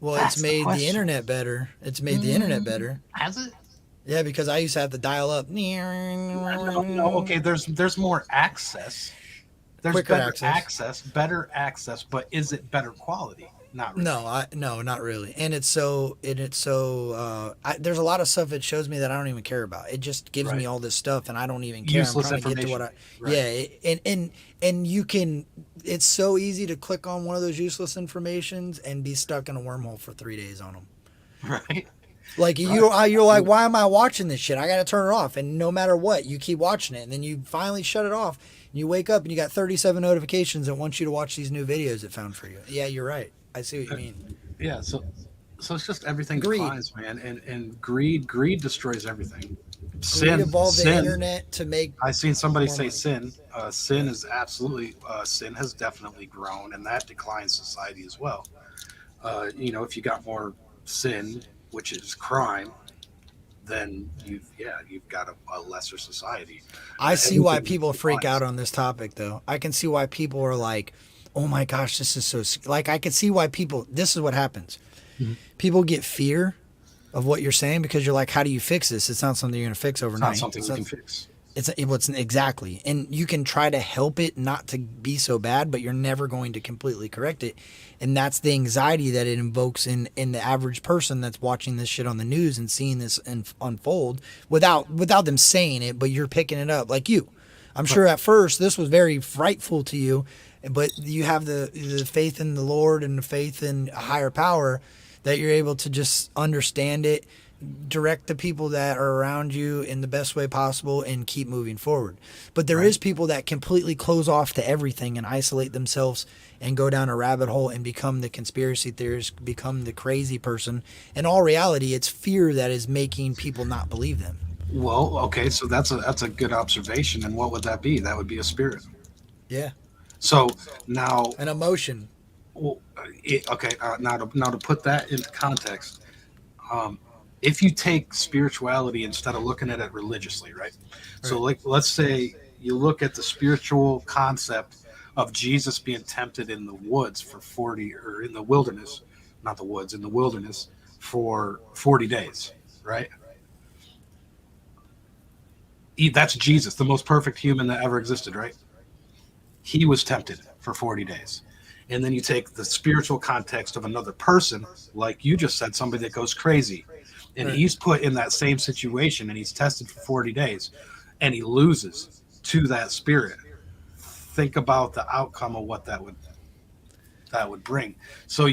Well, That's it's the made the question. internet better. It's made the internet better. Has it? Yeah, because I used to have to dial up. No, okay. There's more access. There's Quicker better access, but is it better quality? Not really. No, not really. And it's so there's a lot of stuff it shows me that I don't even care about. It just gives me Right. all this stuff and I don't even care. Useless I'm trying to get to what information. Right. and you can. It's so easy to click on one of those useless informations and be stuck in a wormhole for 3 days on them. Right. Like you're like, why am I watching this shit? I got to turn it off. And no matter what, you keep watching it, and then you finally shut it off. And you wake up and you got 37 notifications that want you to watch these new videos it found for you. Yeah, you're right. I see what you mean. Yeah. So it's just everything Greed. declines, man, and greed destroys everything. Greed evolved the internet to make. I seen somebody more say money. sin. Sin is absolutely sin has definitely grown, and that declines society as well. If you got more sin, which is crime, then you've got a lesser society. I see why Everything people freak declines. out on this topic, though. I can see why people are like, "Oh my gosh, this is so." Like, I can see why people. This is what happens. Mm-hmm. People get fear of what you're saying because you're like, "How do you fix this? It's not something you're gonna fix It's overnight." not something you can fix. It's exactly, and you can try to help it not to be so bad, but you're never going to completely correct it, and that's the anxiety that it invokes in the average person that's watching this shit on the news and seeing this unfold without them saying it, but you're picking it up like you. I'm sure at first this was very frightful to you, but you have the faith in the Lord and the faith in a higher power that you're able to just understand it, direct the people that are around you in the best way possible, and keep moving forward. But there is people that completely close off to everything and isolate themselves and go down a rabbit hole and become the conspiracy theorist, become the crazy person. In all reality, it's fear that is making people not believe them. Well, okay, so that's a good observation. And what would that be? That would be a spirit. Yeah. So now, An emotion. well, now to put that into context, if you take spirituality instead of looking at it religiously, right? So, like, let's say you look at the spiritual concept of Jesus being tempted in the woods for 40, or in the wilderness, not the woods, in the wilderness for 40 days, right? That's Jesus, the most perfect human that ever existed, right? He was tempted for 40 days. And then you take the spiritual context of another person, like you just said, somebody that goes crazy. And he's put in that same situation and he's tested for 40 days and he loses to that spirit. Think about the outcome of what that would bring. So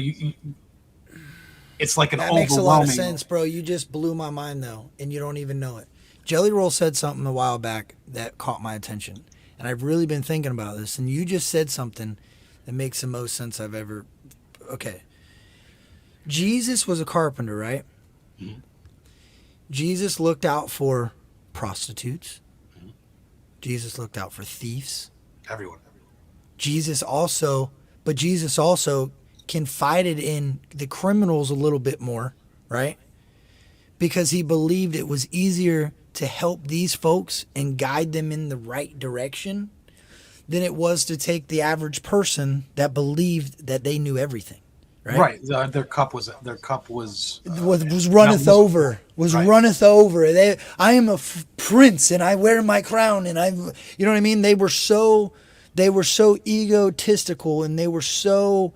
it's like an That overwhelming. makes a lot of sense, bro. You just blew my mind, though, and you don't even know it. Jelly Roll said something a while back that caught my attention, and I've really been thinking about this, and you just said something that makes the most sense I've ever... Okay. Jesus was a carpenter, right? Mm-hmm. Jesus looked out for prostitutes. Mm-hmm. Jesus looked out for thieves. Everyone. Jesus also confided in the criminals a little bit more, right? Because he believed it was easier to help these folks and guide them in the right direction than it was to take the average person that believed that they knew everything, right? Right. Their cup was runneth over. Right. Runneth over. I am a prince and I wear my crown and you know what I mean? They were so egotistical and they were so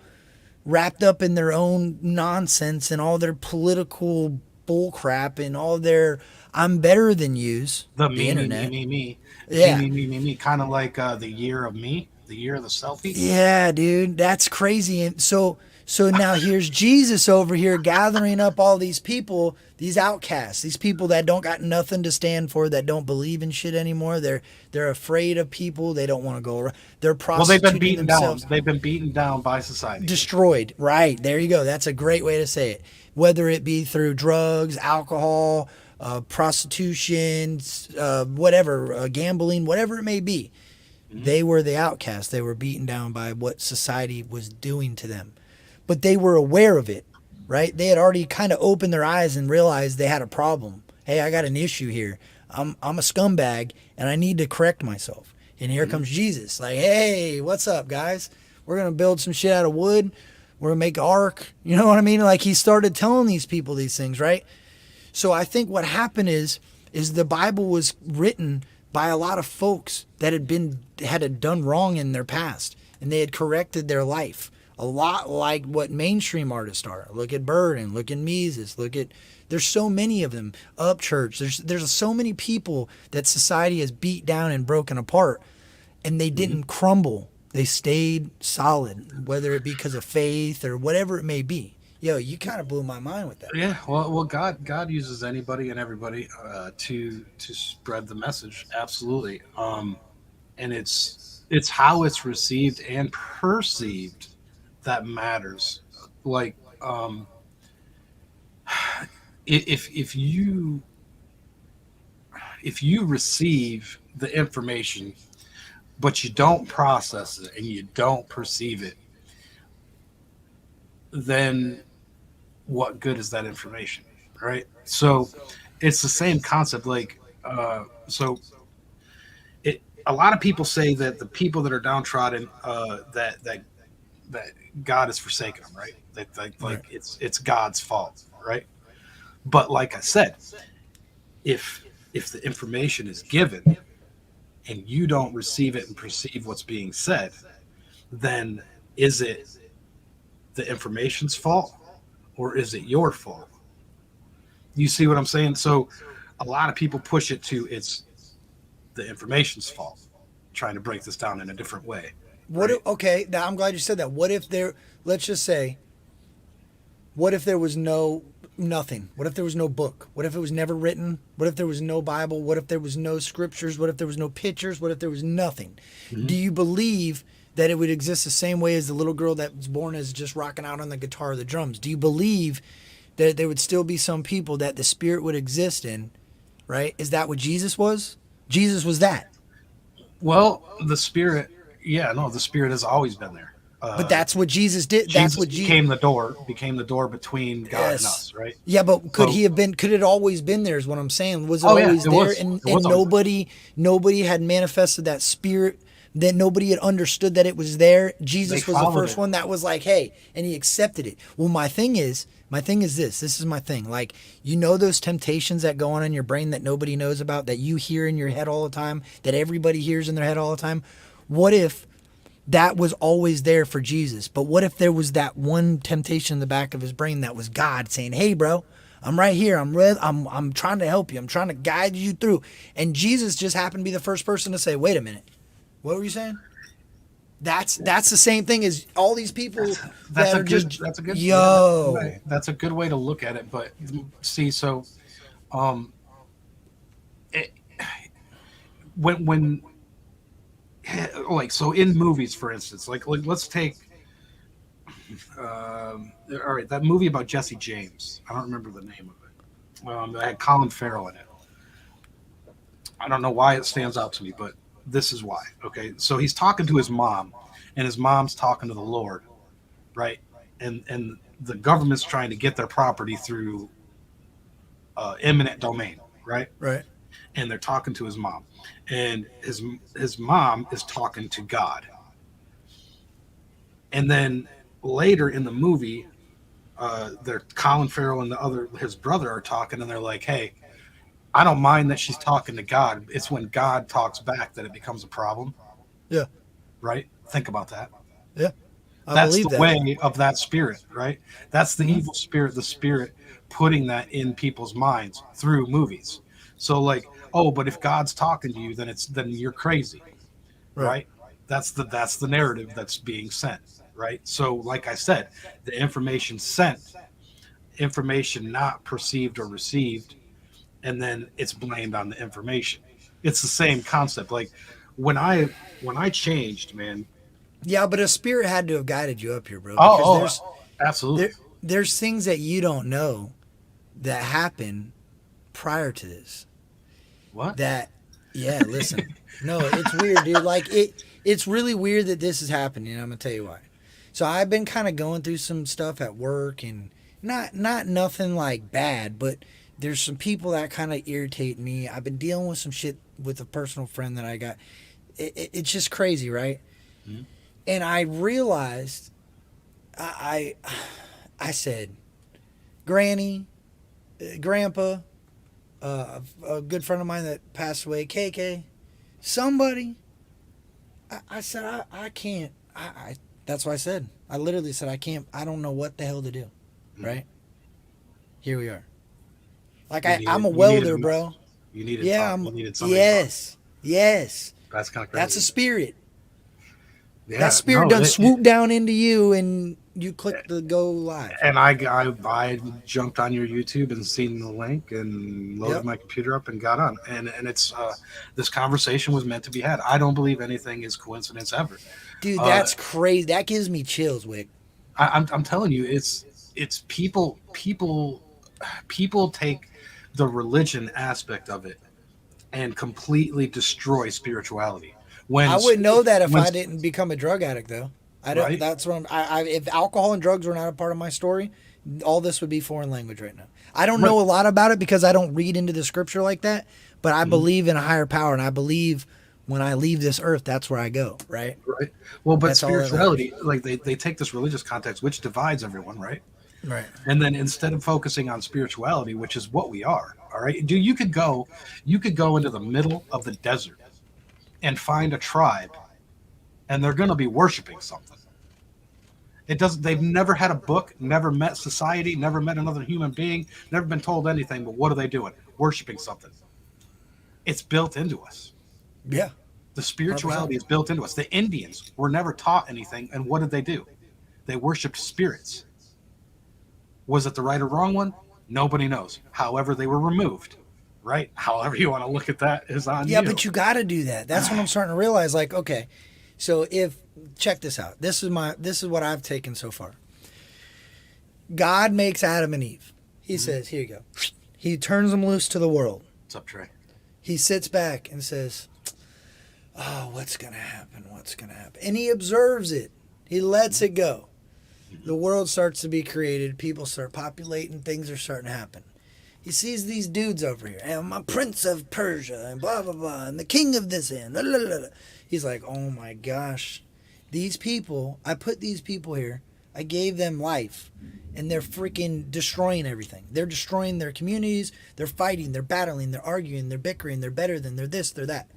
wrapped up in their own nonsense and all their political bullcrap and all their I'm better than yous. The internet. Me. Yeah. Me. Kind of like the year of me, the year of the selfie. Yeah, dude, that's crazy. And so now here's Jesus over here gathering up all these people, these outcasts, these people that don't got nothing to stand for, that don't believe in shit anymore. They're afraid of people. They don't want to go around. They're prostituting Well, they've been beaten themselves. down. They've been beaten down by society. Destroyed. Right. There you go. That's a great way to say it. Whether it be through drugs, alcohol, prostitution, whatever, gambling, whatever it may be. They were the outcast. They were beaten down by what society was doing to them. But they were aware of it, right? They had already kind of opened their eyes and realized they had a problem. Hey, I got an issue here. I'm a scumbag and I need to correct myself. And here comes Jesus. Like, hey, what's up, guys? We're going to build some shit out of wood. We're going to make an ark. You know what I mean? Like, he started telling these people these things, right? So I think what happened is the Bible was written by a lot of folks that had done wrong in their past, and they had corrected their life. A lot like what mainstream artists are. Look at Burden, look at Mises, there's so many of them. Upchurch, there's so many people that society has beat down and broken apart, and they didn't crumble. They stayed solid, whether it be because of faith or whatever it may be. Yo, you kind of blew my mind with that. Yeah, well, God uses anybody and everybody to spread the message. Absolutely, and it's how it's received and perceived that matters. Like, if you receive the information, but you don't process it and you don't perceive it, then what good is that information, right? So it's the same concept. Like, a lot of people say that the people that are downtrodden, that God has forsaken them, right? Like it's God's fault, right? But like I said, if the information is given and you don't receive it and perceive what's being said, then is it the information's fault or is it your fault? You see what I'm saying? So a lot of people push it to it's the information's fault, trying to break this down in a different way. Okay, now I'm glad you said that. Let's just say, what if there was nothing? What if there was no book? What if it was never written? What if there was no Bible? What if there was no scriptures? What if there was no pictures? What if there was nothing? Mm-hmm. Do you believe that it would exist the same way as the little girl that was born as just rocking out on the guitar or the drums? Do you believe that there would still be some people that the Spirit would exist in, right? Is that what Jesus was? Jesus was that. Well, the Spirit, the Spirit has always been there. But that's what Jesus did. That's what became the door between God and us, right? Yeah, but could it always been there is what I'm saying. Was it always there? And nobody had manifested that Spirit, that nobody had understood that it was there. Jesus was the first one that was like, hey, and he accepted it. Well, my thing is this is my thing. Like, those temptations that go on in your brain that nobody knows about, that you hear in your head all the time, that everybody hears in their head all the time. What if that was always there for Jesus? But what if there was that one temptation in the back of his brain that was God saying, hey, bro, I'm right here. I'm trying to help you. I'm trying to guide you through. And Jesus just happened to be the first person to say, wait a minute. What were you saying? That's the same thing as all these people that's a good way to look at it. But see, so when like, so in movies, for instance, like let's take all right, that movie about Jesse James. I don't remember the name of it. It had Colin Farrell in it. I don't know why it stands out to me, but this is why. Okay, so he's talking to his mom, and his mom's talking to the Lord, right? And the government's trying to get their property through eminent domain, right? Right. And they're talking to his mom, and his mom is talking to God. And then later in the movie, they're Colin Farrell and his brother are talking, and they're like, hey, I don't mind that she's talking to God. It's when God talks back that it becomes a problem. Yeah. Right? Think about that. Yeah. That's the way of that spirit, right? That's the evil spirit, the Spirit putting that in people's minds through movies. So like, oh, but if God's talking to you, then you're crazy. Right? That's the narrative that's being sent, right? So like I said, the information sent, information not perceived or received, and then it's blamed on the information. It's the same concept. Like when I changed, man. Yeah, but a Spirit had to have guided you up here, bro. Absolutely. There's things that you don't know that happen prior to this. What? That Yeah, listen. No, it's weird, dude. Like it's really weird that this is happening. And I'm gonna tell you why. So I've been kind of going through some stuff at work, and not nothing like bad, but there's some people that kind of irritate me. I've been dealing with some shit with a personal friend that I got. It's just crazy, right? Mm-hmm. And I realized, I said, Granny, Grandpa, a good friend of mine that passed away, KK, somebody. I said, I can't. That's what I said. I literally said, I can't. I don't know what the hell to do. Right? Here we are. Like, I'm a welder, bro. You needed Yeah, you needed something. Yes. That's kind of crazy. That's a spirit. Yeah, that spirit no, done swoop down into you, and you click the go live. And I jumped on your YouTube and seen the link and loaded Yep. my computer up and got on. And it's this conversation was meant to be had. I don't believe anything is coincidence ever. Dude, that's crazy. That gives me chills, Wick. I'm telling you, it's people take the religion aspect of it and completely destroy spirituality. When I wouldn't know that if I didn't become a drug addict, though. I don't. Right? That's what if alcohol and drugs were not a part of my story, all this would be foreign language right now. I don't know a lot about it because I don't read into the scripture like that. But I believe in a higher power, and I believe when I leave this earth, that's where I go. Right. Right. Well, but That's all that spirituality, like they take this religious context, which divides everyone, right? Right. And then instead of focusing on spirituality, which is what we are, all right, you could go into the middle of the desert and find a tribe, and they're going to be worshiping something. They've never had a book, never met society, never met another human being, never been told anything, but what are they doing? Worshiping something. It's built into us. Yeah. The spirituality 100%. is built into us. The Indians were never taught anything, and what did they do? They worshipped spirits. Was it the right or wrong one? Nobody knows. However, they were removed, right? However you want to look at that is on you. Yeah, but you got to do that. That's what I'm starting to realize. Like, okay, so check this out. This is what I've taken so far. God makes Adam and Eve. He says, here you go. He turns them loose to the world. What's up, Trey? He sits back and says, oh, what's going to happen? What's going to happen? And he observes it. He lets it go. The world starts to be created. People start populating. Things are starting to happen. He sees these dudes over here. And I'm a prince of Persia and blah, blah, blah. And the king of this end. Blah, blah, blah. He's like, oh my gosh. These people, I put these people here. I gave them life. And they're freaking destroying everything. They're destroying their communities. They're fighting. They're battling. They're arguing. They're bickering. They're better than. They're this. They're that.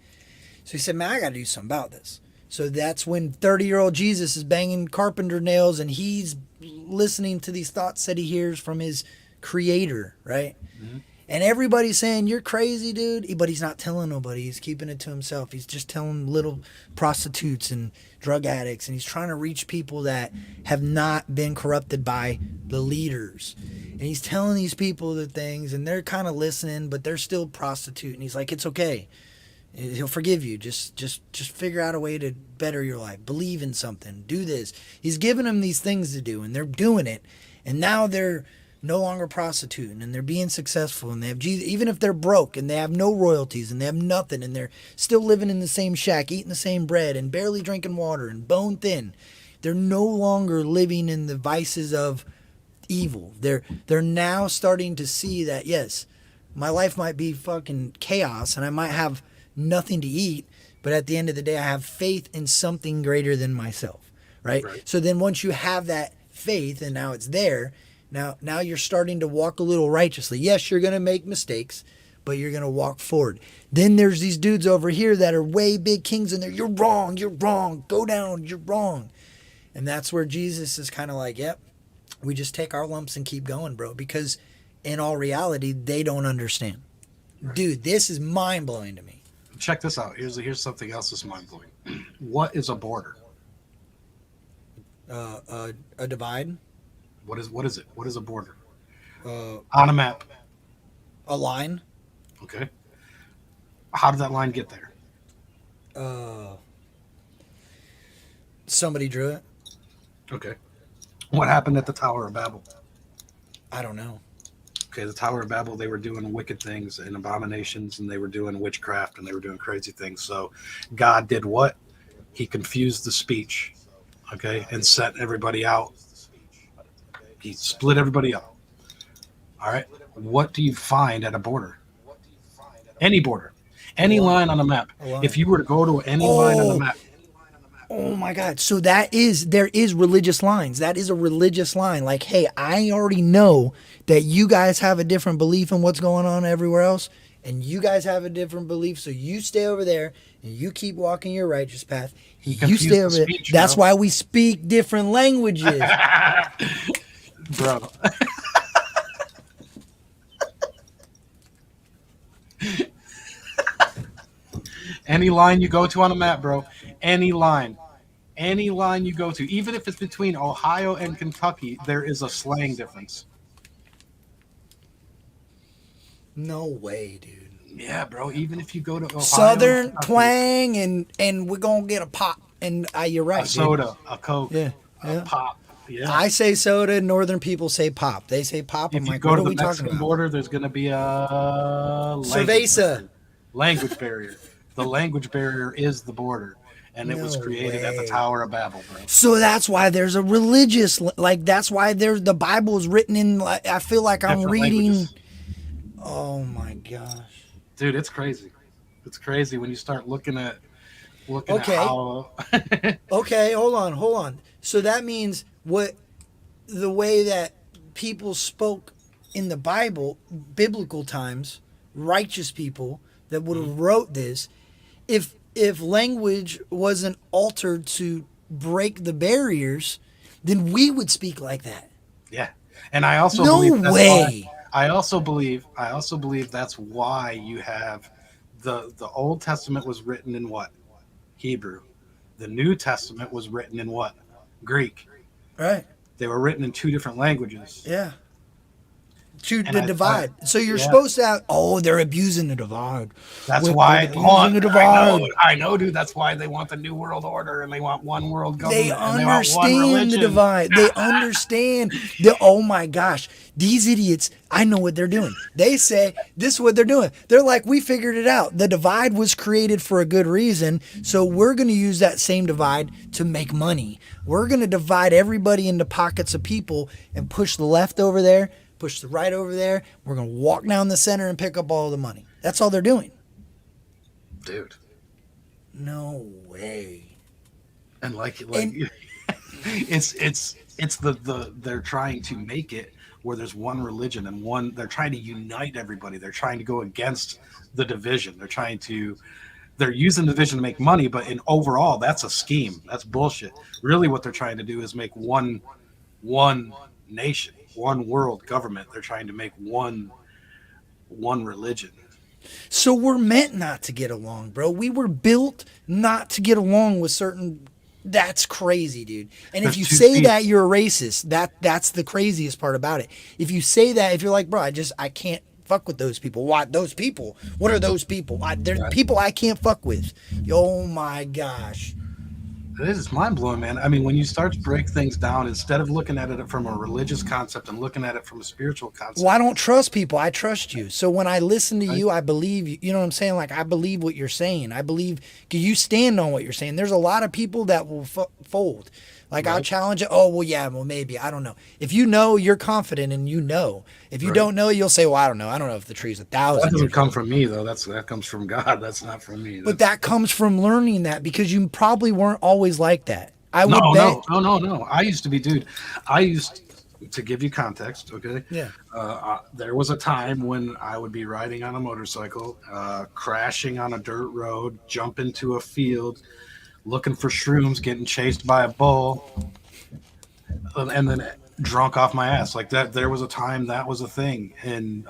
So he said, man, I got to do something about this. So that's when 30-year-old Jesus is banging carpenter nails and he's listening to these thoughts that he hears from his creator, right? Mm-hmm. And everybody's saying, you're crazy, dude. But he's not telling nobody. He's keeping it to himself. He's just telling little prostitutes and drug addicts. And he's trying to reach people that have not been corrupted by the leaders. And he's telling these people the things and they're kind of listening, but they're still prostituting. He's like, it's okay. He'll forgive you. Just figure out a way to better your life. Believe in something. Do this. He's giving them these things to do, and they're doing it. And now they're no longer prostituting, and they're being successful, and they have Jesus. Even if they're broke, and they have no royalties, and they have nothing, and they're still living in the same shack, eating the same bread, and barely drinking water, and bone thin. They're no longer living in the vices of evil. They're now starting to see that, yes, my life might be fucking chaos, and I might have nothing to eat, but at the end of the day I have faith in something greater than myself, right? So then once you have that faith and now it's there, now you're starting to walk a little righteously. Yes, you're going to make mistakes, but you're going to walk forward. Then there's these dudes over here that are way big kings and they're, you're wrong, go down, you're wrong. And that's where Jesus is kind of like, yep, we just take our lumps and keep going, bro, because in all reality they don't understand. Dude, this is mind-blowing to me. Check this out. Here's something else that's mind-blowing. What is a border? A divide. What is it? What is a border? On a map. A line. Okay. How did that line get there? Somebody drew it. Okay. What happened at the Tower of Babel? I don't know. Okay, the Tower of Babel, they were doing wicked things and abominations, and they were doing witchcraft, and they were doing crazy things. So God did what? He confused the speech, okay, and set everybody out. He split everybody up. All right. What do you find at a border? Any border, any line on a map. If you were to go to any line on the map, Oh my God. So there is religious lines. That is a religious line. Like, hey, I already know that you guys have a different belief in what's going on everywhere else, and you guys have a different belief. So you stay over there and you keep walking your righteous path. You confused stay the over there. speech, That's bro. why we speak different languages. bro. Any line you go to on a map, bro. Any line you go to, even if it's between Ohio and Kentucky, there is a slang difference. No way, dude. Yeah, bro. Even if you go to Ohio, Southern Kentucky, twang, and we're gonna get a pop. And you're right, a soda, a Coke, Yeah, a yeah. pop. Yeah. I say soda. Northern people say pop. They say pop. If I'm you like, go what to are the we talking Mexican about? border, there's going to be a Cerveza. language barrier. The language barrier is the border, and it was No created at the way. Tower of Babel, bro. So that's why there's a religious, like that's why there's the Bible is written in. Like, I feel like I'm Different reading. languages. Oh my gosh. Dude, it's crazy. It's crazy when you start looking at Okay. how Okay, hold on. So that means what the way that people spoke in the Bible, biblical times, righteous people that would have wrote this, if language wasn't altered to break the barriers, then we would speak like that. yeah. And I also No believe that's way. why, I also believe that's why you have the Old Testament was written in what? Hebrew. The New Testament was written in what? Greek. Right. They were written in two different languages. Yeah. To And the I divide. thought- So you're yeah. supposed to have, they're abusing the divide. That's With why the they want. abusing the divide. I know, dude. That's why they want the new world order, and they want one world government. They and they want one understand the religion. divide. They understand the. Oh my gosh, these idiots! I know what they're doing. They say this is what they're doing. They're like, we figured it out. The divide was created for a good reason, so we're going to use that same divide to make money. We're going to divide everybody into pockets of people and push the left over there, push the right over there. We're going to walk down the center and pick up all the money. That's all they're doing. dude. No way. And like And- it's the they're trying to make it where there's one religion and one. They're trying to unite everybody. They're trying to go against the division. They're using the division to make money, but in overall, that's a scheme. That's bullshit. Really, what they're trying to do is make one nation, one world government. They're trying to make one religion. So we're meant not to get along, bro. We were built not to get along with certain. That's crazy, dude. And if There's you two say species. that, you're a racist. That's the craziest part about it. If you say that, if you're like, bro, I can't fuck with those people. Why those people? What are those people? They're people I can't fuck with. Oh my gosh. It is. It's mind blowing, man. I mean, when you start to break things down, instead of looking at it from a religious concept and looking at it from a spiritual concept. Well, I don't trust people. I trust you. So when I listen to you, I believe you. You know what I'm saying? Like, I believe what you're saying. I believe, because you stand on what you're saying. There's a lot of people that will fold. Like, I'll challenge it. Oh, well, yeah, well, maybe. I don't know. If you know, you're confident and you know. If you don't know, you'll say, well, I don't know. I don't know if the tree's 1,000 That doesn't years come from me, though. That comes from God. That's not from me. But that comes from learning that, because you probably weren't always like that. I would bet. No. I used to be, dude. To give you context, okay? Yeah. There was a time when I would be riding on a motorcycle, crashing on a dirt road, jump into a field, looking for shrooms, getting chased by a bull, and then drunk off my ass. Like that, there was a time that was a thing. And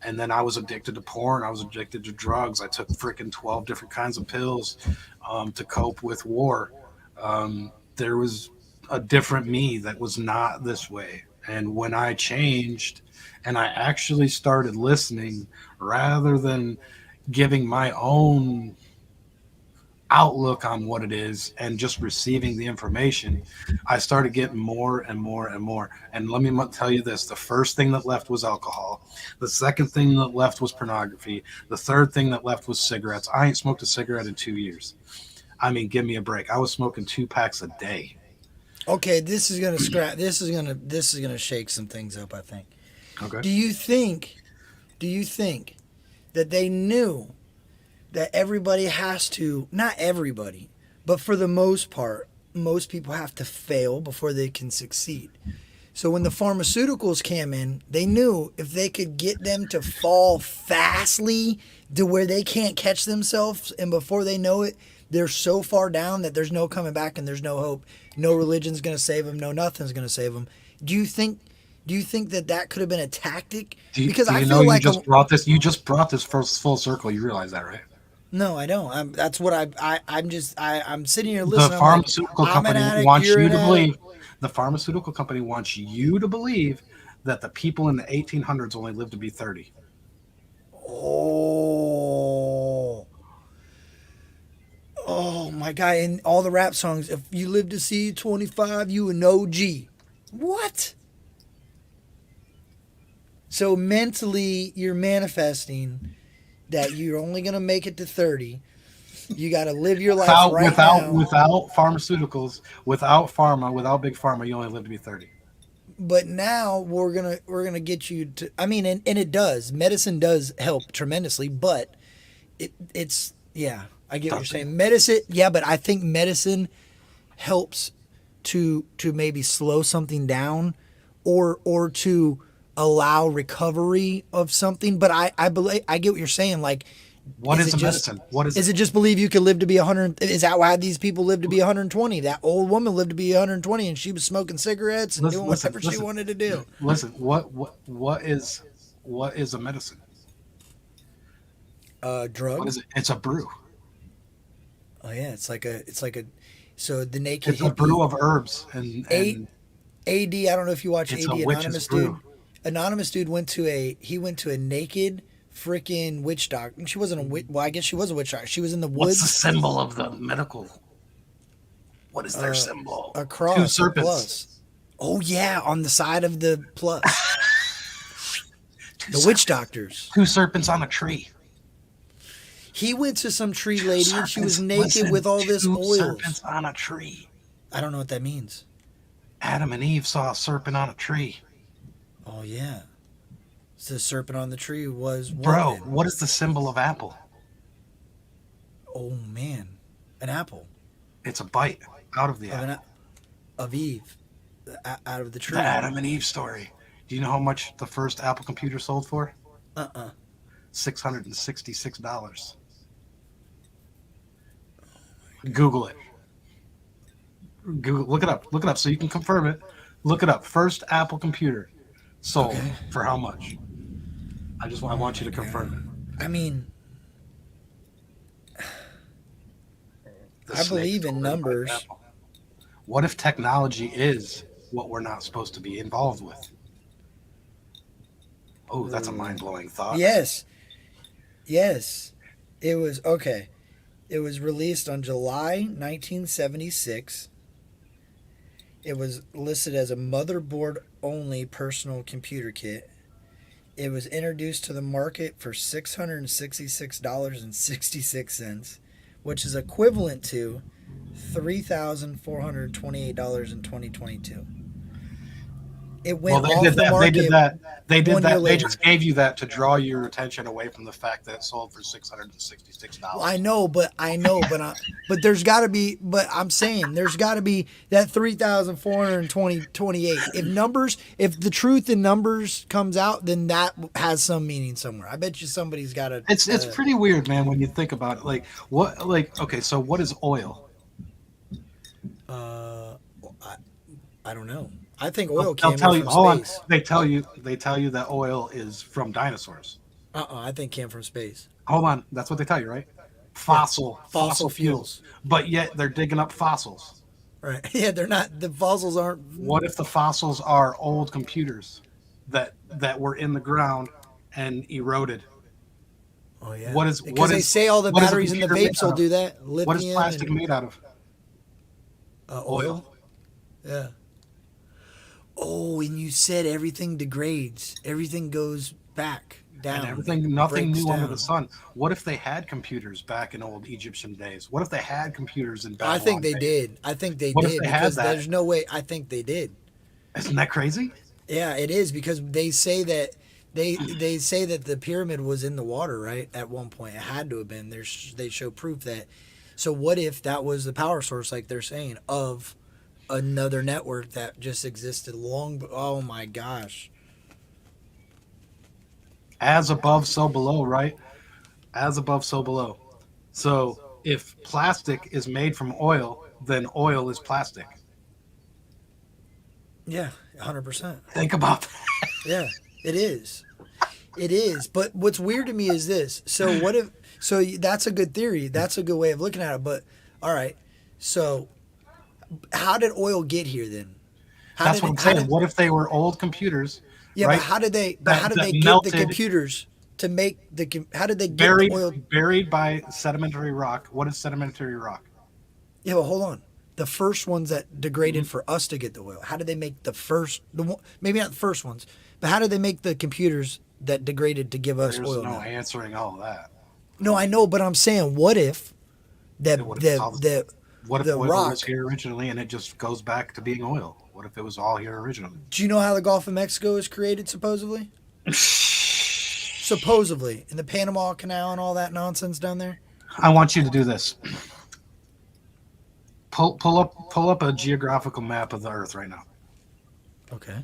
then I was addicted to porn. I was addicted to drugs. I took freaking 12 different kinds of pills to cope with war. There was a different me that was not this way. And when I changed and I actually started listening rather than giving my own outlook on what it is and just receiving the information, I started getting more and more and more. And let me tell you this: the first thing that left was alcohol. The second thing that left was pornography. The third thing that left was cigarettes. I ain't smoked a cigarette in 2 years. I mean, give me a break. I was smoking 2 packs a day. Okay, this is gonna scrap. This is gonna shake some things up, I think. Okay. Do you think that they knew that everybody has to, not everybody, but for the most part, most people have to fail before they can succeed? So when the pharmaceuticals came in, they knew if they could get them to fall fastly to where they can't catch themselves, and before they know it, they're so far down that there's no coming back and there's no hope. No religion's going to save them. No nothing's going to save them. Do you think that could have been a tactic? Because I feel like you just brought this full circle. You realize that, right? No, I don't. That's what I'm sitting here listening. The pharmaceutical company wants you're you an to addict. believe. The pharmaceutical company wants you to believe that the people in the 1800s only lived to be 30. Oh my God. In all the rap songs, if you live to see 25, you an OG. What? So mentally, you're manifesting that you're only going to make it to 30. You got to live your life now. Without pharmaceuticals, without pharma, without big pharma, you only live to be 30. But now we're gonna get you to. I mean, and it does. Medicine does help tremendously, but it's yeah. I get what you're saying. Medicine, yeah, but I think medicine helps to maybe slow something down, or to allow recovery of something. But I believe I get what you're saying. Like, what is a medicine? What is it? Just believe you could live to be 100? Is that why these people live to be 120? That old woman lived to be 120, and she was smoking cigarettes and doing whatever she wanted to do. Listen, what is a medicine? Drug. What is it? It's a brew. Oh yeah, it's like a. So the naked. It's a brew of herbs and AD. I don't know if you watch AD. Anonymous dude. Brew. Anonymous dude went to a naked freaking witch doctor. She wasn't a witch. Well, I guess she was a witch doctor. She was in the woods. What's the symbol of the medical? What is their symbol? A cross. 2 serpents. Plus. Oh yeah, on the side of the plus. The witch doctors. 2 serpents on a tree. He went to some tree lady and she was naked with all this oil. 2 serpents on a tree. I don't know what that means. Adam and Eve saw a serpent on a tree. Oh yeah. So the serpent on the tree was Bro, woman. what is the symbol of apple? Oh man, an apple. It's a bite out of the apple. Of Eve, out of the tree. The Adam and Eve story. Do you know how much the first Apple computer sold for? $666. Google it. Look it up so you can confirm it. Look it up. First Apple computer sold for how much? I want you to confirm it. I mean, I believe in numbers. What if technology is what we're not supposed to be involved with? Oh, that's a mind-blowing thought. Yes. It was okay. It was released on July 1976. It was listed as a motherboard-only personal computer kit. It was introduced to the market for $666.66, which is equivalent to $3,428 in 2022. It went off the market. They did that. They just gave you that to draw your attention away from the fact that it sold for $666. Well, I know, but there's got to be. But I'm saying there's got to be that 3,428. If the truth in numbers comes out, then that has some meaning somewhere. I bet you somebody's got to. It's pretty weird, man, when you think about it. Okay, so what is oil? I don't know. I think oil They'll came tell from you. Hold on. space. They tell you that oil is from dinosaurs. I think came from space. Hold on. That's what they tell you, right? Fossil fuels. But yet they're digging up fossils. Right. Yeah, they're not. The fossils aren't. What if the fossils are old computers that were in the ground and eroded? Oh yeah. What is because they say all the what is a batteries in the computer made vapes will out of? do that. What is Lithium plastic and made out of? oil. Yeah. Oh, and you said everything degrades. Everything goes back down. And everything, nothing breaks new under down. the sun. What if they had computers back in old Egyptian days? What if they had computers in Babylon I think they days? did. I think they What if did they had because that? there's no way. I think they did. Isn't that crazy? Yeah, it is because they say that they say that the pyramid was in the water, right? At one point, it had to have been. They show proof that. So what if that was the power source, like they're saying, of another network that just existed long? Oh my gosh! As above, so below, right? As above, so below. So if plastic is made from oil, then oil is plastic. Yeah, 100%. Think about that. Yeah, it is. It is. But what's weird to me is this. So what if? So that's a good theory. That's a good way of looking at it. But all right. So how did oil get here then? That's what I'm saying. What if they were old computers? Yeah, right? but how did they? But That- how did that they get melted- the computers to make the? How did they get Buried, the oil? buried by sedimentary rock. What is sedimentary rock? Yeah, well, hold on. The first ones that degraded Mm-hmm. for us to get the oil. How did they make the first? Maybe not the first ones, but how did they make the computers that degraded to give us There's oil? no now? answering all of that. No, I know, but I'm saying, what if the What if all the What if the oil rock? was here originally and it just goes back to being oil? What if it was all here originally? Do you know how the Gulf of Mexico is created? Supposedly, supposedly in the Panama Canal and all that nonsense down there. I want you to do this. Pull up a geographical map of the Earth right now, Okay.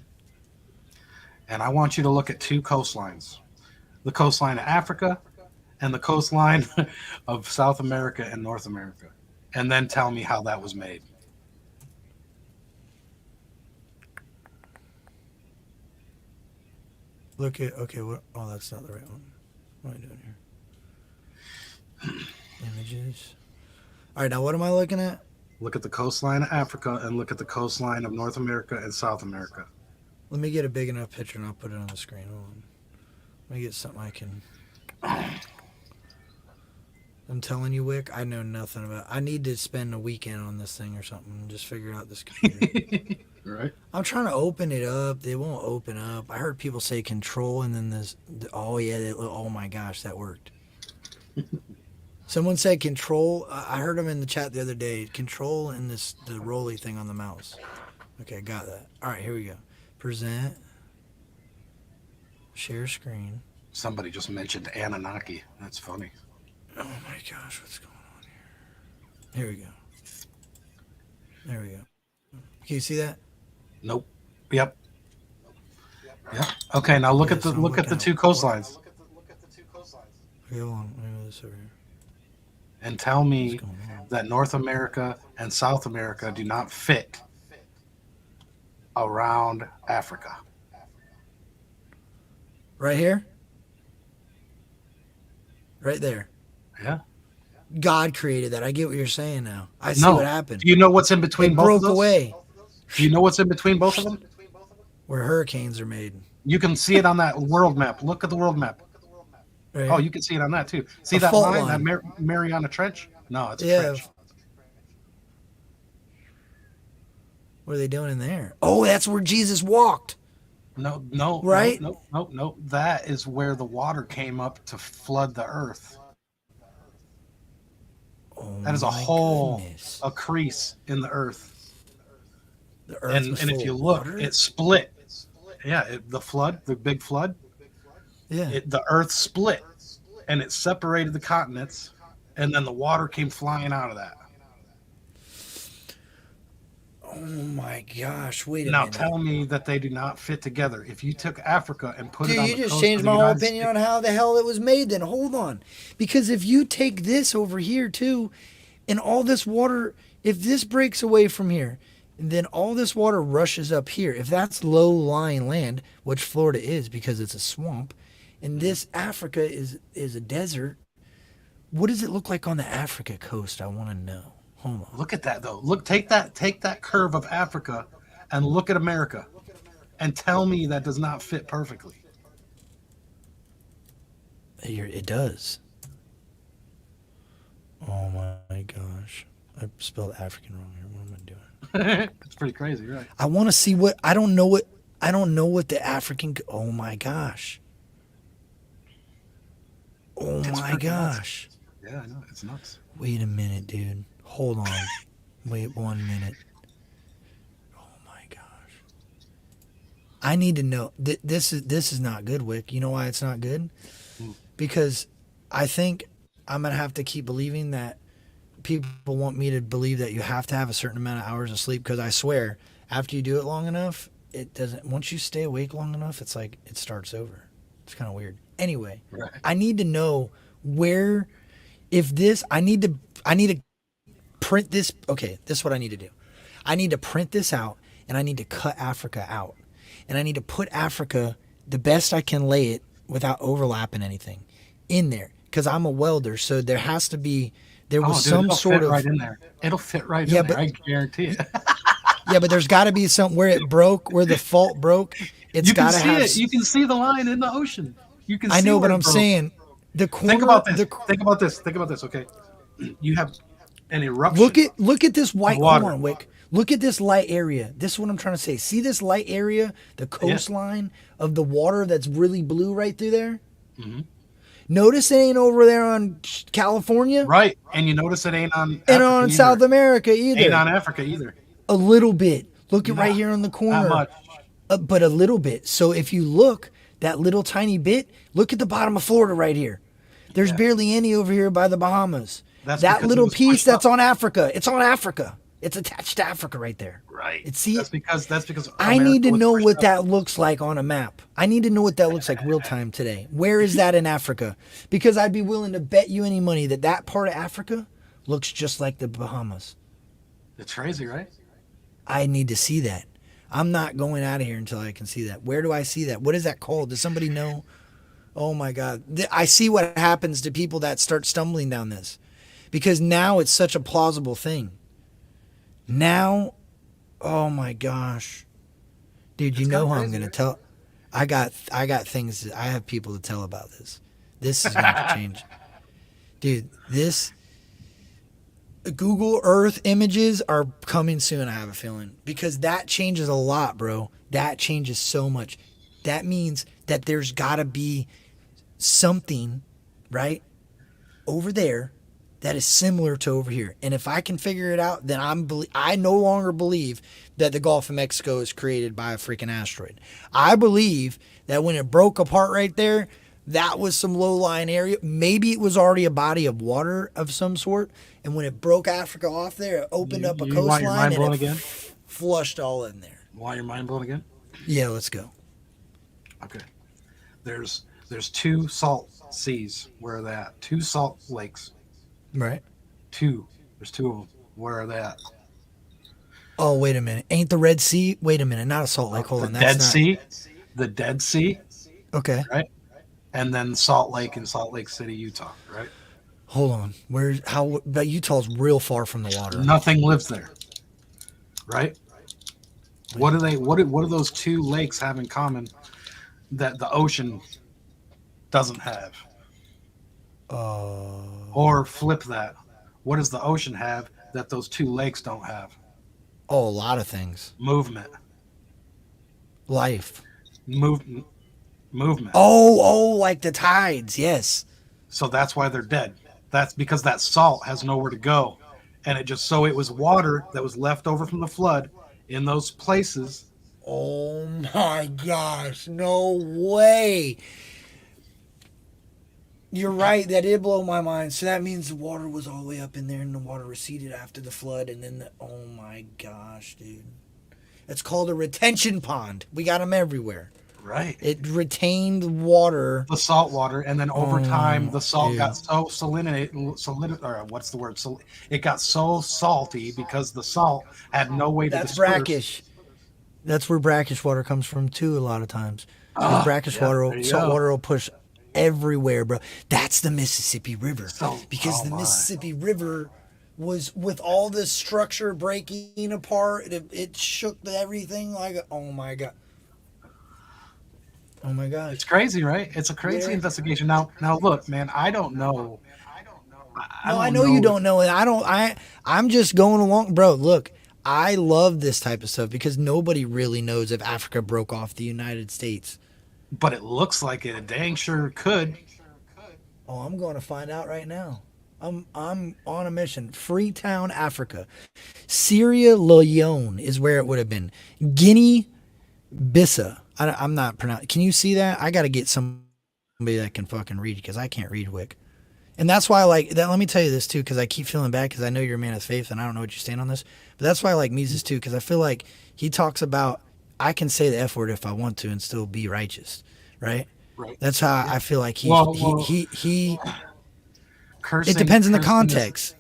and I want you to look at two coastlines: the coastline of Africa and the coastline of South America and North America, and then tell me how that was made. Look at what? Oh, that's not the right one. What am I doing here? Images. All right, now what am I looking at? Look at the coastline of Africa and look at the coastline of North America and South America. Let me get a big enough picture and I'll put it on the screen. Hold on. Let me get something I can. I'm telling you, Wick, I know nothing about. I need to spend a weekend on this thing or something and just figure out this computer. Right. I'm trying to open it up. They won't open up. I heard people say control and then this. Oh yeah. Oh my gosh, that worked. Someone said control. I heard them in the chat the other day. Control and the rolly thing on the mouse. Okay, got that. All right, here we go. Present. Share screen. Somebody just mentioned Anunnaki. That's funny. Oh my gosh, what's going on here? Here we go. There we go. Can you see that? Nope. Yep. Yep. Okay, now look Yeah, at the so look at look the out. two coastlines Okay, hold on. Let me move this over here. and tell me What's going on? that North America and South America do not fit around Africa. Right here? Right there. Yeah. God created that. I get what you're saying now. I see No. what happened. Do you know what's in between It both broke of those? away Do you know what's in between both of them? where hurricanes are made. You can see it on that world map. Look at the world map. Right Oh, here. you can see it on that too. See A that fault line, line. that Mariana Trench? No, it's a Yeah. trench. What are they doing in there? Oh, that's where Jesus walked. No, Right? No. That is where the water came up to flood the earth. Oh, That is a my hole, goodness. a crease in the earth. The earth And was if full you of look, water? it split. Yeah, the flood, the big flood, Yeah. the earth split and it separated the continents, and then the water came flying out of that. Oh my gosh! Wait a Now minute. tell me that they do not fit together. If you took Africa and put Dude, it on you the just coast changed of my the whole United opinion States, on how the hell it was made then. Hold on. Because if you take this over here too, and all this water, if this breaks away from here, and then all this water rushes up here, if that's low-lying land, which Florida is because it's a swamp, and this Africa is a desert, what does it look like on the Africa coast? I want to know. Hold on. look at that though. Look, take that curve of Africa and look at America and tell me that does not fit perfectly. It does. Oh my gosh. I spelled African wrong here. What am I doing? It's pretty crazy, right? I want to see I don't know what the African. Oh my gosh. Oh It's my pretty nuts. gosh. Yeah, I know. It's nuts. Wait a minute, dude. Hold on. Wait 1 minute. Oh my gosh. I need to know. This is not good, Wick. You know why it's not good? Because I think I'm gonna have to keep believing that people want me to believe that you have to have a certain amount of hours of sleep. Because I swear, after you do it long enough, it doesn't. Once you stay awake long enough, it's like it starts over. It's kind of weird. Anyway, Right. I need to know where. If this, I need to print this. Okay, this is what I need to do. I need to print this out, and I need to cut Africa out, and I need to put Africa the best I can lay it without overlapping anything in there. Because I'm a welder, so there has to be. There was some it'll sort fit of right in there. It'll fit right Yeah, in there. but- I guarantee it. yeah, but there's got to be some where it broke, where the fault broke. It's You can got to see have. it. You can see the line in the ocean. You can. I see know, but where it I'm broke. saying the corner. Think about this. The, Think about this. Think about this. Okay, you have an eruption. look at this white. Water. Hold on, Wick. Look at this light area. This is what I'm trying to say. See this light area, the coastline of the water that's really blue right through there. Mm-hmm. Notice it ain't over there on California Right, and you notice it ain't on and Africa on either. South America Ain't either. on Africa either. A little bit. Look at right Not- here on the Not corner. much. But a little bit. So if you look, that little tiny bit, look at the bottom of Florida right here. There's barely any over here by the Bahamas. That's that because it little was piece pushed that's up. on Africa. It's on Africa. It's attached to Africa right there. Right. See, That's because. I America need to was know pushed what up. that looks like on a map. I need to know what that looks like real time today. Where is that in Africa? Because I'd be willing to bet you any money that that part of Africa looks just like the Bahamas. It's crazy, right? I need to see that. I'm not going out of here until I can see that. Where do I see that? What is that called? Does somebody know? Oh my God. I see what happens to people that start stumbling down this. Because now it's such a plausible thing. Now, oh my gosh. Dude, you It's know kinda how I'm crazy, going to tell. I got things, I have people to tell about this. This is going to change. Dude, this Google Earth images are coming soon, I have a feeling. Because that changes a lot, bro. That changes so much. That means that there's got to be something, right, over there that is similar to over here. And if I can figure it out, then I no longer believe that the Gulf of Mexico is created by a freaking asteroid. I believe that when it broke apart right there, that was some low-lying area. Maybe it was already a body of water of some sort. And when it broke Africa off there, it opened up a You want your coastline mind and blown it again? flushed all in there. Want your mind blown again? Yeah, let's go. Okay. There's two salt seas. Where are they at? Two salt lakes. Right. Two. There's two of them. Where are they at? Oh, wait a minute. Ain't the Red Sea? Wait a minute. Not a salt lake. Hold the on. Dead That's not... Sea. The Dead Sea. Okay. Right. And then Salt Lake in Salt Lake City, Utah. Right. Hold on. But Utah's real far from the water. Nothing lives there. Right. What do they? What do those two lakes have in common that the ocean doesn't have? Or flip that. What does the ocean have that those two lakes don't have? Oh, a lot of things. Movement. Life. Movement. Oh, like the tides. Yes. So that's why they're dead. That's because that salt has nowhere to go. And it was water that was left over from the flood in those places. Oh my gosh. No way. You're right. That did blow my mind. So that means the water was all the way up in there and the water receded after the flood. And then oh my gosh, dude. It's called a retention pond. We got them everywhere. Right. It retained water. The salt water, and then over time the salt dude. got so it got so salty because the salt had no way to That's disperse. brackish. That's where brackish water comes from too. A lot of times, because brackish yeah, water, there you salt go. water will push everywhere, bro. That's the Mississippi River. So- Because oh the my. Mississippi River was with all this structure breaking apart. It shook everything like. Oh my god. Oh my god. It's crazy, right? It's a crazy Yeah. investigation. Now look, man, I don't know No, I know you don't know it. I'm just going along, bro. Look, I love this type of stuff because nobody really knows if Africa broke off the United States. But it looks like it dang sure could. Oh, I'm going to find out right now. I'm on a mission. Freetown, Africa. Sierra Leone is where it would have been. Guinea Bissau. I'm not pronouncing. Can you see that? I got to get somebody that can fucking read because I can't read Wick. And that's why I like that. Let me tell you this too, because I keep feeling bad because I know you're a man of faith and I don't know what you stand on this. But that's why I like Mises too, because I feel like he talks about I can say the F word if I want to and still be righteous, right? Right. That's how I feel like he Cursing, it depends on the cursing context.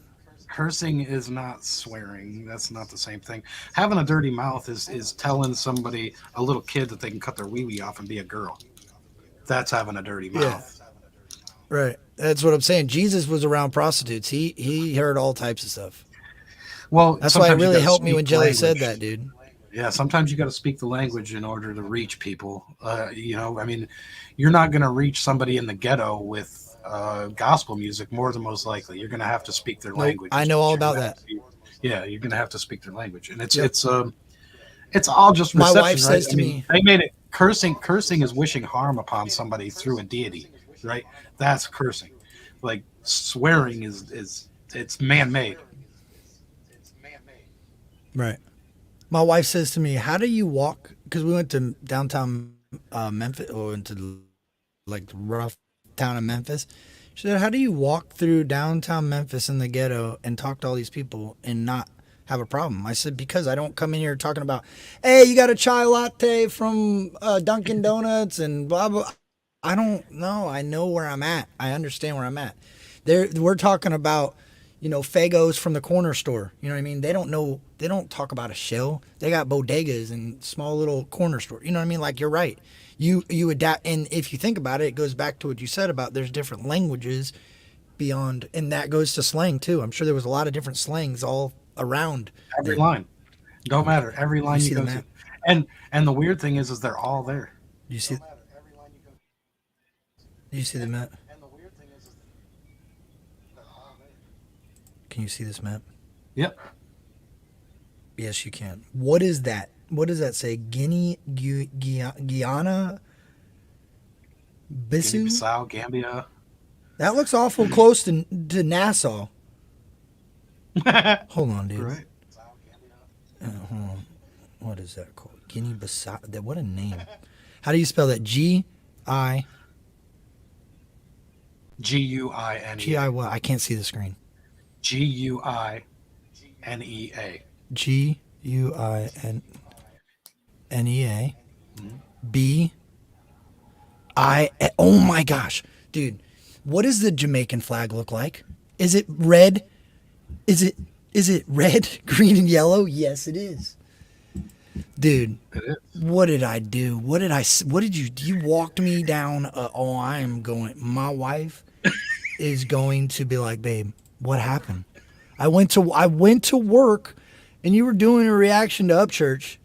Cursing is not swearing. That's not the same thing. Having a dirty mouth is telling somebody, a little kid, that they can cut their wee-wee off and be a girl. That's having a dirty mouth. Right. That's what I'm saying. Jesus was around prostitutes. He heard all types of stuff. Well, that's why it really helped me speak when Jelly language. said that, dude. Yeah, sometimes you got to speak the language in order to reach people. You know, I mean, you're not going to reach somebody in the ghetto with gospel music. More than most likely, you're going to have to speak their language. I know all about that. Yeah, you're going to have to speak their language, and it's all just reception. My wife says right? to me, they made it cursing. Cursing is wishing harm upon somebody through a deity, right? That's cursing. Like swearing is it's man-made. Right. My wife says to me, "How do you walk?" Because we went to downtown Memphis, or into like the rough town of Memphis. She said, "How do you walk through downtown Memphis in the ghetto and talk to all these people and not have a problem?" I said, "Because I don't come in here talking about, hey, you got a chai latte from Dunkin' Donuts and blah blah." I don't know. I know where I'm at. I understand where I'm at. We're talking about, Fagos from the corner store. You know what I mean? They don't know. They don't talk about a shell. They got bodegas and small little corner store. You know what I mean? Like, you're right. You adapt. And if you think about it, it goes back to what you said about there's different languages beyond. And that goes to slang, too. I'm sure there was a lot of different slangs all around. Every line. Don't matter. Every line you go to. And the weird thing is they're all there. You see? Do you see the map? Can you see this map? Yep. Yes, you can. What is that? What does that say? Guyana, Bissau? Guinea-Bissau, Gambia. That looks awful close to Nassau. Hold on, dude. Right. Hold on. What is that called? Guinea-Bissau. What a name. How do you spell that? G-I... G-U-I-N-E-A. G-I-what? I can't see the screen. G-U-I-N-E-A. G-U-I-N-E-A. B-I... Oh my gosh. Dude, what does the Jamaican flag look like? Is it red? Is it red, green, and yellow? Yes, it is. Dude, what did I do? What did you walked me down? My wife is going to be like, babe, what happened? I went to work and you were doing a reaction to Upchurch,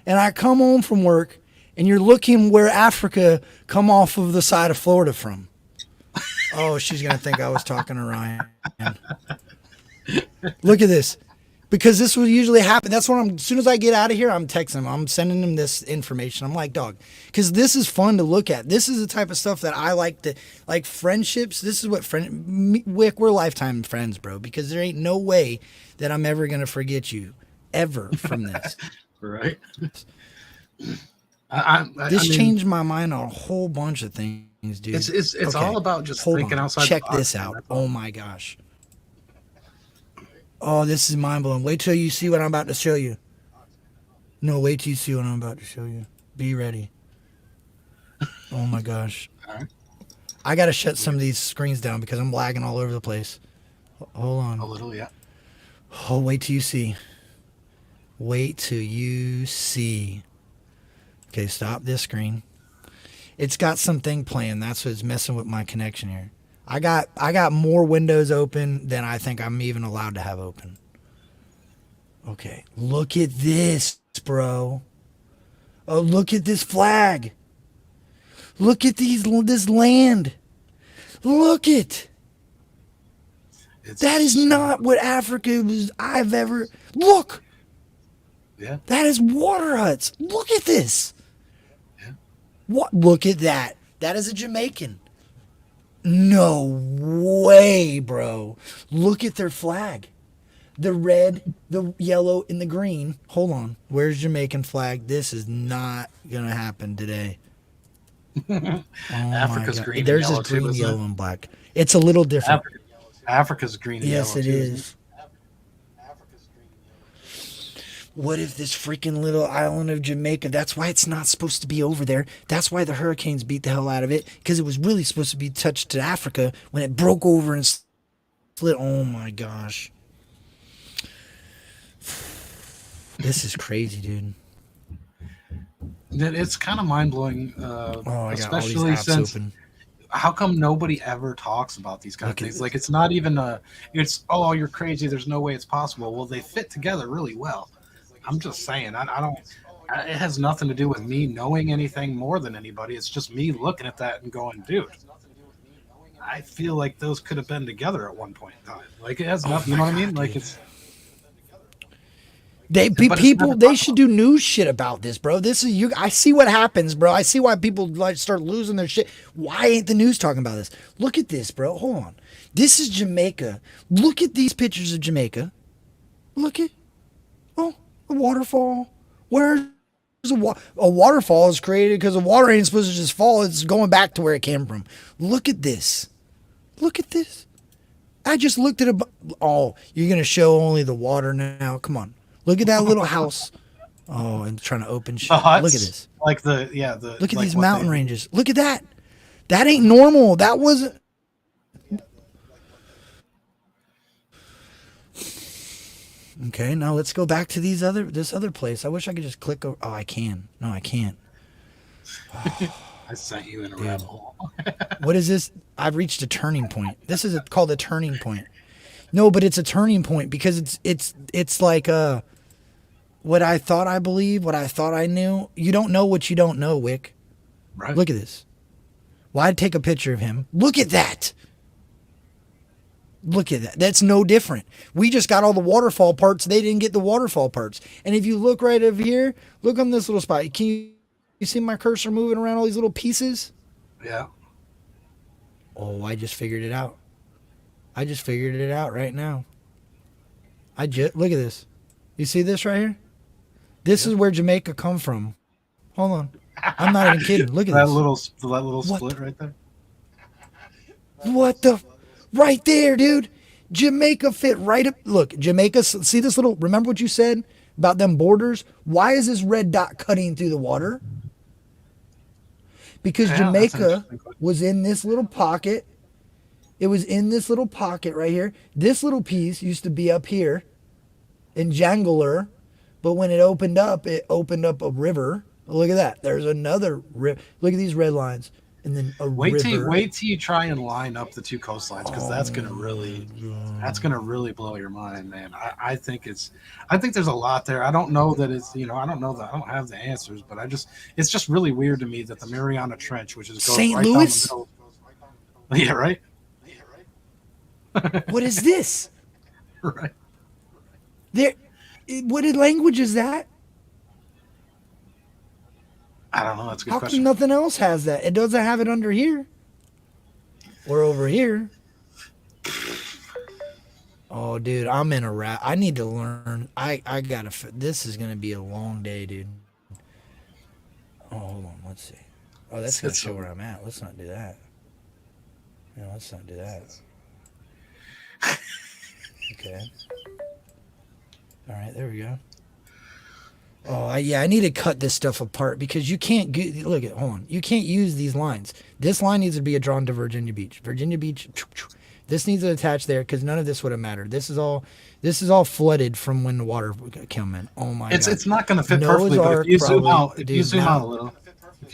and I come home from work and you're looking where Africa come off of the side of Florida from. Oh, she's going to think I was talking to Ryan. Look at this. Because this will usually happen. That's when as soon as I get out of here, I'm texting him. I'm sending him this information. I'm like, dog, because this is fun to look at. This is the type of stuff that I like to, like friendships. This is what Wick, we're lifetime friends, bro, because there ain't no way that I'm ever going to forget you ever from this. Right. This changed my mind on a whole bunch of things, dude. It's Okay, all about just hold thinking on. outside Check the box. this out. Oh my gosh. Oh, this is mind blowing. Wait till you see what I'm about to show you. No, wait till you see what I'm about to show you. Be ready. Oh my gosh. Right. I got to shut some of these screens down because I'm lagging all over the place. Hold on. A little, yeah. Oh, wait till you see. Wait till you see. Okay, stop this screen. It's got something playing. That's what's messing with my connection here. I got more windows open than I think I'm even allowed to have open. Okay, look at this, bro. Oh, look at this flag. Look at this land. Look it. It's That is not what Africa was. I've ever look. Yeah. That is water huts. Look at this. Yeah. What? Look at that. That is a Jamaican. No way, bro. Look at their flag. The red, the yellow, and the green. Hold on. Where's Jamaican flag? This is not gonna happen today. Oh Africa's my God. green and There's yellow this green, too, isn't yellow, it? and black. It's a little different. Africa's green and Yes, yellow it too, isn't is. What if this freaking little island of Jamaica, that's why it's not supposed to be over there. That's why the hurricanes beat the hell out of it, because it was really supposed to be touched to Africa when it broke over and split. Oh my gosh. This is crazy, dude. It's kind of mind blowing, Oh, I got all these especially apps since open. how come nobody ever talks about these kind of Look at things? this. Like it's not even it's oh you're crazy. There's no way it's possible. Well, they fit together really well. I'm just saying. I don't. It has nothing to do with me knowing anything more than anybody. It's just me looking at that and going, dude. I feel like those could have been together at one point in time. Like it has nothing. You know what I mean? Like it's. They But it's people never they talked should do news shit about this, bro. This is you. I see what happens, bro. I see why people like start losing their shit. Why ain't the news talking about this? Look at this, bro. Hold on. This is Jamaica. Look at these pictures of Jamaica. Look at a waterfall. Where's a waterfall is created because the water ain't supposed to just fall. It's going back to where it came from. Look at this. Look at this. I just looked at oh, you're gonna show only the water now? Come on. Look at that little house. Oh, and trying to open shit. The huts, Look at this. Like the Look at like these what mountain they- ranges. Look at that. That ain't normal. That wasn't. Okay, now let's go back to this other place. I wish I could just click. Oh, I can. No, I can't. I sent you in a rabbit hole. What is this? I've reached a turning point. This is called a turning point. No, but it's a turning point because it's like what I thought I believed, what I thought I knew. You don't know what you don't know, Wick. Right. Look at this. Well, I'd take a picture of him. Look at that. Look at that. That's no different. We just got all the waterfall parts. They didn't get the waterfall parts. And if you look right over here, look on this little spot. Can you see my cursor moving around all these little pieces? Yeah. Oh, I just figured it out. I just figured it out right now. Look at this. You see this right here? This is where Jamaica come from. Hold on. I'm not even kidding. Look at that this. little What split right there. What the? Right there, dude. Jamaica fit right up. Look, Jamaica. See this little. Remember what you said about them borders? Why is this red dot cutting through the water? Because Yeah, that's an Jamaica interesting question. was in this little pocket. It was in this little pocket right here. This little piece used to be up here in Jangler, but when it opened up a river. Look at that. There's another river. Look at these red lines. And then a Wait river. till you try and line up the two coastlines because that's gonna really blow your mind, man. I think there's a lot there. I don't know that it's I don't have the answers, but it's just really weird to me that the Mariana Trench, which is goes St. right Louis? down the middle. Yeah, right. What is this? Right. There. What language is that? I don't know. That's a good How question. come nothing else has that? It doesn't have it under here. Or over here. Oh, dude, I'm in a rat. I need to learn. I gotta. This is gonna be a long day, dude. Oh, hold on. Let's see. Oh, that's gonna show where I'm at. Let's not do that. Yeah, let's not do that. Okay. All right, there we go. Oh, I need to cut this stuff apart because you can't hold on. You can't use these lines. This line needs to be drawn to Virginia Beach. Virginia Beach. This needs to attach there because none of this would have mattered. This is all flooded from when the water came in. Oh my god. It's not going to fit Noah's perfectly, but Ark if you zoom probably- out, if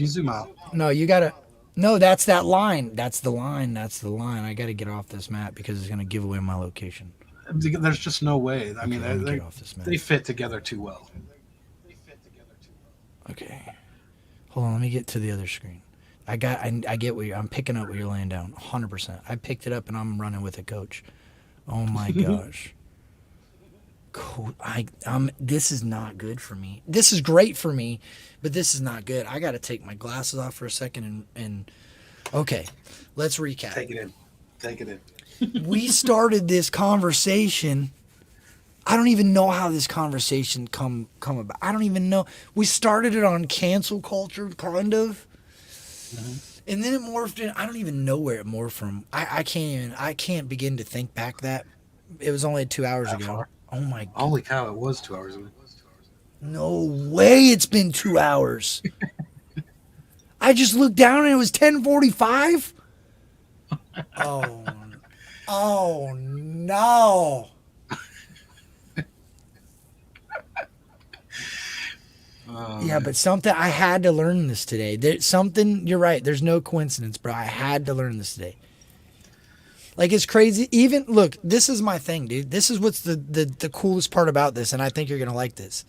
you zoom out. No, you gotta. No, that's that line. That's the line. That's the line. I gotta get off this map because it's gonna give away my location. There's just no way. I mean, let me get off this map. they fit together too well. Okay. Hold on, let me get to the other screen. I get I'm picking up what you're laying down, 100%. I picked it up and I'm running with it, coach. Oh my gosh. Cool. This is not good for me. This is great for me, but this is not good. I got to take my glasses off for a second and okay, let's recap. Take it in. Take it in. We started this conversation. I don't even know how this conversation come about. I don't even know. We started it on cancel culture, kind of, and then it morphed in. I don't even know where it morphed from. I can't begin to think back. That it was only 2 hours That ago. far? Oh my god! Holy cow! It was 2 hours ago. No way! It's been 2 hours. I just looked down and it was 10:45. Oh no! Yeah, but something I had to learn this today. There's something. You're right. There's no coincidence, bro. I had to learn this today. Like, it's crazy. Even look, this is my thing, dude. This is what's the coolest part about this, and I think you're gonna like this.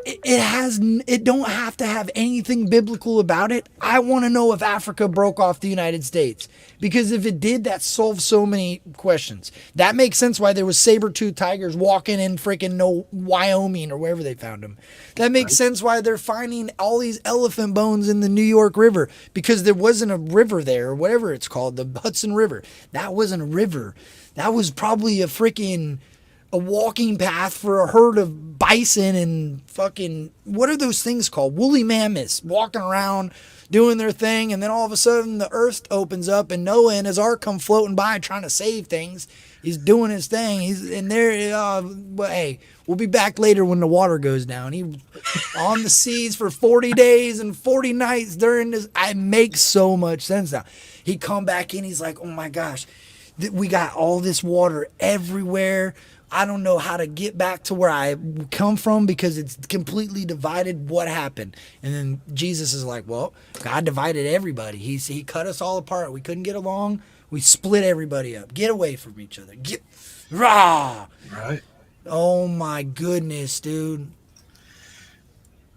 It don't have to have anything biblical about it. I want to know if Africa broke off the United States, because if it did, that solves so many questions. That makes sense why there was saber-toothed tigers walking in freaking Wyoming or wherever they found them. That makes sense why they're finding all these elephant bones in the New York River, because there wasn't a river there, or whatever it's called, the Hudson River. That wasn't a river. That was probably a walking path for a herd of bison and fucking, what are those things called? Woolly mammoths walking around doing their thing. And then all of a sudden the earth opens up and Noah and his ark come floating by trying to save things. He's doing his thing. He's in there. But hey, we'll be back later when the water goes down. He on the seas for 40 days and 40 nights during this. It makes so much sense now. He come back in. He's like, oh my gosh, we got all this water everywhere. I don't know how to get back to where I come from because it's completely divided. What happened? And then Jesus is like, well, God divided everybody. He cut us all apart. We couldn't get along. We split everybody up. Get away from each other. Rah! Right. Oh my goodness, dude.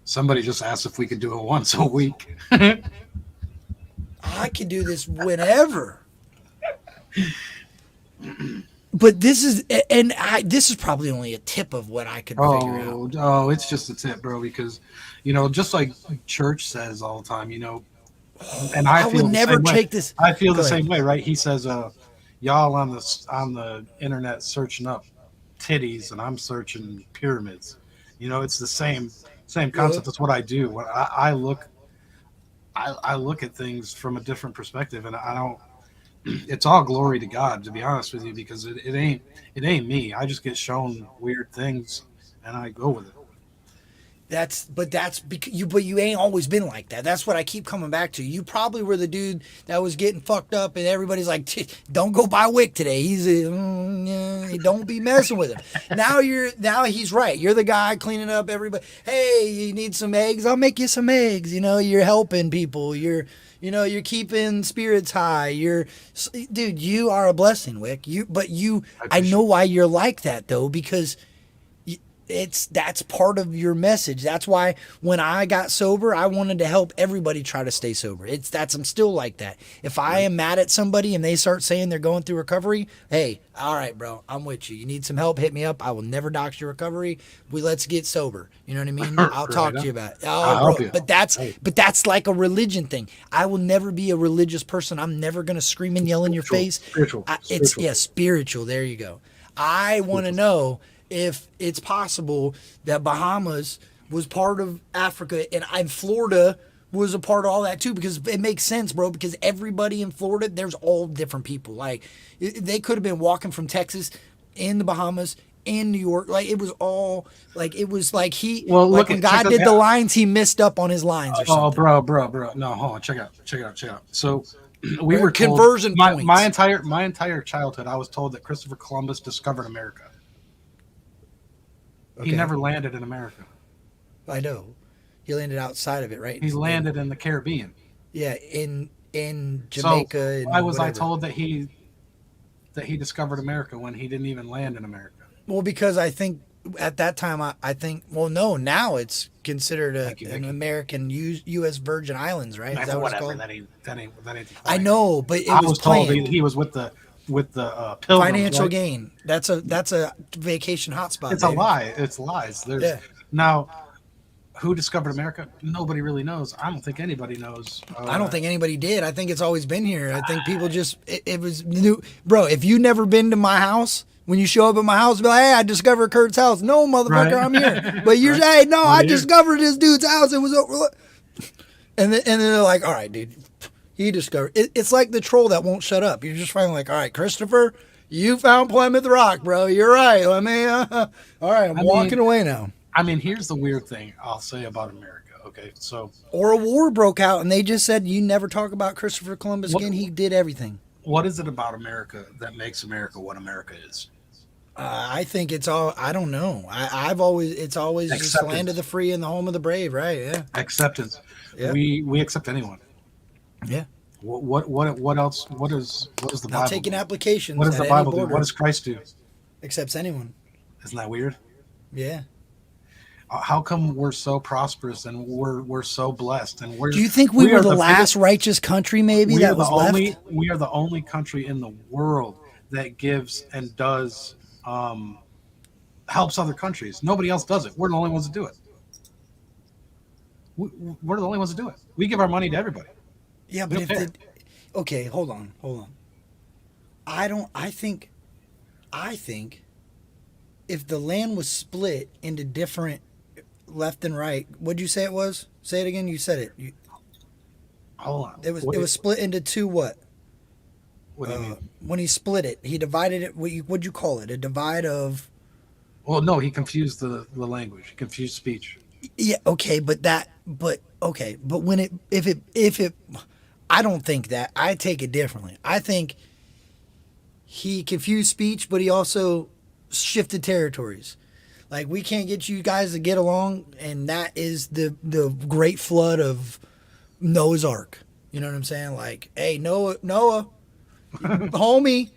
Somebody just asked if we could do it once a week. I could do this whenever. But this is probably only a tip of what I could figure out. Oh, it's just a tip, bro, because, just like church says all the time, and I feel would never take this. I feel the same way, right? He says, y'all on the internet searching up titties and I'm searching pyramids. It's the same concept. That's what I do. When I look at things from a different perspective, and I don't. It's all glory to God, to be honest with you, because it ain't me. I just get shown weird things and I go with it. That's because you ain't always been like that. That's what I keep coming back to. You probably were the dude that was getting fucked up, and everybody's like, "Don't go buy Wick today. Don't be messing with him." Now he's right. You're the guy cleaning up everybody. Hey, you need some eggs? I'll make you some eggs. You're helping people. You're keeping spirits high. Dude, you are a blessing, Wick. I know why you're like that though, because that's part of your message. That's why when I got sober, I wanted to help everybody try to stay sober. I'm still like that. If I am mad at somebody and they start saying they're going through recovery, hey, all right, bro, I'm with you. You need some help? Hit me up. I will never dox your recovery. Let's get sober. You know what I mean? I'll talk to you about it. I'll help you. But that's like a religion thing. I will never be a religious person. I'm never gonna scream and yell in your face. Spiritual. Spiritual. There you go. I want to know if it's possible that Bahamas was part of Africa and Florida was a part of all that too, because it makes sense, bro, because everybody in Florida, there's all different people. Like, they could have been walking from Texas in the Bahamas in New York. Like, it was all like, it was like when God did the lines, he messed up on his lines or something. Oh, bro. No, hold on. Check it out. So we were told, conversion points. My entire childhood, I was told that Christopher Columbus discovered America. Okay. He never landed in America. I know. He landed outside of it, right? He landed in the Caribbean. Yeah, in Jamaica. So why was I told that he discovered America when he didn't even land in America? Well, because I think at that time, now it's considered an American U.S. Virgin Islands, right? Is that what it's called? That ain't I know, but I was told he was with the pilgrims, Financial right? gain. That's a vacation hotspot. It's a baby. lie. It's lies. Yeah. Now, who discovered America? Nobody really knows. I don't think anybody knows. I don't think anybody did. I think it's always been here. I think people just it was new. Bro, if you never been to my house, when you show up at my house, be like, hey, I discovered Kurt's house. No, motherfucker, Right. I'm here. But you're hey, no, I here. discovered this dude's house. It was over. And then they're like, all right, dude, he discovered. It's like the troll that won't shut up. You're just finally like, all right, Christopher, you found Plymouth Rock, bro. You're right. Let me. All right, I'm walking away now. I mean, here's the weird thing I'll say about America. Okay, so Or a war broke out, and they just said you never talk about Christopher Columbus again. He did everything. what is it about America that makes America what America is? I think it's all. I don't know. I've always. It's always just Acceptance. land of the free and the home of the brave, right? Yeah. Acceptance. Yeah. We accept anyone. Yeah. What else? What is the Not Bible? taking do? applications. What does at the any Bible do? border. What does Christ do? Accepts anyone. Isn't that weird? Yeah. How come we're so prosperous and we're so blessed and we're? Do you think we were are the last biggest- righteous country maybe we that are was the left? only we are the only country in the world that gives and does helps other countries. Nobody else does it. We're the only ones that do it. We're the only ones that do it. We give our money to everybody. Yeah, but We if don't the, okay, hold on. I think if the land was split into different left and right, what'd you say it was? Say it again. You said it. Hold on. It was split into two what? What do you mean? When he split it, he divided it. What'd you call it? A divide of. Well, no, he confused the language. He confused speech. Yeah. Okay, but when if it, I don't think that. I take it differently. I think he confused speech, but he also shifted territories. Like we can't get you guys to get along, and that is the great flood of Noah's Ark. You know what I'm saying? Like, hey, Noah, homie,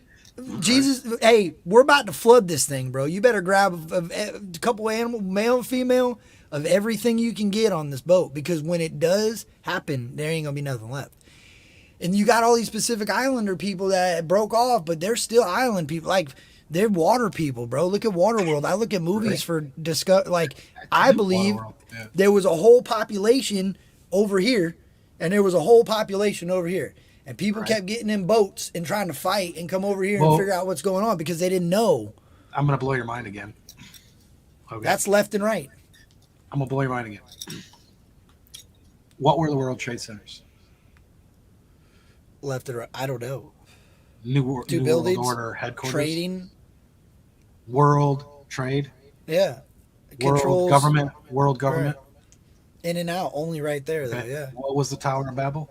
Jesus, hey, we're about to flood this thing, bro. You better grab a couple animals, male and female, of everything you can get on this boat, because when it does happen, there ain't gonna be nothing left. And you got all these Pacific Islander people that broke off, but they're still island people. Like, they're water people, bro. Look at Waterworld. I look at movies for discuss. Like, I believe Waterworld, yeah. there was a whole population over here, and there was a whole population over here. And people kept getting in boats and trying to fight and come over here and figure out what's going on because they didn't know. I'm gonna blow your mind again. Okay. That's left and right. I'm gonna blow your mind again. What were the World Trade Centers? Left and right. I don't know. New Two World buildings, Order headquarters. trading. World trade. Yeah. World Controls. government. World government. In and out, only right there, though. Okay. Yeah. What was the Tower of Babel?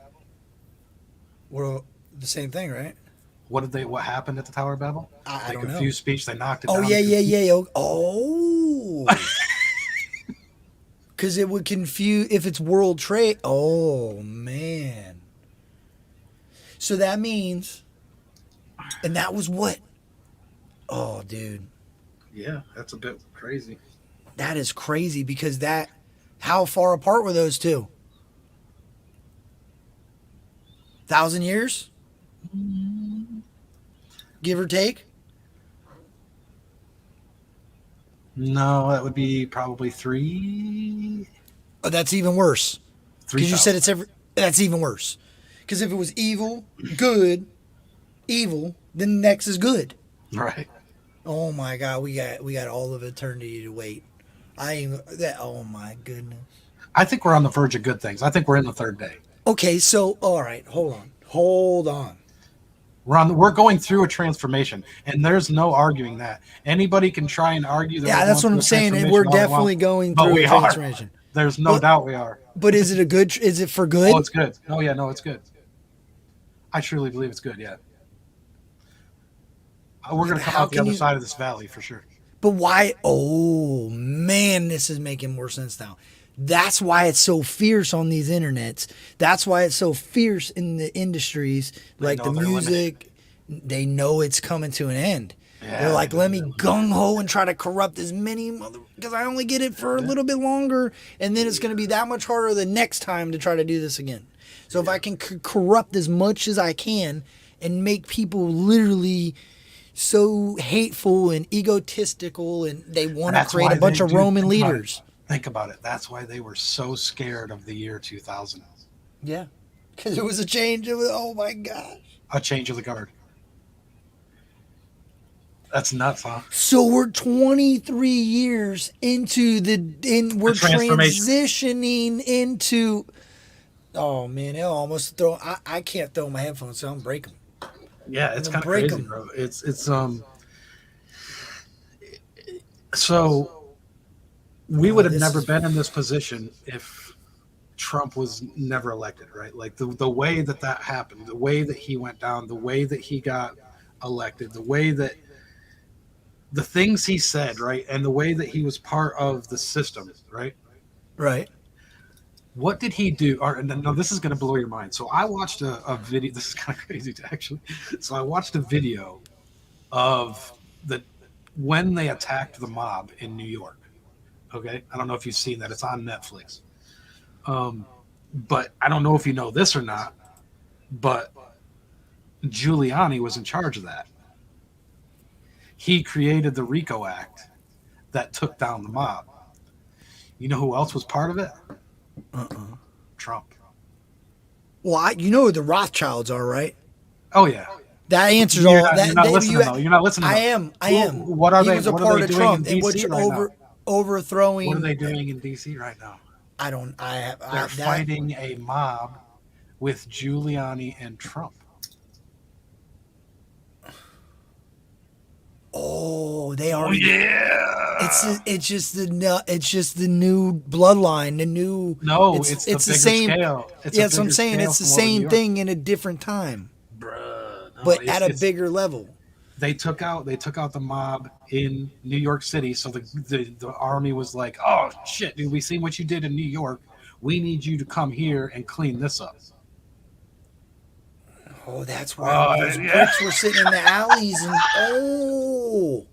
Well, the same thing, right? What happened at the Tower of Babel? I They don't know. confused speech. They knocked it Oh, down. yeah. Oh. Because it would confuse if it's world trade. Oh, man. So that means, and that was what? Oh, dude. Yeah, that's a bit crazy. That is crazy because how far apart were those two? 1,000 years? Give or take? No, that would be probably three. Oh, that's even worse. Because you said 3,000. that's even worse. Because if it was evil, then next is good. Right. Oh my God, we got all of eternity to wait. Oh my goodness. I think we're on the verge of good things. I think we're in the third day. Okay, so all right, hold on. We're going through a transformation, and there's no arguing that. Anybody can try and argue that. Yeah, that's what I'm saying. And we're definitely going But through we a are. transformation. There's no doubt we are. But is it is it for good? Oh, it's good. Oh yeah, no, it's good. I truly believe it's good. Yeah. We're gonna come How out the can other you- side of this valley for sure. But why? Oh man, this is making more sense now. That's why it's so fierce on these internets. That's why it's so fierce in the industries, like the know they're music. They know it's coming to an end. Yeah, They're like, they let me gung ho and try to corrupt as many because I only get it for a little bit longer, and then it's going to be that much harder the next time to try to do this again. So if I can corrupt as much as I can and make people literally so hateful and egotistical, and they want to That's create why a bunch they of do- Roman think about it. leaders. Think about it. That's why they were so scared of the year 2000. Yeah, because it was a change. It was, oh my gosh. A change of the guard. That's nuts, huh? So we're 23 years into we're transformation. transitioning into. Oh man, it'll almost throw. I can't throw my headphones, so I'm breaking. Yeah, it's I'm kind of gonna break crazy, 'em. bro. So we would have this never is- been in this position if Trump was never elected, right? Like the way that happened, the way that he went down, the way that he got elected, the way that the things he said, right, and the way that he was part of the system, right? Right. What did he do? Or no, this is going to blow your mind. So I watched a video. This is kind of crazy, actually. So I watched a video of when they attacked the mob in New York. Okay, I don't know if you've seen that. It's on Netflix. But I don't know if you know this or not. But Giuliani was in charge of that. He created the RICO Act that took down the mob. You know who else was part of it? Trump. Well, you know who the Rothschilds are, right? Oh yeah. That answers You're all. not, That you're not you- listening, though. You're not listening. I though. am. I am. What are he they? was a what part are they of doing Trump, in and DC right now? overthrowing. What are they doing in DC right now? I don't. They're fighting a mob with Giuliani and Trump. Oh, they are. Yeah. It's just the new bloodline, the new. No, it's it's the bigger same. scale. It's Yeah, a that's what I'm bigger saying. scale It's the from what New same York- thing in a different time, Bruh, no, but at a it's- bigger level. They took out the mob in New York City. So the army was like, "Oh shit, dude, we seen what you did in New York. We need you to come here and clean this up." Oh, that's why all those bricks were sitting in the alleys, and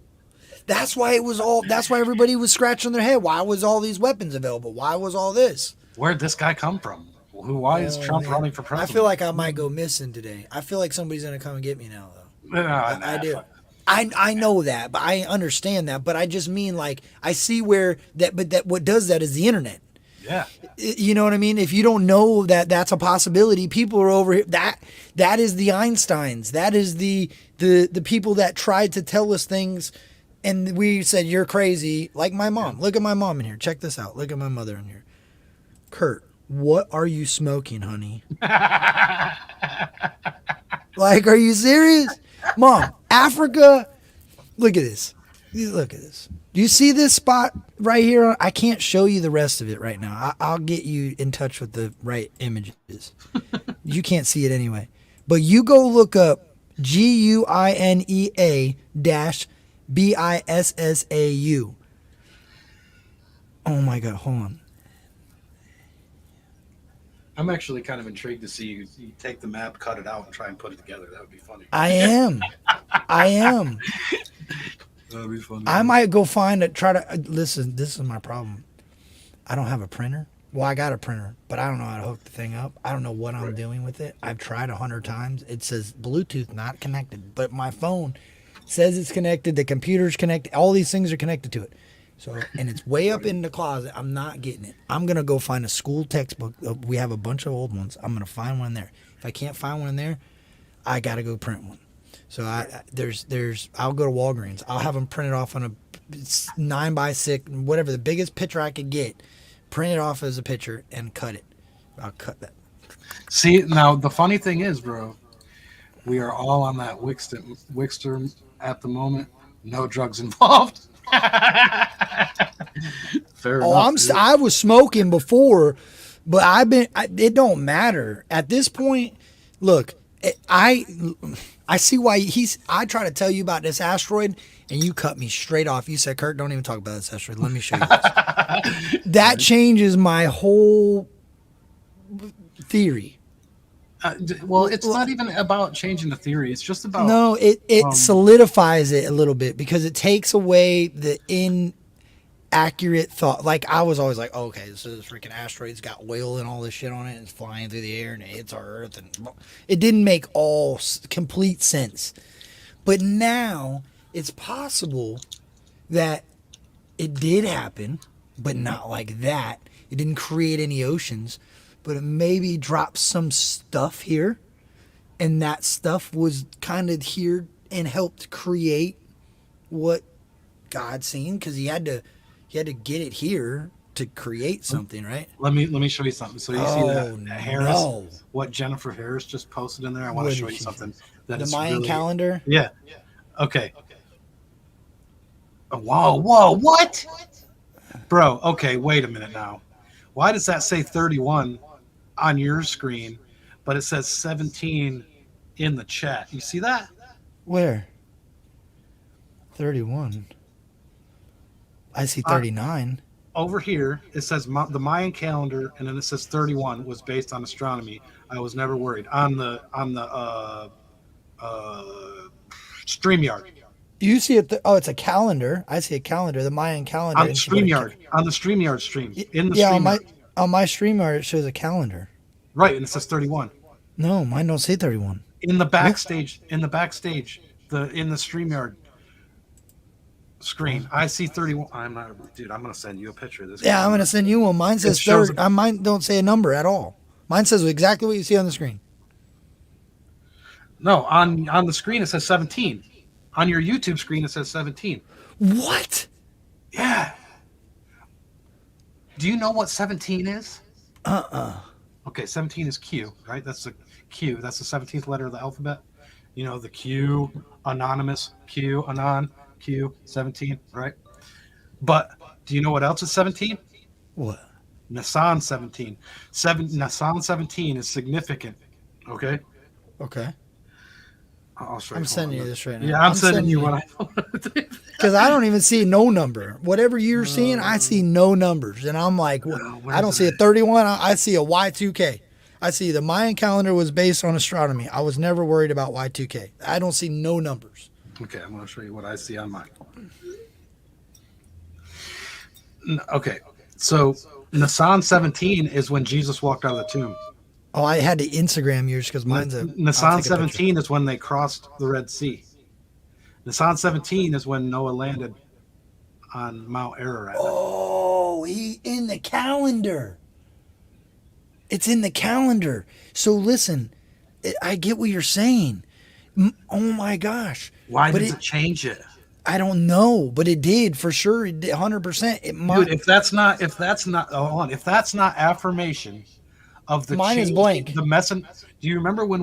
that's why it was all. That's why everybody was scratching their head. Why was all these weapons available? Why was all this? Where'd this guy come from? Why is Trump man. running for president? I feel like I might go missing today. I feel like somebody's gonna come and get me now, though. I do. fuck. I know that, but I understand that. But I just mean like I see where that. But that what does that is the internet. Yeah. You know what I mean? If you don't know that that's a possibility, people are over here. That is the Einsteins. That is the people that tried to tell us things, and we said you're crazy. Like my mom. Look at my mom in here. Check this out. Look at my mother in here. Kurt, what are you smoking, honey? Like, are you serious? Mom, Africa, look at this. Look at this. Do you see this spot right here? I can't show you the rest of it right now. I'll get you in touch with the right images. You can't see it anyway. But you go look up GUINEA BISSAU. Oh my God, hold on. I'm actually kind of intrigued to see you take the map, cut it out, and try and put it together. That would be funny. I am. That would be funny. I might go find it. Listen, this is my problem. I don't have a printer. Well, I got a printer, but I don't know how to hook the thing up. I don't know what I'm doing with it. I've tried 100 times. It says Bluetooth not connected, but my phone says it's connected. The computer's connected. All these things are connected to it. So, and it's way up in the closet. I'm not getting it. I'm gonna go find a school textbook. We have a bunch of old ones. I'm gonna find one there. If I can't find one there, I gotta go print one. So I'll go to Walgreens. I'll have them printed off on a 9x6, whatever the biggest picture I could get. Print it off as a picture and cut it. I'll cut that. See, now the funny thing is, bro, we are all on that Wixter at the moment. No drugs involved. Fair enough. I was smoking before, but it don't matter at this point. Look, I see why I try to tell you about this asteroid and you cut me straight off. You said, Kurt, don't even talk about this asteroid. Let me show you this. That changes my whole theory. Well, it's not even about changing the theory. It's just about No, it solidifies it a little bit because it takes away accurate thought. Like I was always like, oh, okay, this is freaking asteroid's got oil and all this shit on it, and it's flying through the air and it hits our Earth, and it didn't make complete sense. But now it's possible that it did happen, but not like that. It didn't create any oceans, but it maybe dropped some stuff here, and that stuff was kind of here and helped create what God seen, because he had to get it here to create something, right? Let me show you something. So you see that Harris, no. what Jennifer Harris just posted in there? I want What to show did you she- something that The is Mayan really, calendar. Yeah. Okay. Oh, whoa, what? Bro, okay, wait a minute now. Why does that say 31 on your screen, but it says 17 in the chat? You see that? Where? 31. I see 39. Over here, it says the Mayan calendar, and then it says 31 was based on astronomy. I was never worried. On the StreamYard. You see it? Oh, it's a calendar. I see a calendar. The Mayan calendar. On the StreamYard stream. In the yeah, StreamYard. on my StreamYard it shows a calendar. Right, and it says 31. No, mine don't say 31. In the backstage, in the StreamYard screen, I see 31. I'm gonna send you a picture of this. Yeah, I'm gonna send you one. Mine says shows 30. Mine don't say a number at all. Mine says exactly what you see on the screen. No, on the screen it says 17. On your YouTube screen it says 17. What? Yeah. Do you know what 17 is? Okay, 17 is Q, right? That's the Q. That's the 17th letter of the alphabet. You know, the Q, anonymous, Q, anon, Q, 17, right? But do you know what else is 17? What? Nissan 17. Nissan 17 is significant, okay? Okay. I'll show you. I'm sending you this right now. Yeah, I'm sending you what I Because I don't even see no number. Whatever you're seeing, I see no numbers. And I'm like, I don't see a 31. I see a Y2K. I see the Mayan calendar was based on astronomy. I was never worried about Y2K. I don't see no numbers. Okay, I'm going to show you what I see on mine. Okay, so Nissan 17 is when Jesus walked out of the tomb. Oh, I had to Instagram yours because mine's a... Nissan 17 is when they crossed the Red Sea. Nissan 17 is when Noah landed on Mount Ararat. Oh, he in the calendar. It's in the calendar. So listen, I get what you're saying. Oh my gosh. Why did it change it? I don't know, but it did for sure. It did 100%. It might. Dude, if that's not affirmation of the mine change, is blank. The messenger. Do you remember when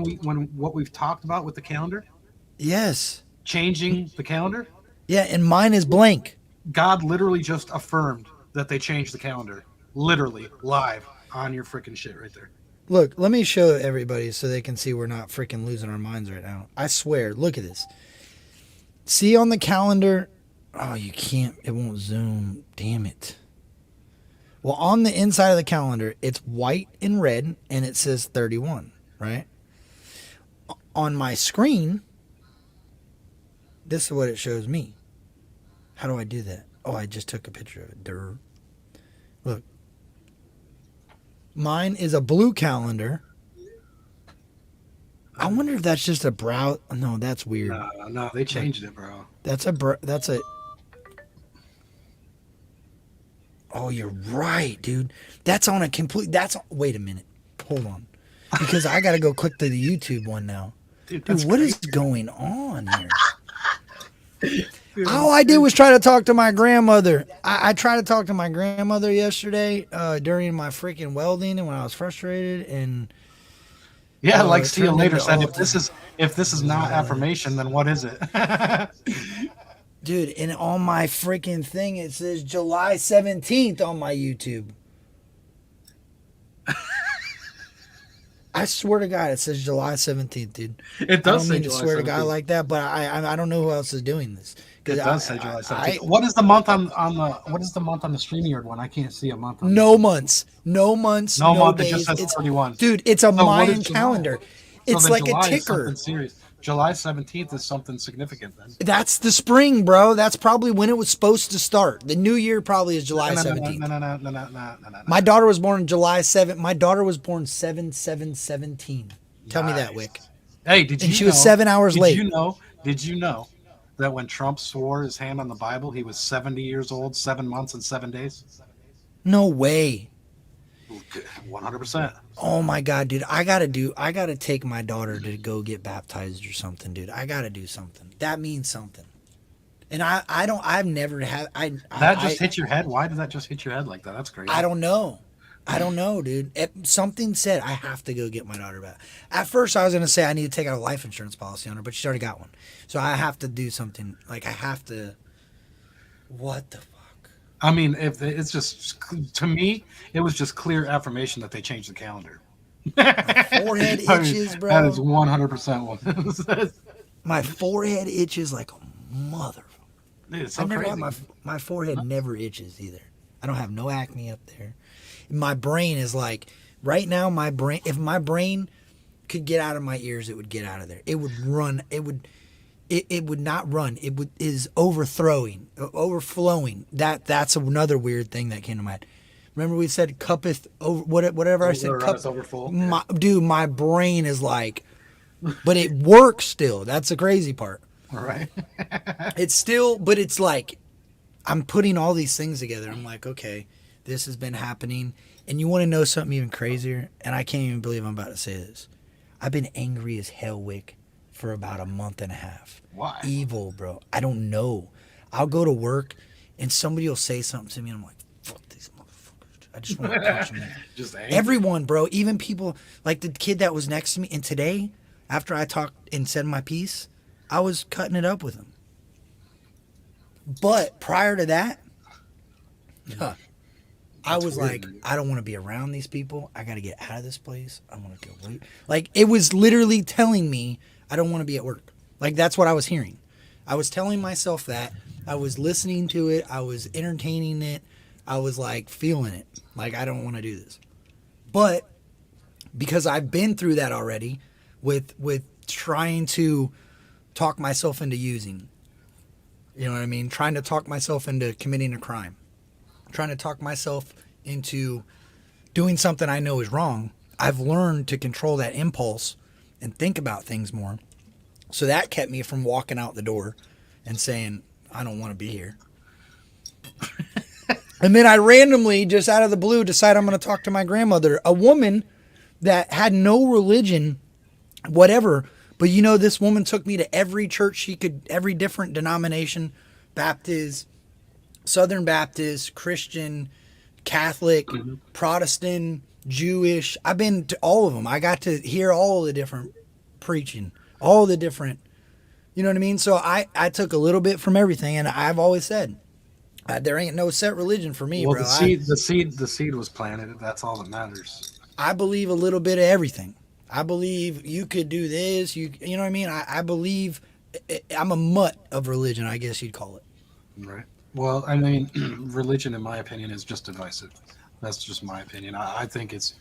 what we've talked about with the calendar? Yes. Changing the calendar? Yeah, and mine is blank. God literally just affirmed that they changed the calendar. Literally live on your freaking shit right there. Look, let me show everybody so they can see we're not freaking losing our minds right now. I swear, look at this. See on the calendar? Oh, you can't. It won't zoom. Damn it. Well, on the inside of the calendar, it's white and red, and it says 31, right? On my screen, this is what it shows me. How do I do that? Oh, I just took a picture of it. Durr. Look. Mine is a blue calendar. I wonder if that's just a brow. No, that's weird. No, they changed it, bro. That's a. Oh, you're right, dude. That's on a complete. Wait a minute. Hold on, because I gotta go click to the YouTube one now. Dude, what is going on here? All I did was try to talk to my grandmother. I tried to talk to my grandmother yesterday during my freaking welding and when I was frustrated and. Yeah, like see you later said, all if this is not affirmation, then what is it? Dude, and on my freaking thing it says July 17th on my YouTube. I swear to God, it says July 17th, dude. It does say I don't mean to July swear 17th. to God like that, but I don't know who else is doing this. It does say July 17th. What is the month on the StreamYard one? I can't see a month. No months. No months. No month. days. It just says 31. Dude, it's a So what Mayan is July? calendar. So It's then like July a is ticker. something serious. July 17th is something significant then. That's the spring, bro. That's probably when it was supposed to start. The new year probably is July 17th. No. My daughter was born July 7th. My daughter was born 7/7/17. Tell me that, Wick. Hey, did you And she was 7 hours late. Did you know that when Trump swore his hand on the Bible, he was 70 years old, 7 months and 7 days? No way. 100%. Oh my God, dude. I gotta take my daughter to go get baptized or something, dude. I gotta do something. That means something. And I've never had, hit your head? Why did that just hit your head like that? That's crazy. I don't know, dude. Something said I have to go get my daughter back. At first, I was gonna say I need to take out a life insurance policy on her, but she's already got one. So I have to do something. Like I have to. What the fuck? I mean, if it's just, to me, it was just clear affirmation that they changed the calendar. My forehead itches, bro. That is 100% what it says. My forehead itches like a mother. Dude, it's so I never crazy. have my forehead never itches either. I don't have no acne up there. My brain is like right now. My brain, if my brain could get out of my ears, it would get out of there. It would run. It would not run. Is overflowing. That's another weird thing that came to mind. Remember we said cuppeth over whatever I said. Cup overfull. My brain is like, but it works still. That's the crazy part. All right. It's still, but it's like, I'm putting all these things together. I'm like, okay, this has been happening. And you want to know something even crazier? And I can't even believe I'm about to say this. I've been angry as hell, Wick, for about a month and a half. Why? Evil, bro. I don't know. I'll go to work and somebody will say something to me and I'm like, fuck these motherfuckers. I just want to punch them. Just angry. Everyone, bro. Even people like the kid that was next to me. And today, after I talked and said my piece, I was cutting it up with him. But prior to that, I was weird, like, I don't want to be around these people. I got to get out of this place. I want to go away. Like, it was literally telling me I don't want to be at work. Like, that's what I was hearing. I was telling myself that. I was listening to it. I was entertaining it. I was, like, feeling it. Like, I don't want to do this. But because I've been through that already with trying to talk myself into using. You know what I mean? Trying to talk myself into committing a crime. Trying to talk myself into doing something I know is wrong. I've learned to control that impulse and think about things more. So that kept me from walking out the door and saying, I don't want to be here. And then I randomly, just out of the blue, decide I'm going to talk to my grandmother, a woman that had no religion, whatever. But you know, this woman took me to every church she could, every different denomination, Baptist, Southern Baptist, Christian, Catholic, Protestant, Jewish. I've been to all of them. I got to hear all the different preaching, all the different, you know what I mean? So I took a little bit from everything, and I've always said, there ain't no set religion for me, well, bro. The seed was planted. That's all that matters. I believe a little bit of everything. I believe you could do this. You know what I mean? I believe I'm a mutt of religion, I guess you'd call it. Right. Well, I mean, religion, in my opinion, is just divisive. That's just my opinion. I think it's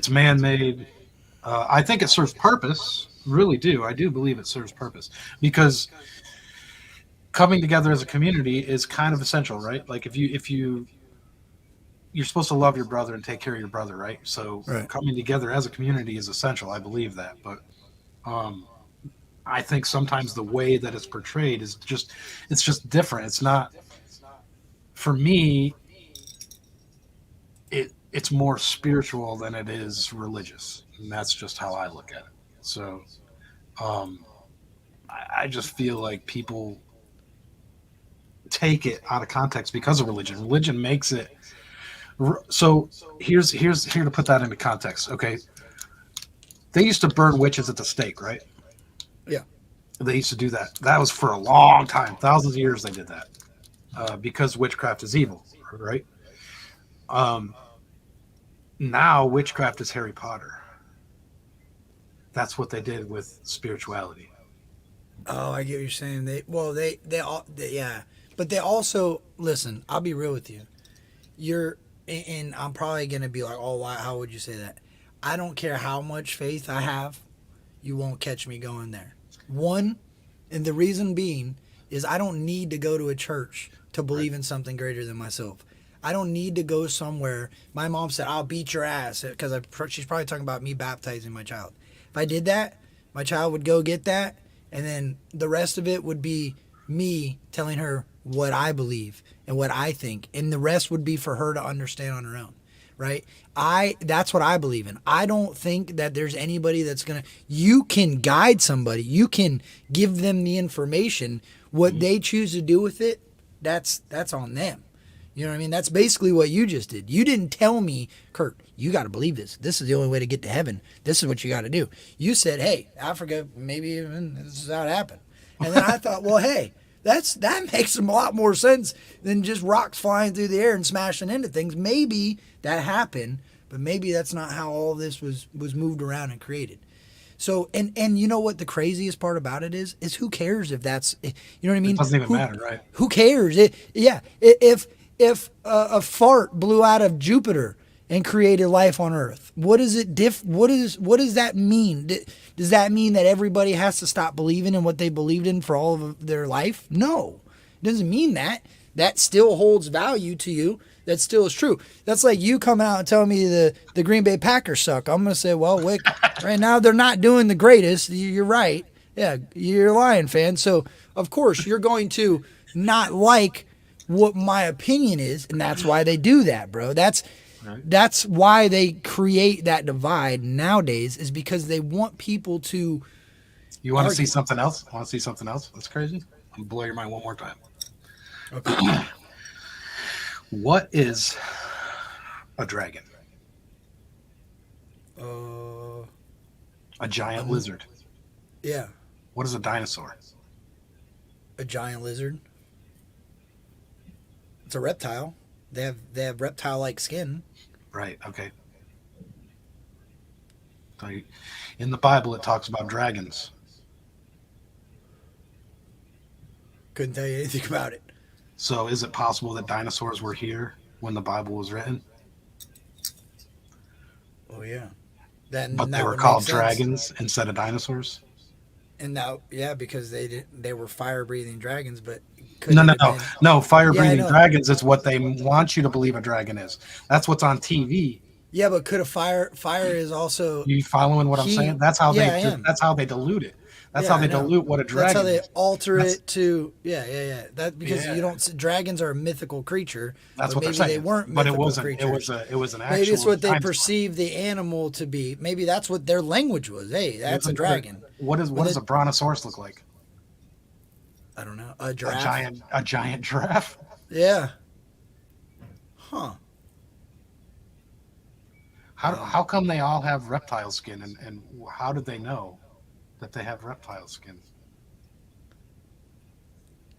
man-made. I think it serves purpose. Really do. I do believe it serves purpose because coming together as a community is kind of essential, right? Like if you're supposed to love your brother and take care of your brother, right? So Right. Coming together as a community is essential. I believe that, but I think sometimes the way that it's portrayed is just different. It's not, for me, it's more spiritual than it is religious, and that's just how I look at it. So I just feel like people take it out of context because of religion. Religion makes it so. Here's to put that into context. Okay, they used to burn witches at the stake, right? Yeah. They used to do that. That was for a long time, thousands of years. They did that because witchcraft is evil, right? Now witchcraft is Harry Potter. That's what they did with spirituality. Oh, I get what you're saying. They yeah, but they also, listen, I'll be real with you. And I'm probably gonna be like, oh, why? How would you say that? I don't care how much faith I have, you won't catch me going there. One, and the reason being is I don't need to go to a church to believe in something greater than myself. I don't need to go somewhere. My mom said, I'll beat your ass because she's probably talking about me baptizing my child. If I did that, my child would go get that, and then the rest of it would be me telling her what I believe and what I think, and the rest would be for her to understand on her own, right? That's what I believe in. I don't think that there's anybody that's gonna. You can guide somebody. You can give them the information. What they choose to do with it, that's on them. You know what I mean? That's basically what you just did. You didn't tell me, Kurt, you got to believe this. This is the only way to get to heaven. This is what you got to do. You said, hey, Africa, maybe even this is how it happened. And then I thought, well, hey, that makes a lot more sense than just rocks flying through the air and smashing into things. Maybe that happened, but maybe that's not how all this was moved around and created. So, and you know what the craziest part about it is who cares if that's, you know what I mean? It doesn't even matter, right? Who cares? If a fart blew out of Jupiter and created life on Earth, what does that mean? Does that mean that everybody has to stop believing in what they believed in for all of their life? No, it doesn't mean that. That still holds value to you. That still is true. That's like you coming out and telling me the Green Bay Packers suck. I'm going to say, well, Wick, right now they're not doing the greatest. You're right. Yeah, you're a Lion fan. So, of course, you're going to not like what my opinion is, and that's why they do that, bro. That's why they create that divide nowadays, is because they want people to. You want to see something else? Want to see something else? That's crazy. I'm gonna blow your mind one more time. Okay. What is a dragon? A giant lizard. Yeah. What is a dinosaur? A giant lizard. It's a reptile. They have reptile-like skin. Right. Okay. So in the Bible, it talks about dragons. Couldn't tell you anything about it. So is it possible that dinosaurs were here when the Bible was written? Oh yeah. But they were called dragons instead of dinosaurs? And now, yeah, because they were fire-breathing dragons, but no, fire-breathing dragons is what they want you to believe a dragon is. That's what's on TV. Yeah, but could a fire is also? You following what I'm saying? That's how that's how they dilute it. That's how they dilute what a dragon is. That's how they alter it to That because you don't. Dragons are a mythical creature. That's what they're saying. They weren't. But creatures. It was an actual. Maybe it's what they perceive the animal to be. Maybe that's what their language was. Hey, that's a dragon. What does a brontosaurus look like? I don't know. A giraffe. A giant giraffe. Yeah. Huh. How come they all have reptile skin, and how did they know that they have reptile skin?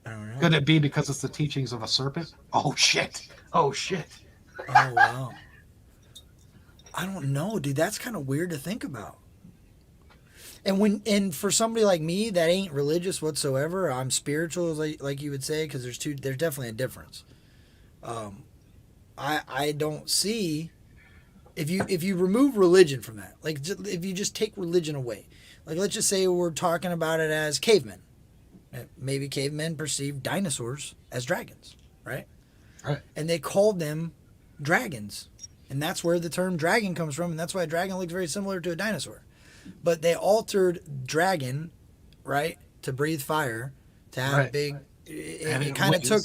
I don't know. Could it be because it's the teachings of a serpent? Oh shit! Oh wow! I don't know, dude. That's kind of weird to think about. And for somebody like me that ain't religious whatsoever, I'm spiritual, like you would say, because there's definitely a difference. I don't see if you remove religion from that, like if you just take religion away, like let's just say we're talking about it as cavemen. Maybe cavemen perceived dinosaurs as dragons, right? Right. And they called them dragons, and that's where the term dragon comes from, and that's why a dragon looks very similar to a dinosaur. But they altered dragon, right, to breathe fire, to have big. It kind of took,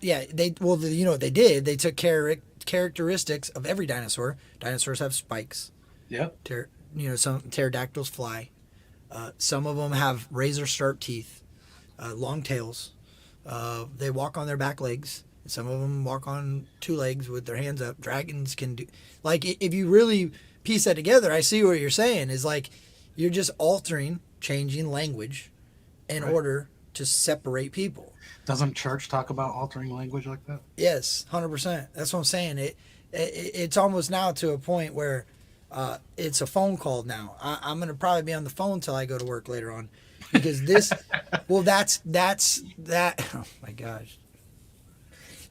They you know what they did? They took characteristics of every dinosaur. Dinosaurs have spikes. Yep. Some pterodactyls fly. Some of them have razor sharp teeth, long tails. They walk on their back legs. Some of them walk on two legs with their hands up. Dragons can do, like, if you really piece that together, I see what you're saying is like you're just changing language in order to separate people. Doesn't church talk about altering language like that? Yes, 100%. That's what I'm saying. It's almost now to a point where it's a phone call now. I'm going to probably be on the phone till I go to work later on because this, well, that's that. Oh my gosh.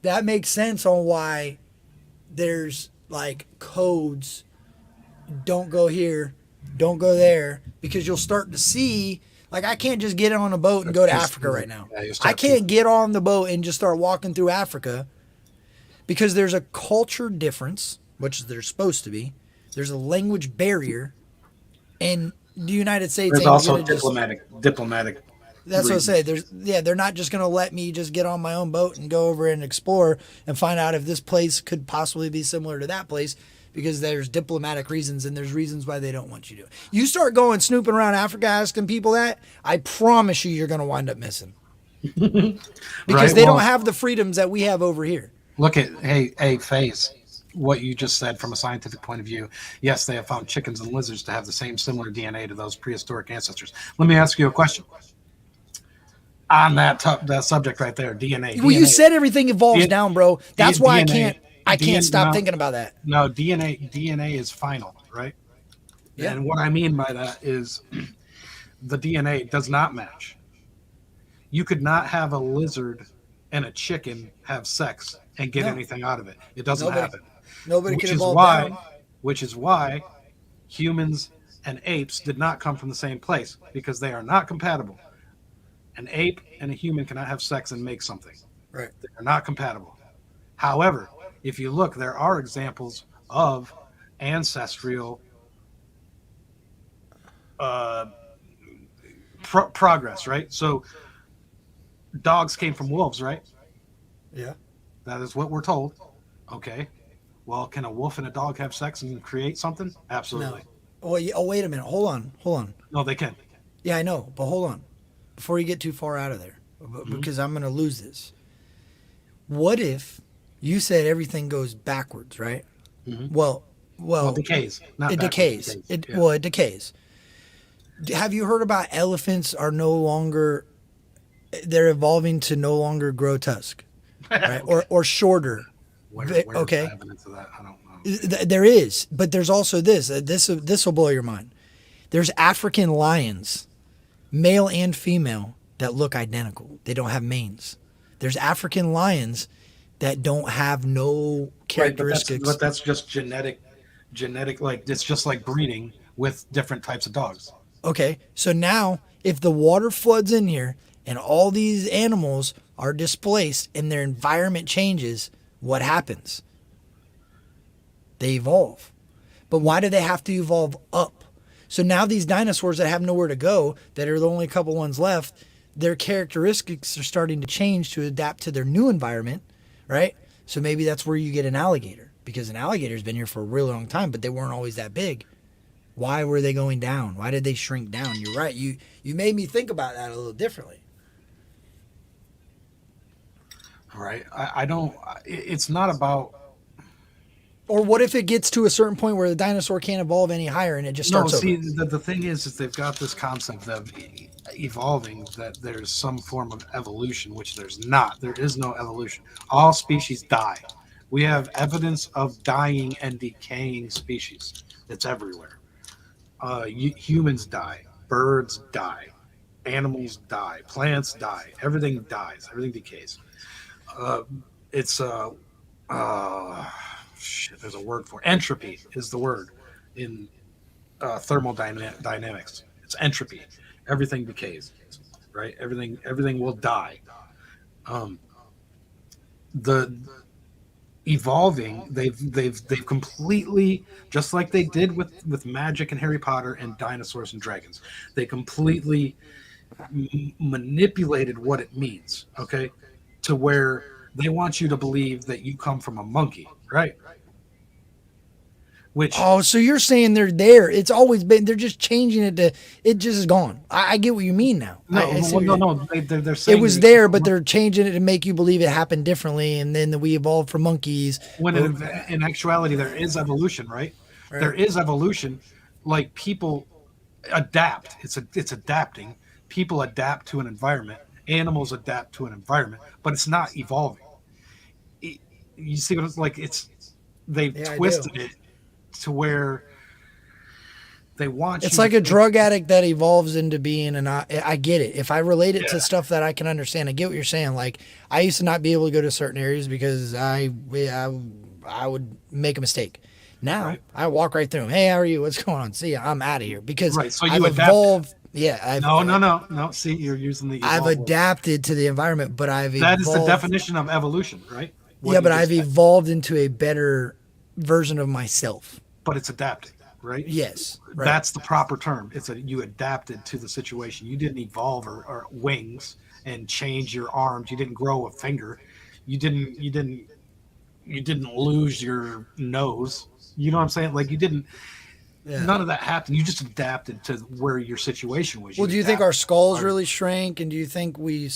That makes sense on why there's like codes. Don't go here, don't go there, because you'll start to see Like I can't just get on a boat and go to Africa right now. Yeah, you I start can't get on the boat and just start walking through Africa because there's a culture difference, which there's supposed to be. There's a language barrier, and the United States There's ain't also gonna just- diplomatic. That's what I say. They're not just gonna let me just get on my own boat and go over and explore and find out if this place could possibly be similar to that place because there's diplomatic reasons and there's reasons why they don't want you to. You start going snooping around Africa asking people that, I promise you're gonna wind up missing because Right, they well- don't have the freedoms that we have over here. Look at Faze, what you just said from a scientific point of view. Yes, they have found chickens and lizards to have the same similar DNA to those prehistoric ancestors. Let me ask you a question on that subject right there. DNA. Well, you DNA. said everything evolves D- down, bro. That's why DNA I can't stop no. thinking about that. No, DNA is final, right? Yeah. And what I mean by that is the DNA does not match. You could not have a lizard and a chicken have sex and get No. anything out of it. It doesn't Nobody- happen. Nobody Which can is evolve why, down. which is why humans and apes did not come from the same place because they are not compatible. An ape and a human cannot have sex and make something. Right. They are not compatible. However, if you look, there are examples of ancestral progress, right? So dogs came from wolves, right? Yeah. That is what we're told. Okay. Well, can a wolf and a dog have sex and create something? Absolutely. Well, oh, wait a minute. Hold on. No, they can. Yeah, I know, but hold on. Before you get too far out of there, because I'm going to lose this. What if you said everything goes backwards, right? Mhm. Well, Well, it decays. Not it backwards, decays. yeah. Well, it decays. Have you heard about elephants are no longer, they're evolving to no longer grow tusk, right? or shorter. Where's okay. the evidence of that? I don't know. There is, but there's also this. This will blow your mind. There's African lions, male and female, that look identical. They don't have manes. There's African lions that don't have no characteristics. But that's just genetic. Like it's just like breeding with different types of dogs. Okay, so now if the water floods in here and all these animals are displaced and their environment changes, what happens? They evolve. But why do they have to evolve up? So now these dinosaurs that have nowhere to go, that are the only couple ones left, their characteristics are starting to change to adapt to their new environment, right? So maybe that's where you get an alligator, because an alligator's been here for a really long time, but they weren't always that big. Why were they going down? Why did they shrink down? You're right. You made me think about that a little differently. Right. I don't. It's not about. Or what if it gets to a certain point where the dinosaur can't evolve any higher and it just No, starts see, over? the thing is they've got this concept of evolving, that there's some form of evolution, which there's not. There is no evolution. All species die. We have evidence of dying and decaying species. It's everywhere. Humans die. Birds die. Animals die. Plants die. Everything dies. Everything decays. There's a word for it. Entropy is the word in thermodynamics. It's entropy. Everything decays, right? Everything will die. The evolving, they've completely, just like they did with magic and Harry Potter and dinosaurs and dragons, they completely manipulated what it means, okay, to where they want you to believe that you come from a monkey, right? Which Oh, so you're saying they're there. It's always been, they're just changing it to, it just is gone. I get what you mean now. I see what you're- they're saying It was that there, but they're changing it to make you believe it happened differently, and then we evolved from monkeys. when in actuality there is evolution, right? Right. There is evolution. Like people adapt. It's adapting. People adapt to an environment. Animals adapt to an environment, but it's not evolving. You see what it's like? They've Yeah, I twisted do. it to where they want It's you like to a think- drug addict that evolves into being I get it. If I relate it to stuff that I can understand, I get what you're saying. Like I used to not be able to go to certain areas because I would make a mistake. Now Right. I walk right through them. Hey, how are you? What's going on? See ya. I'm out of here because Right, so you I've adapted. evolved. Yeah, No. See, you're using the I've evolve word. adapted to the environment, but I've That is the evolved. definition of evolution, right? What Yeah, you but just I've said. evolved into a better version of myself. But it's adapting, right? Yes, right. That's the proper term. It's you adapted to the situation. You didn't evolve or wings and change your arms. You didn't grow a finger. You didn't lose your nose. You know what I'm saying? Like you didn't. Yeah. None of that happened. You just adapted to where your situation was. Well, do you think our adapted. skulls really shrank? And do you think you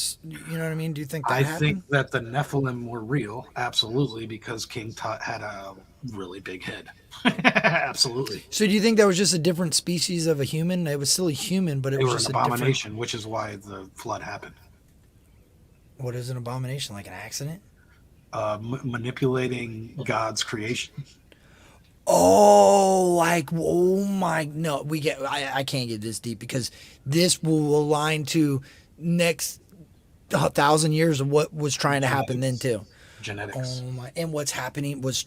know what I mean? Do you think that I happened? think that the Nephilim were real, absolutely, because King Tut had a really big head. Absolutely. So do you think that was just a different species of a human? It was still a human, but it They was were an just abomination, which is why the flood happened. What is an abomination? Like an accident? Manipulating God's creation. Oh, like, oh my, no, I can't get this deep because this will align to next 1,000 years of what was trying to happen then too. Genetics. Oh my, and what's happening was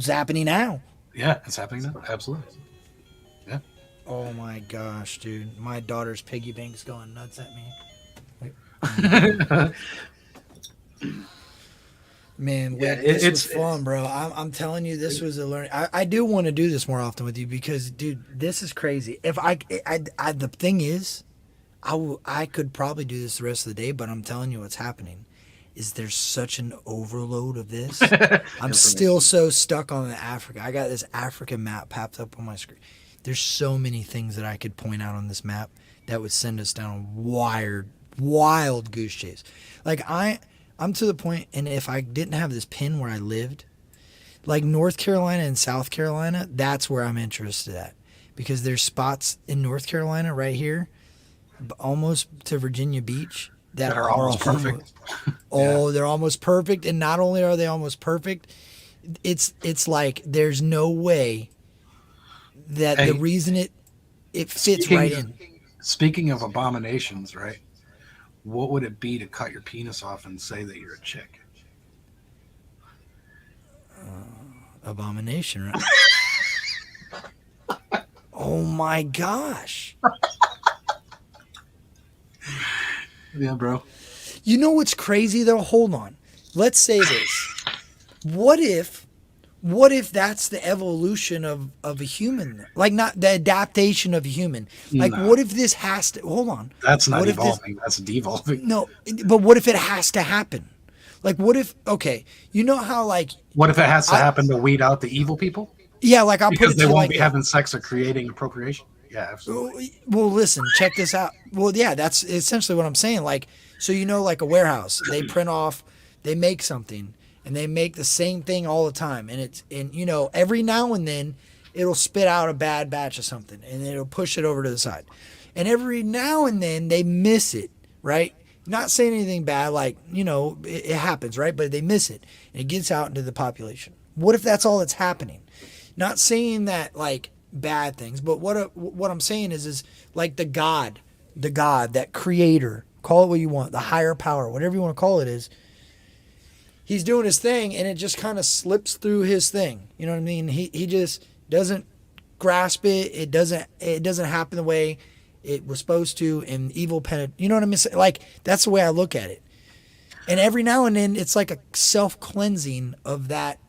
happening now. Yeah, it's happening now. Absolutely. Yeah. Oh my gosh, dude. My daughter's piggy bank's going nuts at me. Man, Yeah, this was fun, bro. I'm telling you, this was a learning. I do want to do this more often with you because, dude, this is crazy. If I the thing is, I could probably do this the rest of the day, but I'm telling you what's happening is there's such an overload of this. I'm still so stuck on the Africa. I got this African map popped up on my screen. There's so many things that I could point out on this map that would send us down a wild goose chase. Like I'm to the point, and if I didn't have this pin where I lived, like North Carolina and South Carolina, that's where I'm interested at. Because there's spots in North Carolina right here, almost to Virginia Beach, that are almost perfect. Oh, they're almost perfect. And not only are they almost perfect, it's like there's no way that the reason it fits right in. Speaking of abominations, right? What would it be to cut your penis off and say that you're a chick? Abomination, right? Oh my gosh. Yeah, bro. You know what's crazy though? Hold on. Let's say this. What if that's the evolution of a human? Like not the adaptation of a human. Like No. what if this has to hold on. That's not What if this- evolving. That's devolving. No, but what if it has to happen? Like what if okay, you know how like What if it has to happen to weed out the evil people? yeah, like I'll put Because it they to won't like be having sex or creating procreation. Yeah, absolutely. well, listen, check this out. Well, yeah, that's essentially what I'm saying. Like, so you know, like a warehouse, they print off, they make something, and they make the same thing all the time, and you know, every now and then, it'll spit out a bad batch of something, and it'll push it over to the side, and every now and then they miss it, right? Not saying anything bad, like you know, it happens, right? But they miss it, and it gets out into the population. What if that's all that's happening? Not saying that like bad things, but what I'm saying is like the God, that creator, call it what you want, the higher power, whatever you want to call it is, he's doing his thing and it just kind of slips through his thing. You know what I mean? He just doesn't grasp it. It doesn't happen the way it was supposed to, and evil you know what I mean? Like that's the way I look at it. And every now and then it's like a self-cleansing of that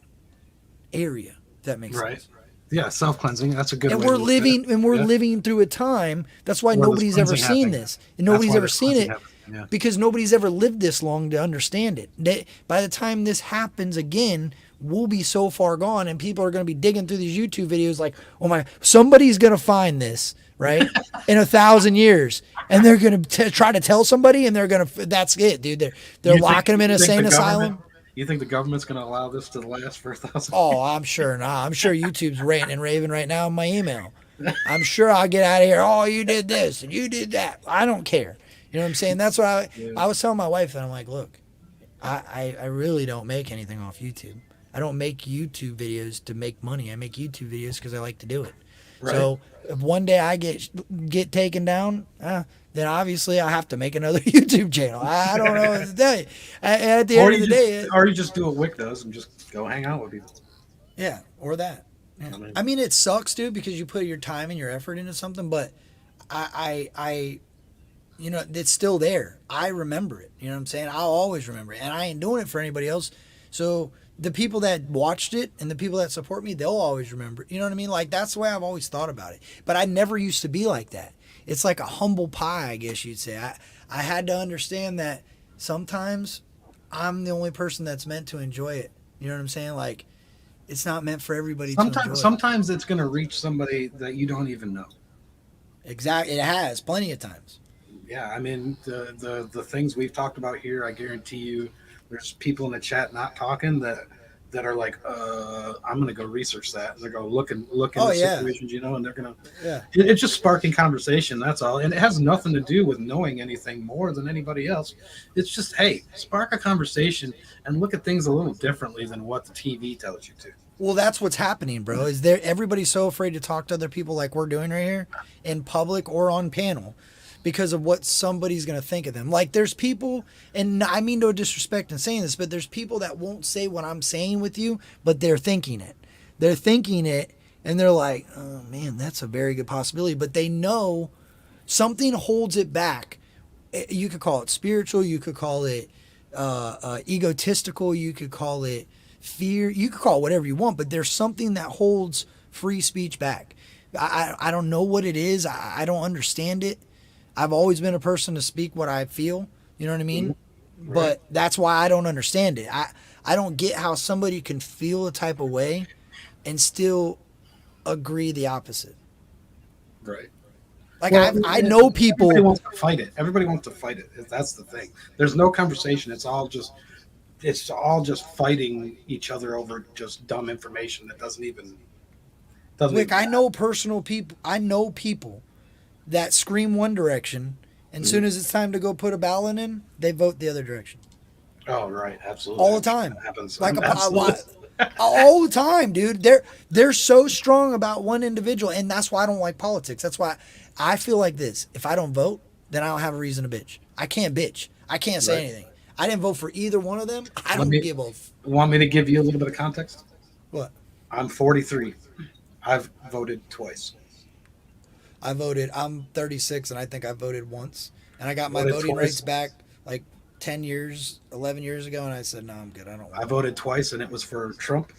area, if that makes Right. sense. Yeah, self-cleansing. That's a good And way we're to look at living it. and we're Yeah. living through a time. That's why Where there's nobody's ever cleansing seen happening. this. And nobody's That's why ever there's seen it cleansing happening, yeah. because nobody's ever lived this long to understand it. By the time this happens again, we'll be so far gone and people are going to be digging through these YouTube videos like, oh my, somebody's going to find this, right? In 1,000 years. And they're going to try to tell somebody and they're going to, that's it, dude. They're You locking them in you a think sane the asylum. government- You think the government's going to allow this to last for 1,000? Oh, I'm sure not. I'm sure YouTube's ranting and raving right now in my email. I'm sure I'll get out of here. Oh, you did this and you did that. I don't care. You know what I'm saying? That's what I was telling my wife that I'm like, look, I really don't make anything off YouTube. I don't make YouTube videos to make money. I make YouTube videos because I like to do it. Right. So if one day I get taken down, then obviously I have to make another YouTube channel. I don't know what to tell you. At the end of the day, or you just do what Wick does and just go hang out with people. yeah, or that. Yeah. I mean, it sucks, dude, because you put your time and your effort into something, but I you know, it's still there. I remember it. You know what I'm saying? I'll always remember it. And I ain't doing it for anybody else. So the people that watched it and the people that support me, they'll always remember it. You know what I mean? Like, that's the way I've always thought about it. But I never used to be like that. It's like a humble pie, I guess you'd say. I had to understand that sometimes I'm the only person that's meant to enjoy it. You know what I'm saying? Like, it's not meant for everybody to enjoy it. Sometimes it's going to reach somebody that you don't even know. Exactly. It has plenty of times. Yeah, I mean the things we've talked about here, I guarantee you, there's people in the chat not talking that are like, I'm gonna go research that, and they're gonna look into situations, you know, and they're gonna, it's just sparking conversation. That's all, and it has nothing to do with knowing anything more than anybody else. It's just, hey, spark a conversation and look at things a little differently than what the TV tells you to. Well, that's what's happening, bro. Is there everybody's so afraid to talk to other people like we're doing right here in public or on panel because of what somebody's going to think of them. Like, there's people, and I mean no disrespect in saying this, but there's people that won't say what I'm saying with you, but they're thinking it. They're thinking it, and they're like, oh, man, that's a very good possibility. But they know something holds it back. You could call it spiritual. You could call it egotistical. You could call it fear. You could call it whatever you want, but there's something that holds free speech back. I don't know what it is. I don't understand it. I've always been a person to speak what I feel. You know what I mean? Right. But that's why I don't understand it. I don't get how somebody can feel a type of way and still agree the opposite. Right. Like, well, I know people. Everybody wants to fight it. Everybody wants to fight it. That's the thing. There's no conversation. It's all just fighting each other over just dumb information that doesn't even. Look, I know people. I know people that scream one direction, and soon as it's time to go put a ballot in, they vote the other direction. Oh, right, absolutely. All the time. That happens. Like all the time, dude. They're so strong about one individual, and that's why I don't like politics. That's why I feel like this. If I don't vote, then I don't have a reason to bitch. I can't bitch. I can't say anything. I didn't vote for either one of them. I don't give a. Want me to give you a little bit of context? What? I'm 43. I've voted twice. I'm 36, and I think I voted once. And I got my voting rights back like 10 years, 11 years ago, and I said, no, I'm good. I voted twice, and it was for Trump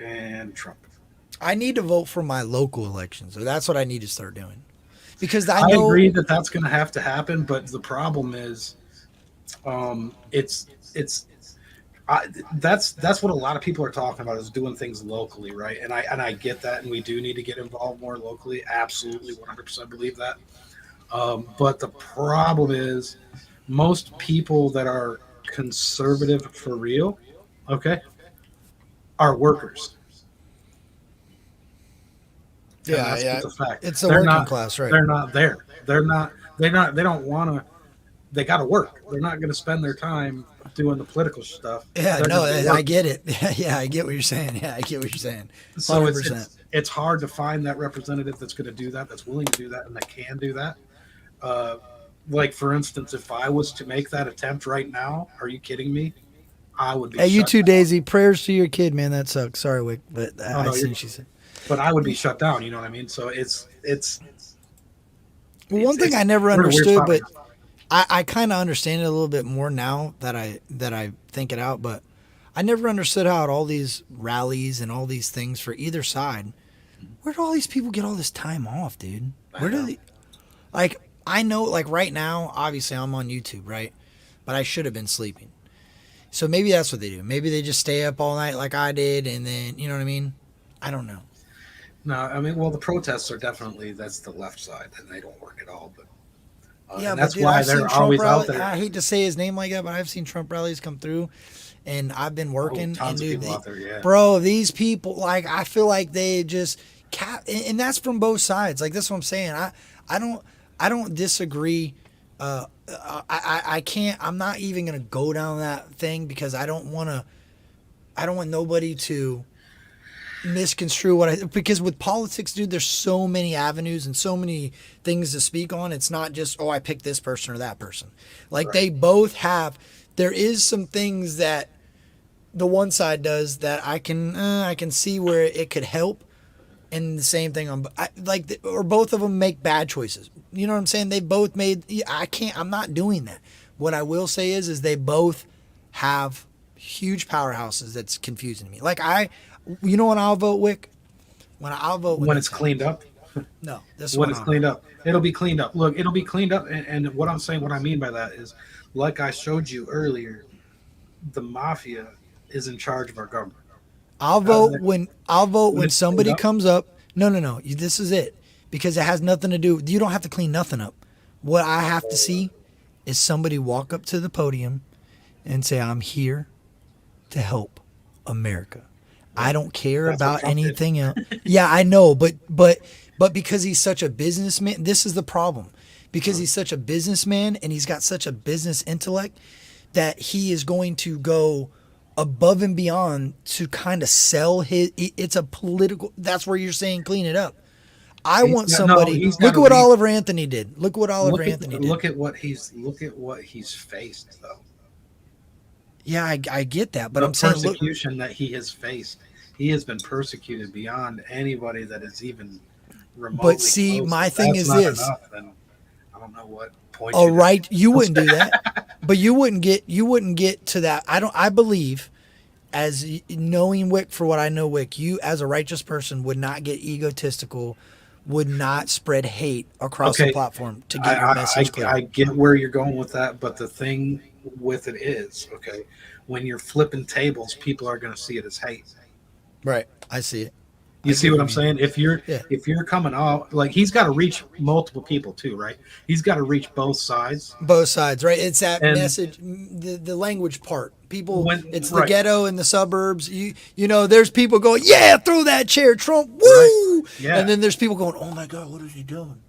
and Trump. I need to vote for my local elections. So that's what I need to start doing. Because I agree that that's going to have to happen, but the problem is that's what a lot of people are talking about, is doing things locally, right? And I get that, and we do need to get involved more locally. Absolutely, 100% believe that. But the problem is, most people that are conservative for real, okay, are workers. Yeah, that's a fact. It's the working class, right? They're not there. They don't want to. They got to work. They're not going to spend their time doing the political stuff. Yeah, no, I get it. Yeah, I get what you're saying. Yeah, I get what you're saying. 100%. So it's hard to find that representative that's going to do that, that's willing to do that, and that can do that. Like, for instance, if I was to make that attempt right now, are you kidding me? I would be. Hey, you too, Daisy. Prayers to your kid, man. That sucks. Sorry, Wick, but I see what she said. But I would be shut down. You know what I mean? So it's. Well, one thing I never understood, but I kind of understand it a little bit more now that I think it out. But I never understood how at all these rallies and all these things for either side, where do all these people get all this time off, dude? Where do they? Like, I know, like right now, obviously I'm on YouTube, right? But I should have been sleeping. So maybe that's what they do. Maybe they just stay up all night like I did, and then, you know what I mean? I don't know. No, I mean, well, the protests are definitely, that's the left side, and they don't work at all. But yeah, and that's but dude, why they're always out there. I hate to say his name like that, but I've seen Trump rallies come through, and I've been working. Tons and dude, of people out there, yeah. Bro, these people, like, I feel like they just and that's from both sides. Like, that's what I'm saying. I don't disagree. I can't. I'm not even gonna go down that thing because I don't want nobody to misconstrue because with politics, dude, there's so many avenues and so many things to speak on. It's not just, I picked this person or that person. Like, right. They both have. There is some things that the one side does that I can see where it could help, and the same thing on or both of them make bad choices. You know what I'm saying? They both made. I'm not doing that. What I will say is they both have huge powerhouses that's confusing to me. Like you know when I'll vote, Wick? I'll vote when it's cleaned up. No, this When one it's cleaned up, it'll be cleaned up. Look, it'll be cleaned up, and what I'm saying, what I mean by that is, like I showed you earlier, the mafia is in charge of our government. I'll vote when it's somebody cleaned up? comes up. No. This is it, because it has nothing to do. You don't have to clean nothing up. What I have to see is somebody walk up to the podium and say, "I'm here to help America. I don't care That's what about Trump did. anything else." Yeah, I know, but because he's such a businessman, this is the problem. Because he's such a businessman and he's got such a business intellect that he is going to go above and beyond to kind of sell his. It's a political. That's where you're saying clean it up. I want somebody. he's Look gotta at what be- Oliver Anthony did. Look what Oliver Anthony did. Look at what he's faced though. Yeah, I get that, but The I'm saying, look, persecution that he has faced. He has been persecuted beyond anybody that is even remotely. But see, close. my If thing that's is not this. enough, then I don't know what point. oh you're right, you wouldn't do that, but you wouldn't get to that. I believe, as knowing Wick for what I know, Wick, you as a righteous person would not get egotistical, would not spread hate across the Okay. platform to get your message clear. I get where you're going with that, but the thing with it is, okay, when you're flipping tables, people are going to see it as hate. Right, I see it. You I see get what what I'm you saying? Yeah. If you're coming out, like he's got to reach multiple people too, right? He's got to reach both sides. Both sides, right? It's that And- message, the language part. People, it's the right. ghetto and the suburbs. You know, there's people going, "Yeah, throw that chair, Trump, woo!" Yeah. And then there's people going, "Oh my God, what is he doing?"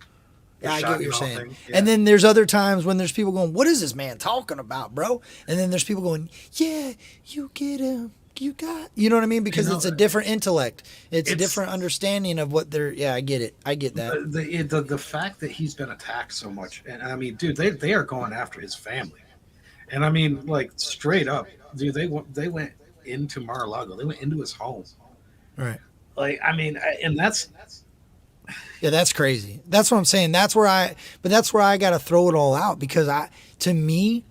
Yeah, I get what you're Shocking saying. thing, yeah. And then there's other times when there's people going, "What is this man talking about, bro?" And then there's people going, "Yeah, you get him. You got," you know what I mean? Because You know, it's a different intellect. It's a it's- different understanding of what they're. Yeah, I get it. I get that. The fact that he's been attacked so much, and I mean, dude, they are going after his family, and I mean, like straight up, dude, they went into Mar-a-Lago, they went into his home, Right. like I mean, and that's Yeah, that's crazy. That's what I'm saying. That's where I got to throw it all out, because to me,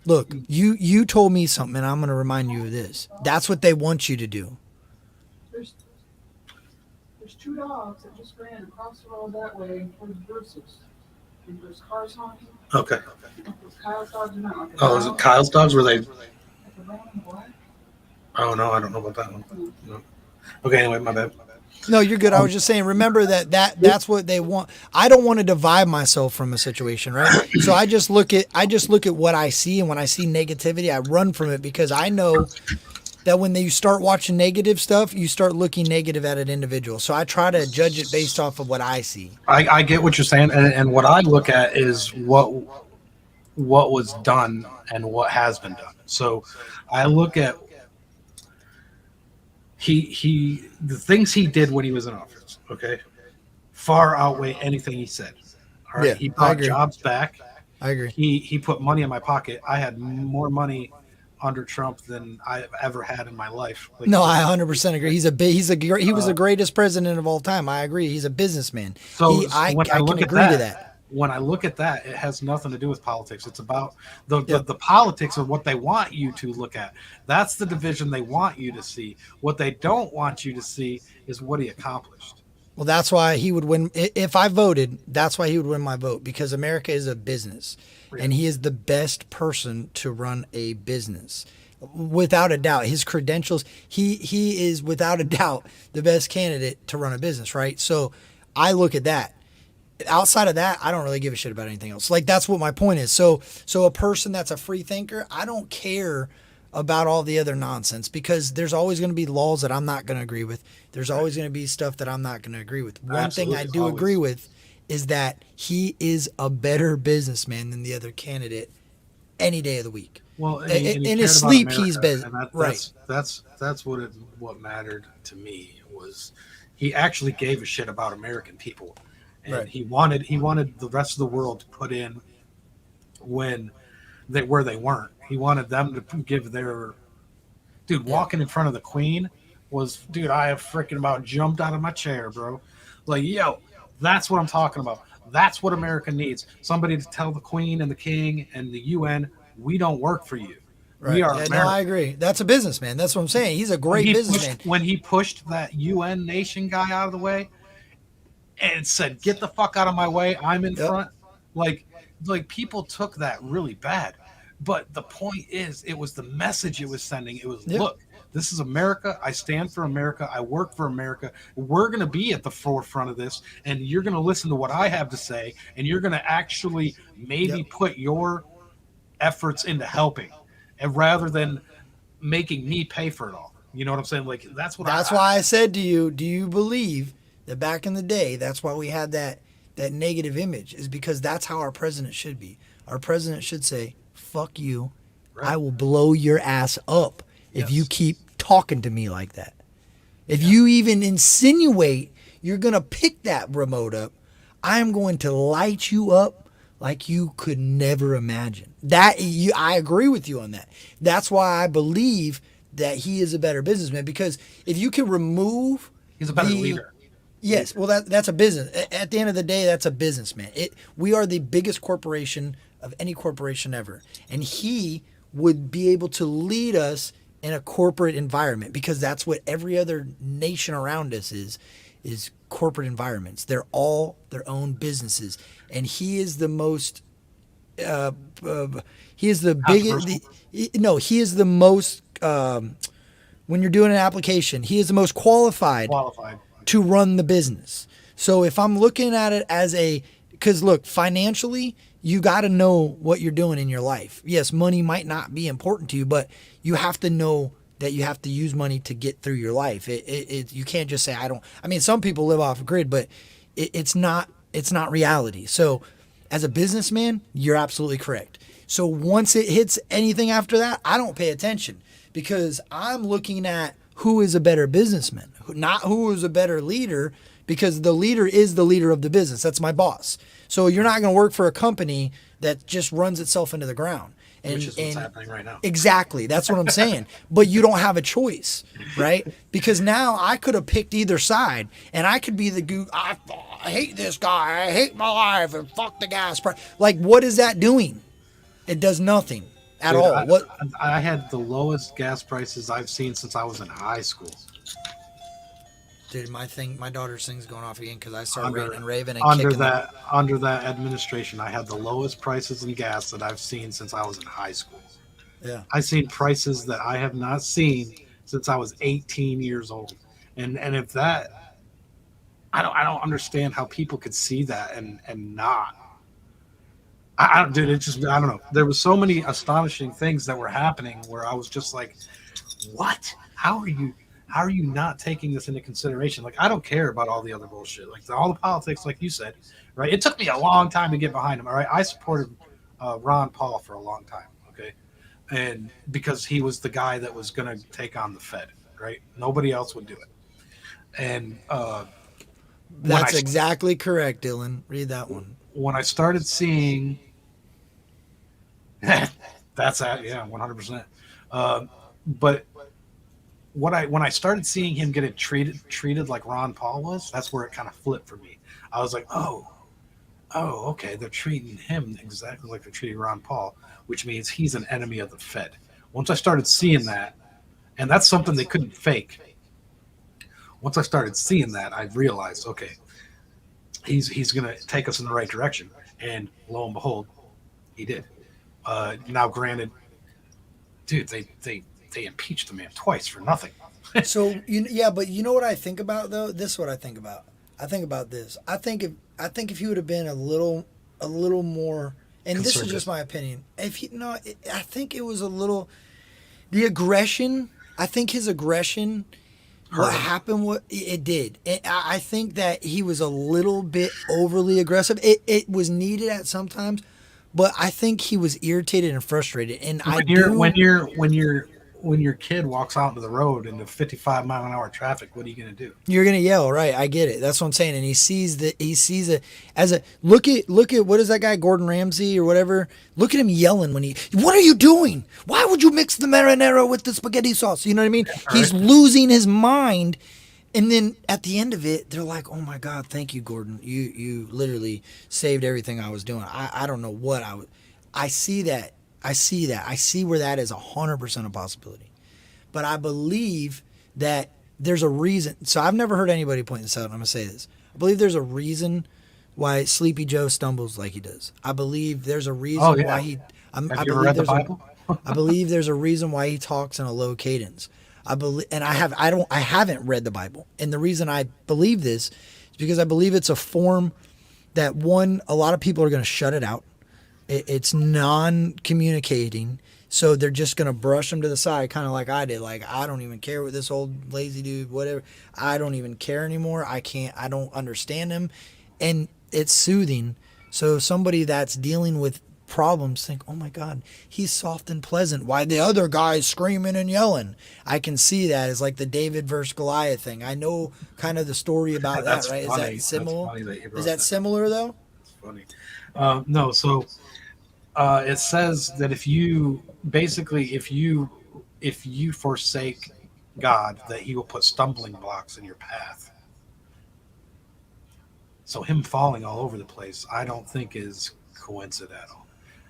look, you told me something, and I'm going to remind you of this. That's what they want you to do. There's two dogs that just ran across the road that way towards Bruce's. And there's cars honking. okay. Those Kyle's dogs are not like a Oh, is it dog, Kyle's dogs? Were they? like a brown and black. Oh no, I don't know about that one. No. Okay, anyway, my bad. No, you're good. I was just saying, remember that's what they want. I don't want to divide myself from a situation, right? So I just look at what I see, and when I see negativity, I run from it, because I know that when you start watching negative stuff, you start looking negative at an individual. So I try to judge it based off of what I see. I get what you're saying, and what I look at is what was done and what has been done. So I look at the things he did when he was in office, okay, far outweigh anything he said. All right, Yeah, he I brought agree. jobs back. I agree. He put money in my pocket. I had more money under Trump than I've ever had in my life. Like, No, I 100% agree. He was the greatest president of all time. I agree. He's a businessman. So, I when I can look at agree to that. when I look at that, it has nothing to do with politics. It's about the politics of what they want you to look at. That's the division they want you to see. What they don't want you to see is what he accomplished. Well, that's why he would win. If I voted, that's why he would win my vote, because America is a business, and he is the best person to run a business. Without a doubt, his credentials, he is without a doubt the best candidate to run a business, right? So I look at that. Outside of that, I don't really give a shit about anything else. Like, that's what my point is. So a person that's a free thinker, I don't care about all the other nonsense, because there's always going to be laws that I'm not going to agree with. There's always going to be stuff that I'm not going to agree with. One thing I Absolutely, do always. agree with is that he is a better businessman than the other candidate any day of the week. Well, In he his cared about sleep, America, he's been- and that, right. That's what mattered to me, was he actually gave a shit about American people, and Right. he wanted the rest of the world to put in where they weren't. He wanted them to give their walking in front of the Queen was, dude, I have freaking about jumped out of my chair, bro. Like, yo, that's what I'm talking about. That's what America needs. Somebody to tell the Queen and the King and the UN, we don't work for you. Right. We are Yeah, America. no, I agree. That's a businessman. That's what I'm saying. He's a great businessman. When he pushed that UN nation guy out of the way and said, "Get the fuck out of my way, I'm in front," like people took that really bad. But the point is, it was the message it was sending. It was, look, this is America. I stand for America. I work for America. We're going to be at the forefront of this, and you're going to listen to what I have to say, and you're going to actually maybe put your efforts into helping, and rather than making me pay for it all. You know what I'm saying? Like, that's why I said to you, do you believe that back in the day, that's why we had that negative image, is because that's how our president should be. Our president should say, fuck you. Right. I will blow your ass up if you keep talking to me like that. If you even insinuate you're going to pick that remote up, I am going to light you up like you could never imagine. I agree with you on that. That's why I believe that he is a better businessman, because if you can remove... He's a better leader. Yes, well, that's a business. At the end of the day, that's a businessman. We are the biggest corporation of any corporation ever. And he would be able to lead us in a corporate environment, because that's what every other nation around us is corporate environments. They're all their own businesses. And he is the most... he is the biggest... he is the most... when you're doing an application, he is the most qualified to run the business. So if I'm looking at it as because look, financially, you got to know what you're doing in your life. Yes, money might not be important to you, but you have to know that you have to use money to get through your life. You can't just say, I mean, some people live off a grid, but it's not reality. So as a businessman, you're absolutely correct. So once it hits anything after that, I don't pay attention, because I'm looking at who is a better businessman, not who is a better leader, because the leader is the leader of the business. That's my boss. So you're not going to work for a company that just runs itself into the ground. Which is what's happening right now. Exactly. That's what I'm saying. But you don't have a choice, right? Because now I could have picked either side, and I could be the I hate this guy. I hate my life, and fuck the gas price. Like, what is that doing? It does nothing at all. I had the lowest gas prices I've seen since I was in high school. Dude, my daughter's thing's going off again because I started ranting and raving and under kicking that administration. I had the lowest prices in gas that I've seen since I was in high school. Yeah, I've seen prices that I have not seen since I was 18 years old, and if that, I don't understand how people could see that and not. Dude, it just, I don't know. There was so many astonishing things that were happening where I was just like, what? How are you not taking this into consideration? Like, I don't care about all the other bullshit. Like, all the politics, like you said, right? It took me a long time to get behind him, all right? I supported Ron Paul for a long time, okay? And because he was the guy that was going to take on the Fed, right? Nobody else would do it. And that's exactly correct, Dylan. Read that one. When I started seeing... That's that, yeah, 100%. But when I started seeing him get treated like Ron Paul was, that's where it kind of flipped for me. I was like, oh, okay, they're treating him exactly like they're treating Ron Paul, which means he's an enemy of the Fed. Once I started seeing that, and that's something they couldn't fake. Once I started seeing that, I realized, okay, he's going to take us in the right direction, and lo and behold, he did. Now, granted, dude, they impeached the man twice for nothing. So but you know what I think about though? This is what I think about. I think about this. I think if he would have been a little more, and this is just my opinion. I think it was a little, the aggression. I think his aggression. What happened? What it did. I think that he was a little bit overly aggressive. It was needed at sometimes. But I think he was irritated and frustrated, and when when your kid walks out into the road into 55-mile-an-hour traffic, what are you going to do? You're gonna yell, right? I get it. That's what I'm saying. And he sees it as a look at what is that guy Gordon Ramsay or whatever? Look at him yelling when what are you doing? Why would you mix the marinara with the spaghetti sauce? You know what I mean? Yeah, He's losing his mind. And then at the end of it, they're like, "Oh my God, thank you, Gordon. You literally saved everything I was doing. I don't know what I would." I see that. I see where that is 100% a possibility. But I believe that there's a reason. So I've never heard anybody point this out. And I'm gonna say this. I believe there's a reason why Sleepy Joe stumbles like he does. I believe there's a reason why he. Have you ever read the Bible? I believe there's a reason why he talks in a low cadence. I haven't read the Bible. And the reason I believe this is because I believe it's a form that a lot of people are going to shut it out. It's non-communicating. So they're just going to brush them to the side, kind of like I did. Like, I don't even care what this old lazy dude, whatever. I don't even care anymore. I don't understand him. And it's soothing. So somebody that's dealing with problems think, oh my God, he's soft and pleasant. Why the other guy's screaming and yelling? I can see that as like the David versus Goliath thing. I know kind of the story about that, right? Funny. Is that similar? That Is that similar though? It's funny. No, so it says that if you forsake God, that He will put stumbling blocks in your path. So him falling all over the place, I don't think is coincidental.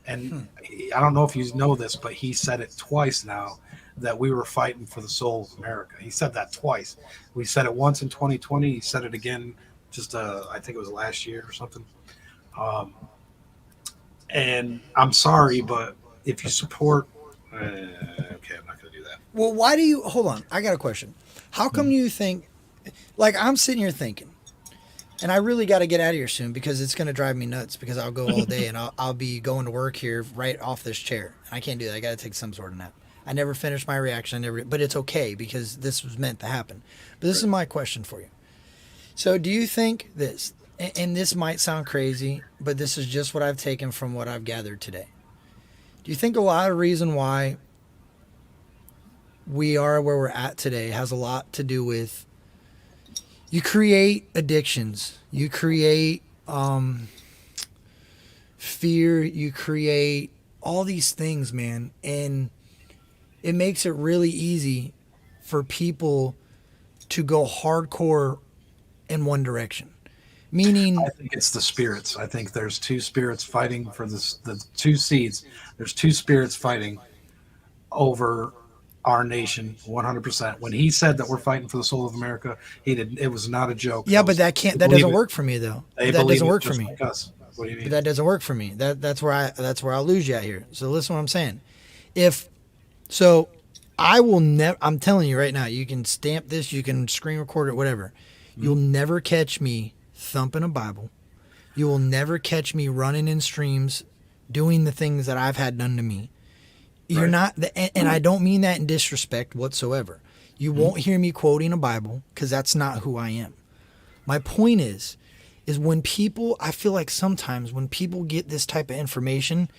And I don't know if you know this, but he said it twice now that we were fighting for the soul of America. He said that twice. We said it once in 2020. He said it again I think it was last year or something. And I'm sorry, but if you support... okay, I'm not going to do that. Well, why do you... Hold on. I got a question. How come you think... Like, I'm sitting here thinking, and I really got to get out of here soon because it's going to drive me nuts because I'll go all day and I'll be going to work here right off this chair. I can't do that. I got to take some sort of nap. I never finished my reaction. But it's okay because this was meant to happen. But this is my question for you. So do you think this, and this might sound crazy, but this is just what I've taken from what I've gathered today. Do you think a lot of reason why we are where we're at today has a lot to do with you create addictions, you create fear, you create all these things, man, and it makes it really easy for people to go hardcore in one direction. Meaning, I think it's the spirits. I think there's two spirits fighting for the two seeds. There's two spirits fighting over our nation 100%. When he said that we're fighting for the soul of America, it was not a joke. Yeah, but that doesn't work for me though. That doesn't work for me. Like us. What do you mean? But that doesn't work for me. That's where I'll lose you out here. So listen what I'm saying. I will never, I'm telling you right now, you can stamp this, you can screen record it, whatever. You'll never catch me thumping a Bible. You will never catch me running in streams, doing the things that I've had done to me. You're not, and I don't mean that in disrespect whatsoever. You won't hear me quoting a Bible because that's not who I am. My point is when people, I feel like sometimes when people get this type of information,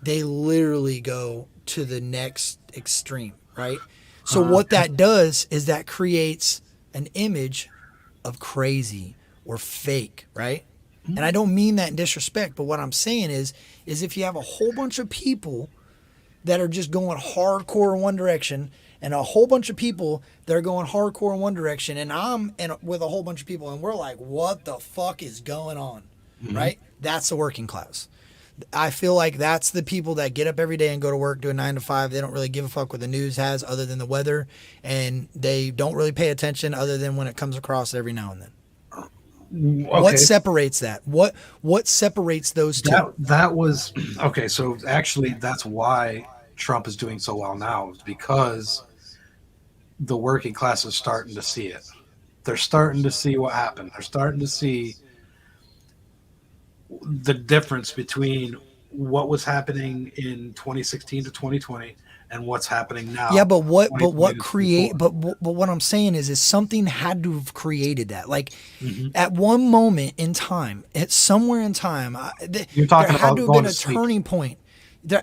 they literally go to the next extreme, right? So what that does is that creates an image of crazy or fake, right? And I don't mean that in disrespect, but what I'm saying is if you have a whole bunch of people that are just going hardcore in one direction and a whole bunch of people that are going hardcore in one direction and I'm with a whole bunch of people and we're like, what the fuck is going on, right? That's the working class. I feel like that's the people that get up every day and go to work, do a 9 to 5. They don't really give a fuck what the news has other than the weather, and they don't really pay attention other than when it comes across every now and then. Okay. What separates that? What separates those two? That was okay. So actually, that's why Trump is doing so well now, is because the working class is starting to see it. They're starting to see what happened. They're starting to see the difference between what was happening in 2016 to 2020 and what's happening now. Yeah, but what I'm saying is something had to have created that. Like at one moment in time, at somewhere in time, you're talking there had about to have going been a turning point.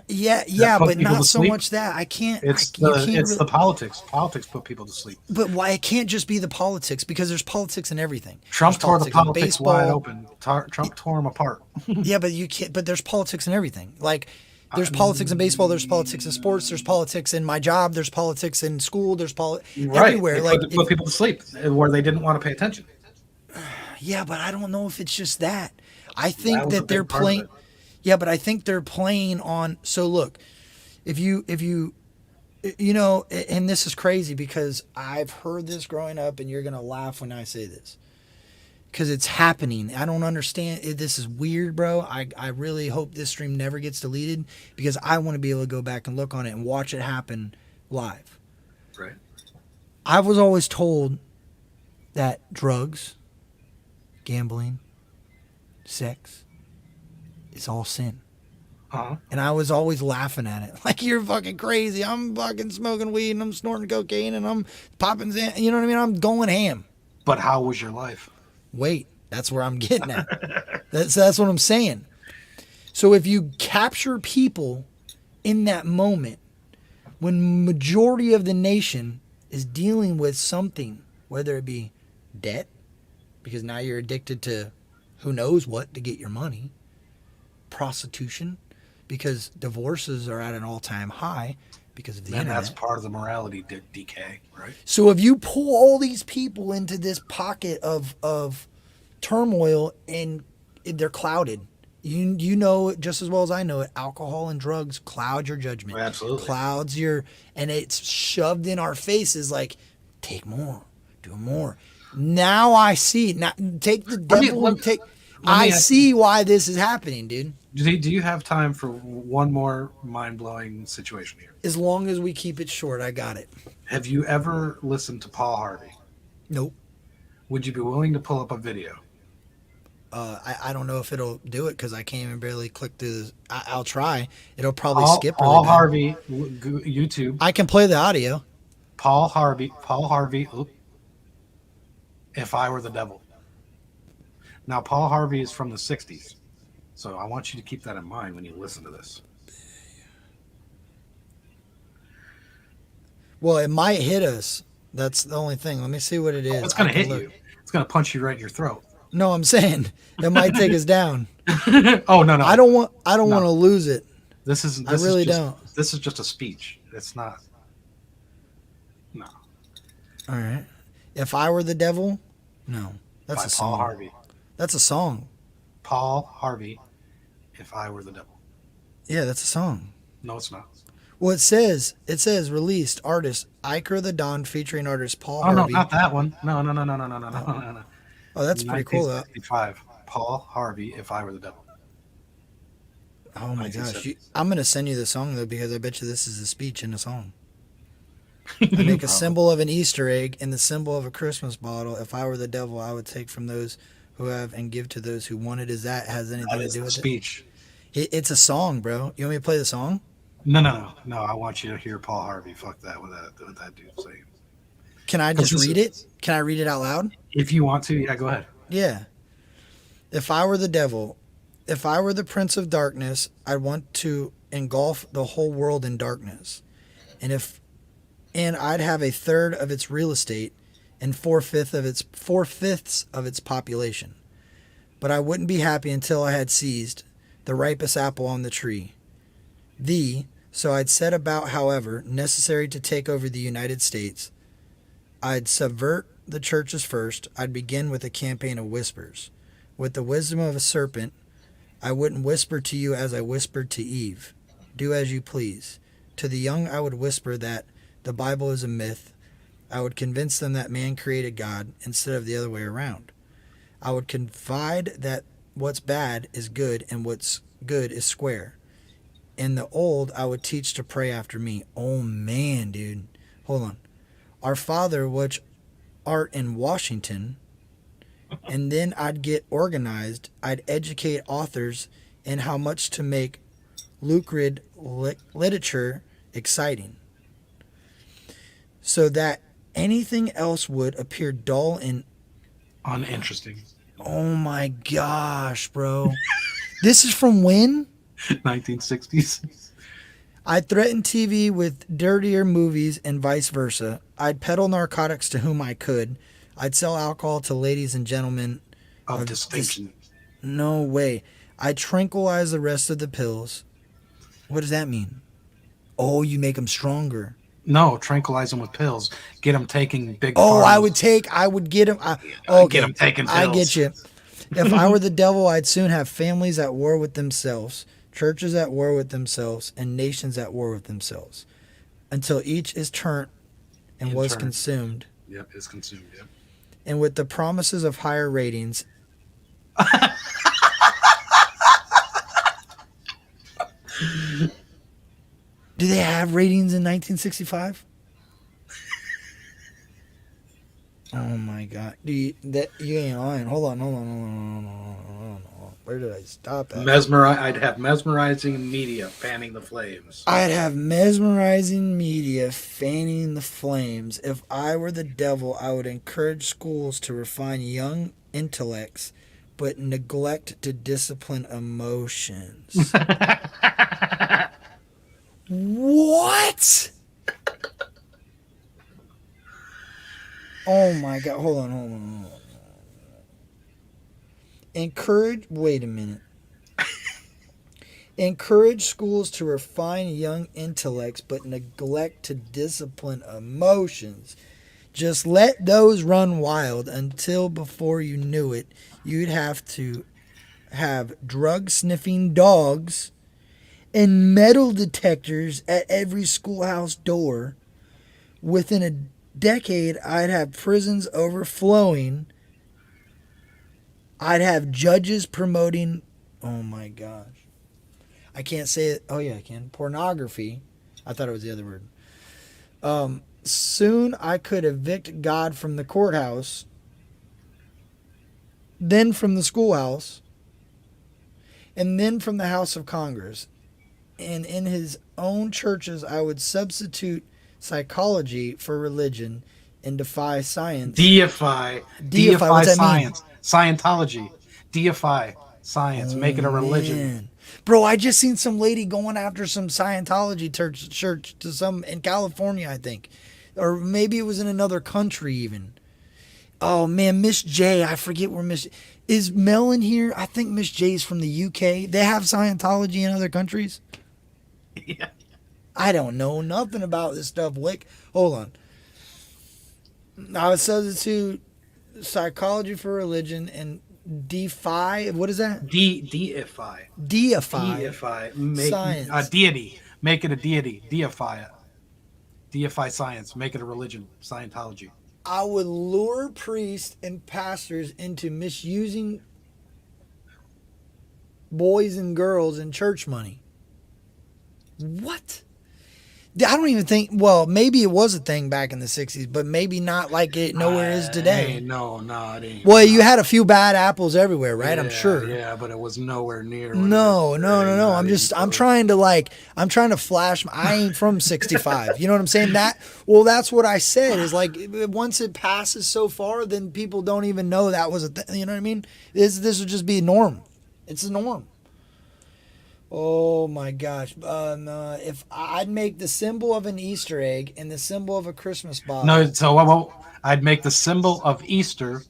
Yeah, put but people not to so sleep? much that I can't. It's You the can't it's really- the politics. Politics put people to sleep. But why it can't just be the politics, because there's politics in everything. Trump There's tore the in politics wide baseball. open. Trump tore them apart. Yeah, but you can't. But there's politics in everything. Like there's politics in baseball. There's politics in sports. There's politics in my job. There's politics in school. There's everywhere. They Like put people to sleep where they didn't want to pay attention. yeah, but I don't know if it's just that. I think That was a that they're big part of playing. it. Yeah, but I think they're playing on. So look, if you and this is crazy because I've heard this growing up, and you're gonna laugh when I say this. Because it's happening. I don't understand. This is weird, bro. I really hope this stream never gets deleted because I want to be able to go back and look on it and watch it happen live. Right. I was always told that drugs, gambling, sex is all sin. Uh-huh. And I was always laughing at it. Like, you're fucking crazy. I'm fucking smoking weed and I'm snorting cocaine and I'm popping, you know what I mean? I'm going ham. But how was your life? Wait, that's where I'm getting at. That's what I'm saying. So if you capture people in that moment when majority of the nation is dealing with something, whether it be debt, because now you're addicted to who knows what to get your money, prostitution, because divorces are at an all-time high because of the And internet. that's part of the morality decay, right? So if you pull all these people into this pocket of turmoil and they're clouded, you know it just as well as I know it. Alcohol and drugs cloud your judgment. Absolutely. Clouds and it's shoved in our faces like, take more, do more. Now I see. Now take the devil and take. I see why this is happening, dude. Do you have time for one more mind-blowing situation here? As long as we keep it short, I got it. Have you ever listened to Paul Harvey? Nope. Would you be willing to pull up a video? I don't know if it'll do it because I can't even barely click through. I'll try. It'll probably skip. Paul really bad. Harvey, YouTube. I can play the audio. Paul Harvey. If I Were the Devil. Now, Paul Harvey is from the 60s. So I want you to keep that in mind when you listen to this. Well, it might hit us. That's the only thing. Let me see what it is. It's going to I can hit look. you. It's going to punch you right in your throat. No, I'm saying it might take us down. Oh, no. I don't want No. to lose it. This is really just, don't. This is just a speech. It's not. No. All right. If I Were the Devil? No. That's By a song. Paul Harvey. That's a song. Paul Harvey. If I Were the Devil. Yeah, that's a song. No, it's not. Well, it says released artist Iker the Don featuring artist Paul Oh, no, Harvey. not that one. No. Oh, that's pretty cool though. 1965. Paul Harvey, If I Were the Devil. Oh my gosh. 1970s. I'm going to send you the song though because I bet you this is a speech in a song. I make a symbol of an Easter egg and the symbol of a Christmas bottle. If I were the devil, I would take from those who have and give to those who want it. Is that has anything That to is do the with speech. it? It's a song, bro. You want me to play the song? No. I want you to hear Paul Harvey. Fuck that. What that dude saying. Can I just This read is- it? Can I read it out loud? If you want to, yeah, go ahead. Yeah. If I were the devil, if I were the prince of darkness, I'd want to engulf the whole world in darkness. And I'd have a third of its real estate and four-fifths of its population. But I wouldn't be happy until I had seized the ripest apple on the tree. So I'd set about, however, necessary to take over the United States. I'd subvert the churches first. I'd begin with a campaign of whispers. With the wisdom of a serpent, I wouldn't whisper to you as I whispered to Eve. Do as you please. To the young I would whisper that the Bible is a myth. I would convince them that man created God instead of the other way around. I would confide that what's bad is good and what's good is square. In the old, I would teach to pray after me. Oh man, dude. Hold on. Our Father, which art in Washington, and then I'd get organized. I'd educate authors in how much to make lucrative literature exciting, so that anything else would appear dull and Uninteresting. oh my gosh, bro. This is from when? 1960s. I'd threaten TV with dirtier movies and vice versa. I'd peddle narcotics to whom I could. I'd sell alcohol to ladies and gentlemen Of distinction. No way. I'd tranquilize the rest of the pills. What does that mean? Oh, you make them stronger. No, tranquilize them with pills. Get them taking big. Oh, pharmas. I would get them. Okay, Get them taking pills. I get you. If I were the devil, I'd soon have families at war with themselves, churches at war with themselves, and nations at war with themselves, until each is turned and was Turned. consumed. Yep, it's consumed. Yep. And with the promises of higher ratings. Do they have ratings in 1965? Oh my God! You ain't lying. Hold on. Where did I stop at? I'd have mesmerizing media fanning the flames. I'd have mesmerizing media fanning the flames. If I were the devil, I would encourage schools to refine young intellects, but neglect to discipline emotions. What? Oh my God. Hold on. Wait a minute. Encourage schools to refine young intellects, but neglect to discipline emotions. Just let those run wild until before you knew it, you'd have to have drug sniffing dogs and metal detectors at every schoolhouse door. Within a decade, I'd have prisons overflowing. I'd have judges promoting, oh my gosh. I can't say it. Oh yeah, I can. Pornography. I thought it was the other word. Soon I could evict God from the courthouse, then from the schoolhouse, and then from the House of Congress. And in his own churches, I would substitute psychology for religion and defy science. Deify What's that mean? science. Scientology. Deify science. Make it a religion. Man. Bro, I just seen some lady going after some Scientology church to some in California, I think. Or maybe it was in another country even. Oh man, Miss J, I forget where Miss is Mel in here? I think Miss J's from the UK. They have Scientology in other countries? Yeah. I don't know nothing about this stuff, Wick. Hold on. I would substitute psychology for religion and defy. What is that? Deify. Deify. Make Science. a deity. Make it a deity. Deify it. Deify science. Make it a religion. Scientology. I would lure priests and pastors into misusing boys and girls and church money. What? I don't even think, well, maybe it was a thing back in the 60s, but maybe not like it nowhere is today. No, it ain't. Well, you had a few bad apples everywhere, right? I'm sure. Yeah, but it was nowhere near. No. I'm trying to flash. I ain't from 65. You know what I'm saying? That's what I said is like, once it passes so far, then people don't even know that was a thing. You know what I mean? This would just be norm. It's the norm. Oh my gosh. If I'd make the symbol of an Easter egg and the symbol of a Christmas bottle. No, so I'd make the symbol of Easter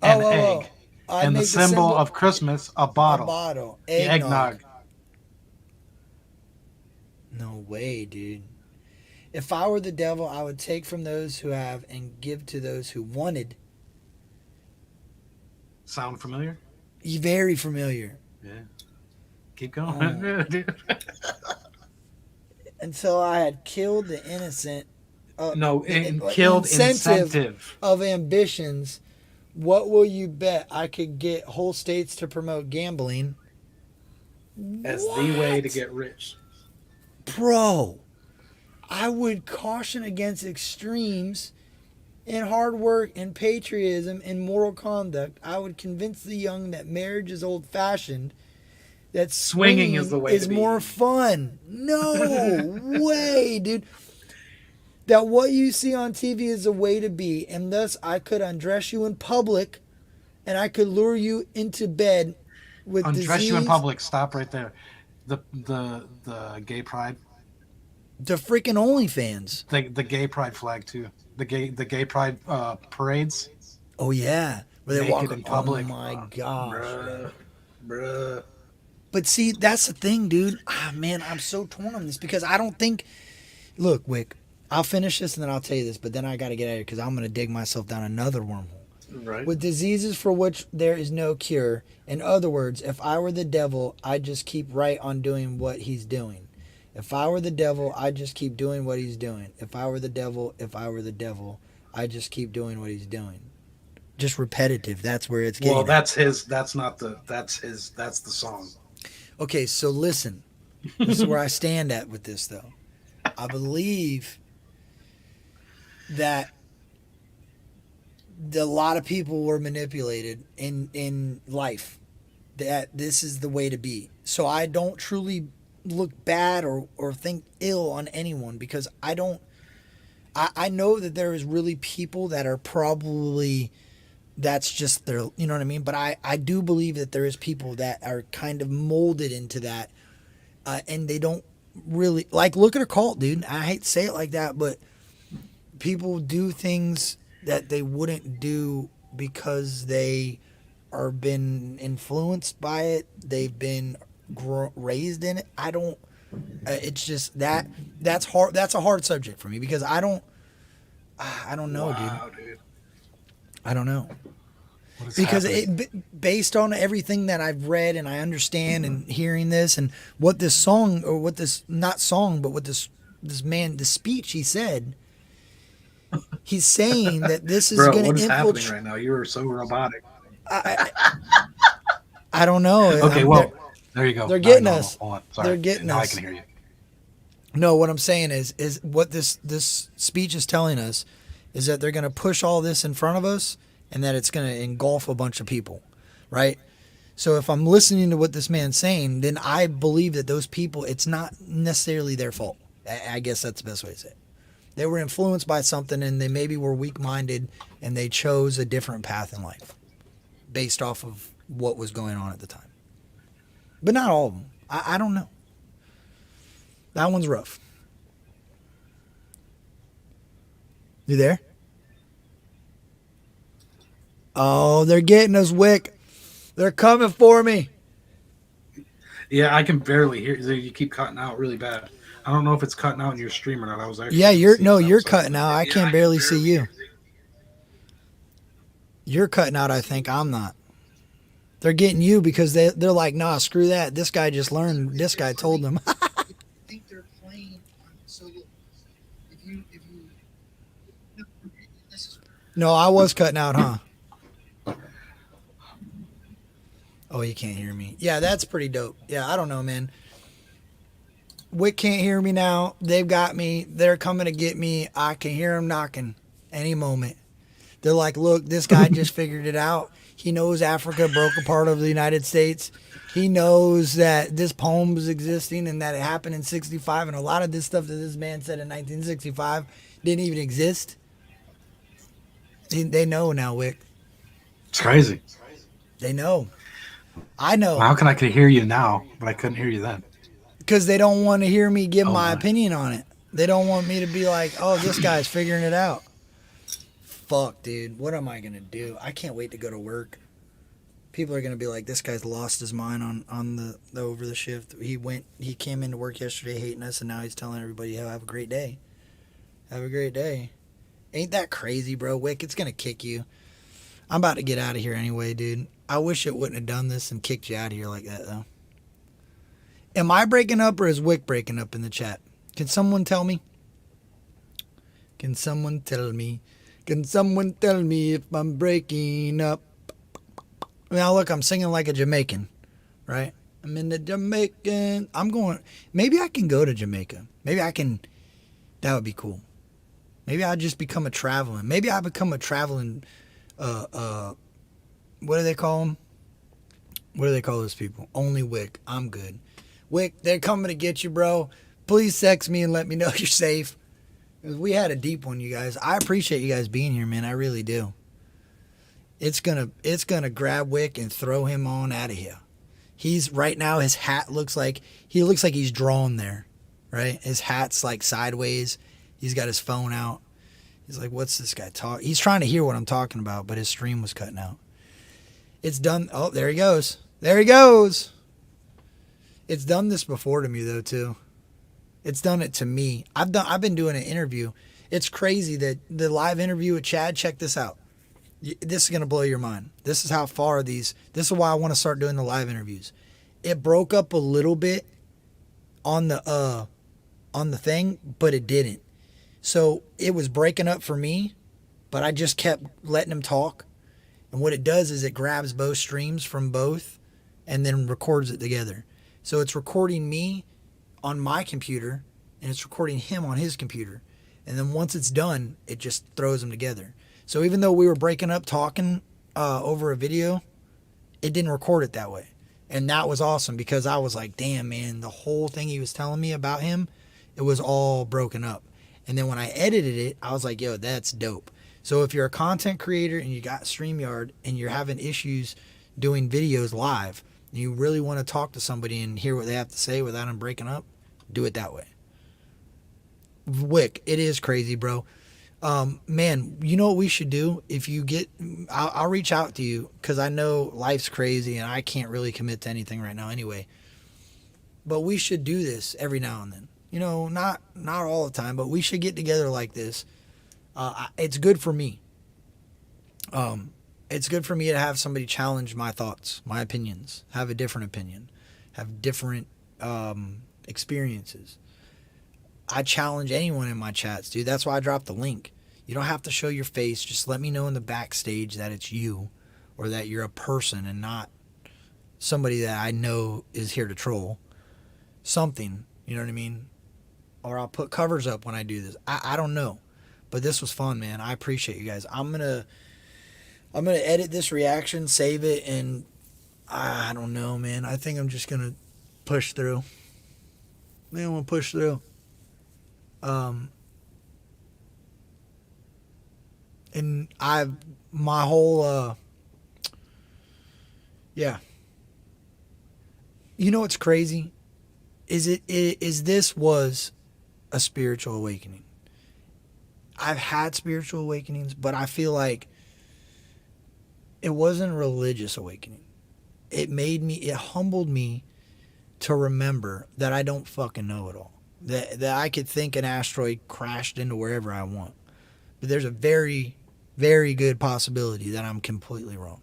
an egg. And the symbol of Christmas a bottle. A bottle. Eggnog. No way, dude. If I were the devil, I would take from those who have and give to those who wanted. Sound familiar? Very familiar. Yeah. Keep going. Until I had killed the innocent. Killed incentive of ambitions. What will you bet I could get whole states to promote gambling? as the way to get rich. Bro, I would caution against extremes in hard work and patriotism and moral conduct. I would convince the young that marriage is old-fashioned, that swinging is the way is to be. more fun. No way, dude. That what you see on TV is the way to be, and thus I could undress you in public, and I could lure you into bed with Undress disease. you in public. Stop right there. The gay pride to freaking OnlyFans. The gay pride flag too. The gay pride parades. Oh yeah, where they Naked walk in public. Oh my gosh. Bruh. But see, that's the thing, dude. Man, I'm so torn on this because I don't think. Look, Wick, I'll finish this and then I'll tell you this, but then I got to get out of here because I'm going to dig myself down another wormhole. Right. With diseases for which there is no cure. In other words, if I were the devil, I'd just keep right on doing what he's doing. If I were the devil, I'd just keep doing what he's doing. If I were the devil, I'd just keep doing what he's doing. Just repetitive. That's where it's getting. Well, at. that's his. That's not the. That's his. That's the song. Okay, so listen. This is where I stand at with this, though. I believe that a lot of people were manipulated in life. That this is the way to be. So I don't truly look bad or think ill on anyone because I don't. I know that there is really people that are probably. That's just their, you know what I mean? But I do believe that there is people that are kind of molded into that and they don't really, like, look at a cult, dude. I hate to say it like that, but people do things that they wouldn't do because they are been influenced by it. They've been raised in it. I don't, it's just that's hard. That's a hard subject for me because I don't know, Wow, dude. I don't know. What is Because happening? based on everything that I've read and I understand and hearing this and what this song or what this not song but what this man the speech he said, he's saying that this is Bro, going what to is happening infiltrate. right now? You are so robotic. I don't know. Okay, well, there you go. they're Now getting I know. us. Hold on. Sorry. They're getting now us. I can hear you. No, what I'm saying is what this speech is telling us is that they're going to push all this in front of us and that it's going to engulf a bunch of people, right? So if I'm listening to what this man's saying, then I believe that those people, it's not necessarily their fault. I guess that's the best way to say it. They were influenced by something and they maybe were weak-minded and they chose a different path in life based off of what was going on at the time. But not all of them. I don't know. That one's rough. You there? Oh, they're getting us, Wick. They're coming for me. Yeah, I can barely hear you. You keep cutting out really bad. I don't know if it's cutting out in your stream or not. I was actually Yeah, you're seeing that, you're so- cutting out. I Yeah, can't barely see you. hear You're cutting out, I think. I'm not. They're getting you because they're like, nah, screw that. This guy just learned. This guy told them. I think they're playing on so look, if you this is No, I was cutting out, huh? Oh, you can't hear me. Yeah, that's pretty dope. Yeah, I don't know, man. Wick can't hear me now. They've got me. They're coming to get me. I can hear them knocking any moment. They're like, look, this guy just figured it out. He knows Africa broke a part of the United States. He knows that this poem is existing and that it happened in 65. And a lot of this stuff that this man said in 1965 didn't even exist. They know now, Wick. It's crazy. They know. I know. How can I could hear you now, but I couldn't hear you then? Because they don't want to hear me give Oh, my my. opinion on it. They don't want me to be like, oh, this guy's figuring it out. Fuck, dude. What am I going to do? I can't wait to go to work. People are going to be like, this guy's lost his mind on the over the shift. He came into work yesterday hating us, and now he's telling everybody, oh, have a great day. Have a great day. Ain't that crazy, bro? Wick, it's going to kick you. I'm about to get out of here anyway, dude. I wish it wouldn't have done this and kicked you out of here like that, though. Am I breaking up or is Wick breaking up in the chat? Can someone tell me? Can someone tell me? Can someone tell me if I'm breaking up? Now, look, I'm singing like a Jamaican, right? I'm in the Jamaican. Maybe I can go to Jamaica. Maybe I can. That would be cool. Maybe I'll just become a traveling. Maybe I become a traveling, what do they call them? What do they call those people? Only Wick. I'm good. Wick, they're coming to get you, bro. Please text me and let me know you're safe. We had a deep one, you guys. I appreciate you guys being here, man. I really do. It's gonna grab Wick and throw him on out of here. He's right now. His hat looks like he's drawn there. right? His hat's like sideways. He's got his phone out. He's like, what's this guy talk? He's trying to hear what I'm talking about, but his stream was cutting out. It's done. Oh, there he goes. There he goes. It's done this before to me though too. It's done it to me. I've been doing an interview. It's crazy that the live interview with Chad, check this out. This is going to blow your mind. This is how far this is why I want to start doing the live interviews. It broke up a little bit on the thing, but it didn't. So it was breaking up for me, but I just kept letting him talk. And what it does is it grabs both streams from both and then records it together. So it's recording me on my computer and it's recording him on his computer. And then once it's done, it just throws them together. So even though we were breaking up talking over a video, it didn't record it that way. And that was awesome because I was like, damn, man, the whole thing he was telling me about him, it was all broken up. And then when I edited it, I was like, yo, that's dope. So if you're a content creator and you got StreamYard and you're having issues doing videos live, and you really want to talk to somebody and hear what they have to say without them breaking up, do it that way. Wick, it is crazy, bro. Man, you know what we should do? If you get, I'll reach out to you because I know life's crazy and I can't really commit to anything right now anyway. But we should do this every now and then. You know, not all the time, but we should get together like this. It's good for me. It's good for me to have somebody challenge my thoughts, my opinions, have a different opinion, have different experiences. I challenge anyone in my chats, dude. That's why I dropped the link. You don't have to show your face. Just let me know in the backstage that it's you or that you're a person and not somebody that I know is here to troll. Something, you know what I mean? Or I'll put covers up when I do this. I don't know. But this was fun, man. I appreciate you guys. I'm gonna edit this reaction, save it, and I don't know, man. I think I'm just gonna push through. Man, I'm gonna push through. And my whole yeah. You know what's crazy? Is this was a spiritual awakening. I've had spiritual awakenings, but I feel like it wasn't a religious awakening. It humbled me to remember that I don't fucking know it all. That I could think an asteroid crashed into wherever I want. But there's a very, very good possibility that I'm completely wrong.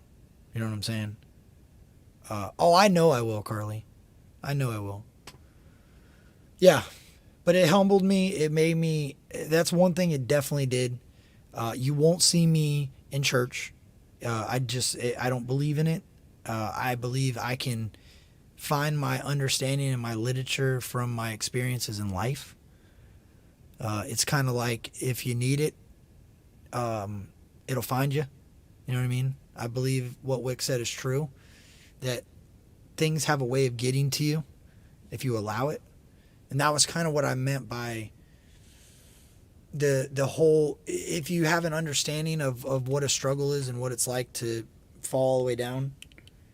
You know what I'm saying? I know I will, Carly. I know I will. Yeah. But it humbled me. It made me... That's one thing it definitely did. You won't see me in church. I don't believe in it. I believe I can find my understanding and my literature from my experiences in life. It's kind of like if you need it, it'll find you. You know what I mean? I believe what Wick said is true. That things have a way of getting to you if you allow it. And that was kind of what I meant by the whole, if you have an understanding of what a struggle is and what it's like to fall all the way down,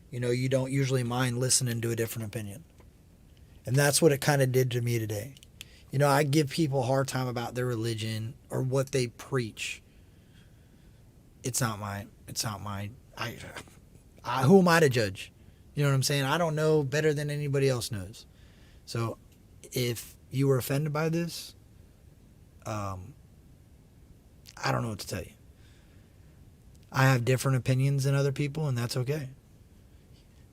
you know, you don't usually mind listening to a different opinion. And that's what it kind of did to me today. You know, I give people a hard time about their religion or what they preach. It's not my, who am I to judge? You know what I'm saying? I don't know better than anybody else knows. So if you were offended by this, I don't know what to tell you. I have different opinions than other people, and that's okay.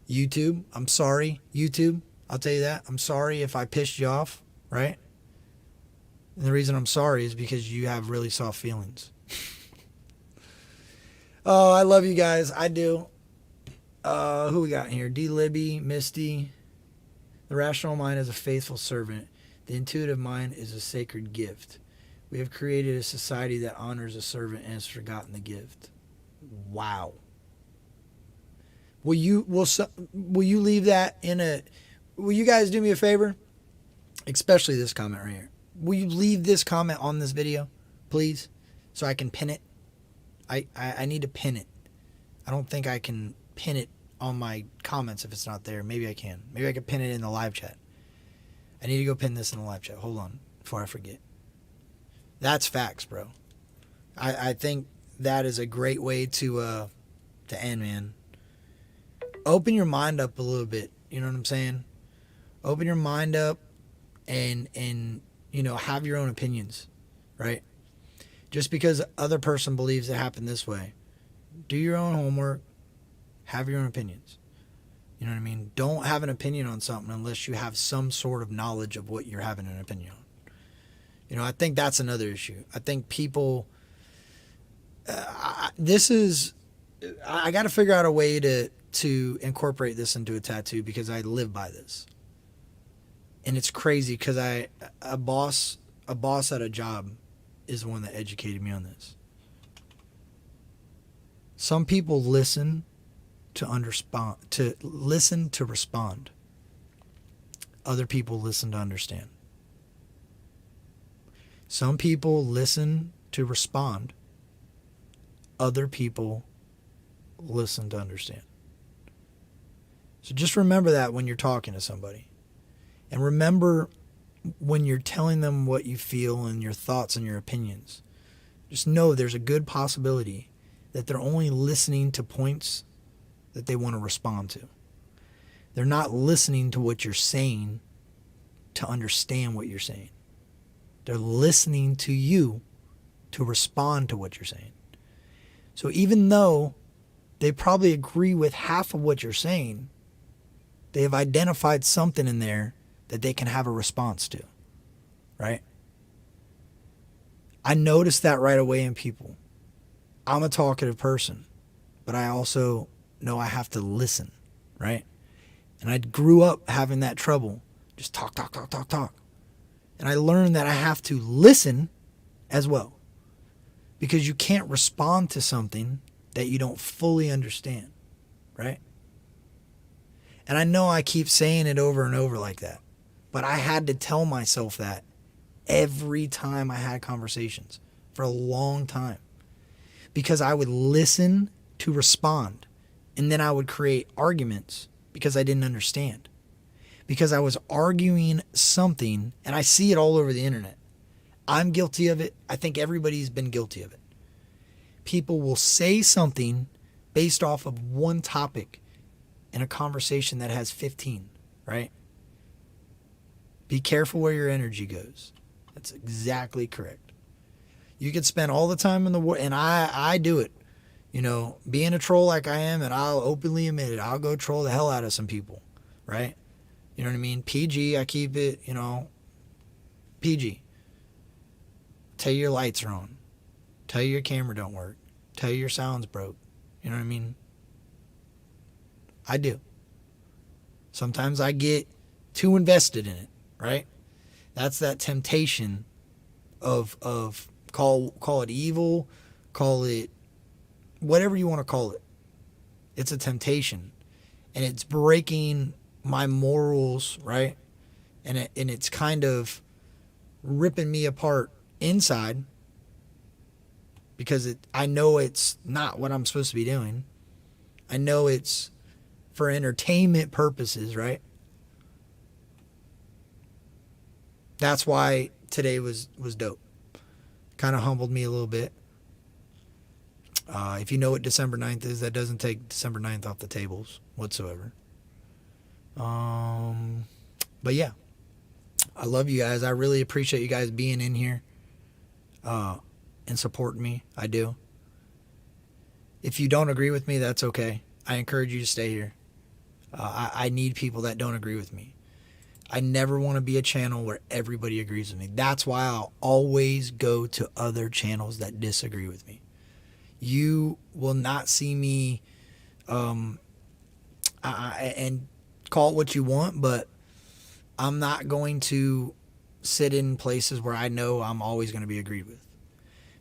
YouTube, I'm sorry. YouTube, I'll tell you that. I'm sorry if I pissed you off, right? And the reason I'm sorry is because you have really soft feelings. Oh, I love you guys. I do. Who we got in here? D. Libby, Misty. The rational mind is a faithful servant. The intuitive mind is a sacred gift. We have created a society that honors a servant and has forgotten the gift. Wow. Will you leave that in a... Will you guys do me a favor? Especially this comment right here. Will you leave this comment on this video, please? So I can pin it. I need to pin it. I don't think I can pin it on my comments if it's not there. Maybe I can. Maybe I can pin it in the live chat. I need to go pin this in the live chat. Hold on before I forget. That's facts, bro. I think that is a great way to end, man. Open your mind up a little bit. You know what I'm saying? Open your mind up and you know, have your own opinions, right? Just because the other person believes it happened this way, do your own homework, have your own opinions. You know what I mean? Don't have an opinion on something unless you have some sort of knowledge of what you're having an opinion on. You know, I think that's another issue. I think people, I got to figure out a way to incorporate this into a tattoo because I live by this. And it's crazy because a boss at a job is the one that educated me on this. Some people listen to respond. Other people listen to understand. Some people listen to respond. Other people listen to understand. So just remember that when you're talking to somebody. And remember when you're telling them what you feel and your thoughts and your opinions. Just know there's a good possibility that they're only listening to points that they want to respond to. They're not listening to what you're saying to understand what you're saying. They're listening to you to respond to what you're saying. So even though they probably agree with half of what you're saying, they have identified something in there that they can have a response to, right? I noticed that right away in people. I'm a talkative person, but I also know I have to listen, right? And I grew up having that trouble. Just talk. And I learned that I have to listen as well. Because you can't respond to something that you don't fully understand, right? And I know I keep saying it over and over like that, but I had to tell myself that every time I had conversations for a long time. Because I would listen to respond, and then I would create arguments because I didn't understand. Because I was arguing something, and I see it all over the internet. I'm guilty of it. I think everybody's been guilty of it. People will say something based off of one topic in a conversation that has 15, right? Be careful where your energy goes. That's exactly correct. You could spend all the time in the world, and I do it. You know, being a troll like I am, and I'll openly admit it, I'll go troll the hell out of some people, right? You know what I mean? PG, I keep it, you know, PG. Tell you your lights are on. Tell you your camera don't work. Tell you your sound's broke. You know what I mean? I do. Sometimes I get too invested in it, right? That's that temptation of call it evil, call it whatever you want to call it. It's a temptation. And it's breaking my morals, right? And it's kind of ripping me apart inside because I know it's not what I'm supposed to be doing. I know it's for entertainment purposes, right? That's why today was dope. Kind of humbled me a little bit. If you know what December 9th is, that doesn't take December 9th off the tables whatsoever. But yeah, I love you guys. I really appreciate you guys being in here and supporting me. I do. If you don't agree with me, that's okay. I encourage you to stay here. I need people that don't agree with me. I never want to be a channel where everybody agrees with me. That's why I'll always go to other channels that disagree with me. You will not see me, and call it what you want, but I'm not going to sit in places where I know I'm always going to be agreed with.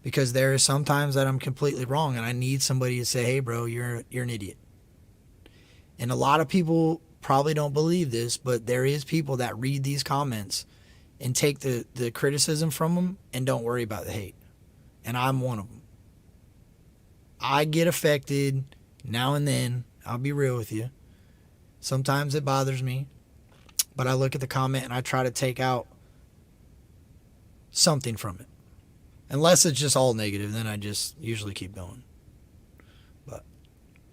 Because there are some times that I'm completely wrong and I need somebody to say, hey bro, you're an idiot. And a lot of people probably don't believe this, but there is people that read these comments and take the criticism from them and don't worry about the hate. And I'm one of them. I get affected now and then. I'll be real with you. Sometimes it bothers me, but I look at the comment and I try to take out something from it. Unless it's just all negative, then I just usually keep going. But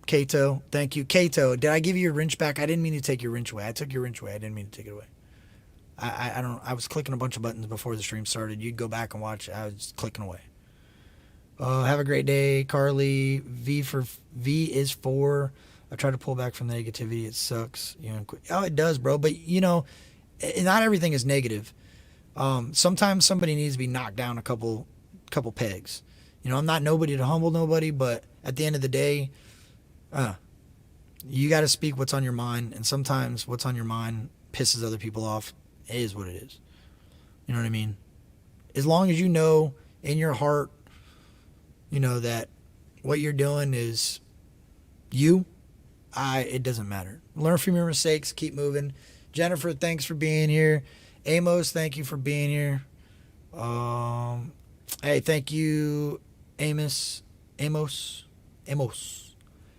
Kato, thank you. Kato, did I give you your wrench back? I didn't mean to take your wrench away. I took your wrench away. I didn't mean to take it away. I don't. I was clicking a bunch of buttons before the stream started. You'd go back and watch. I was clicking away. Have a great day, Carly. V is for. I try to pull back from the negativity. It sucks. You know. Oh, it does, bro. But you know, not everything is negative. Sometimes somebody needs to be knocked down a couple pegs. You know, I'm not nobody to humble nobody, but at the end of the day, you got to speak what's on your mind, and sometimes what's on your mind pisses other people off. It is what it is. You know what I mean? As long as you know in your heart, you know that what you're doing is you, it doesn't matter. Learn from your mistakes, keep moving. Jennifer, thanks for being here. Amos, thank you for being here. Hey, thank you, Amos.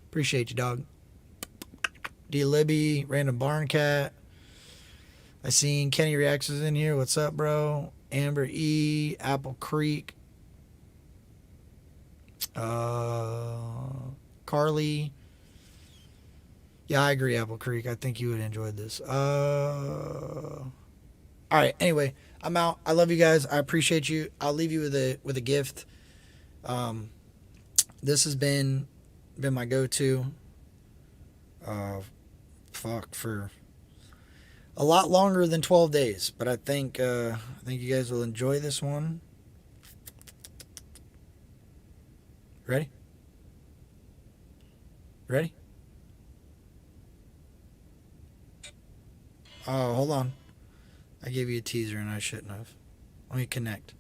Appreciate you, dog. D. Libby, Random Barn Cat. I seen Kenny Reacts is in here. What's up, bro? Amber E. Apple Creek. Carly. Yeah, I agree, Apple Creek. I think you would enjoy this. All right. Anyway, I'm out. I love you guys. I appreciate you. I'll leave you with a gift. This has been my go-to. For a lot longer than 12 days, but I think you guys will enjoy this one. Ready? Oh, hold on. I gave you a teaser and I shouldn't have. Let me connect.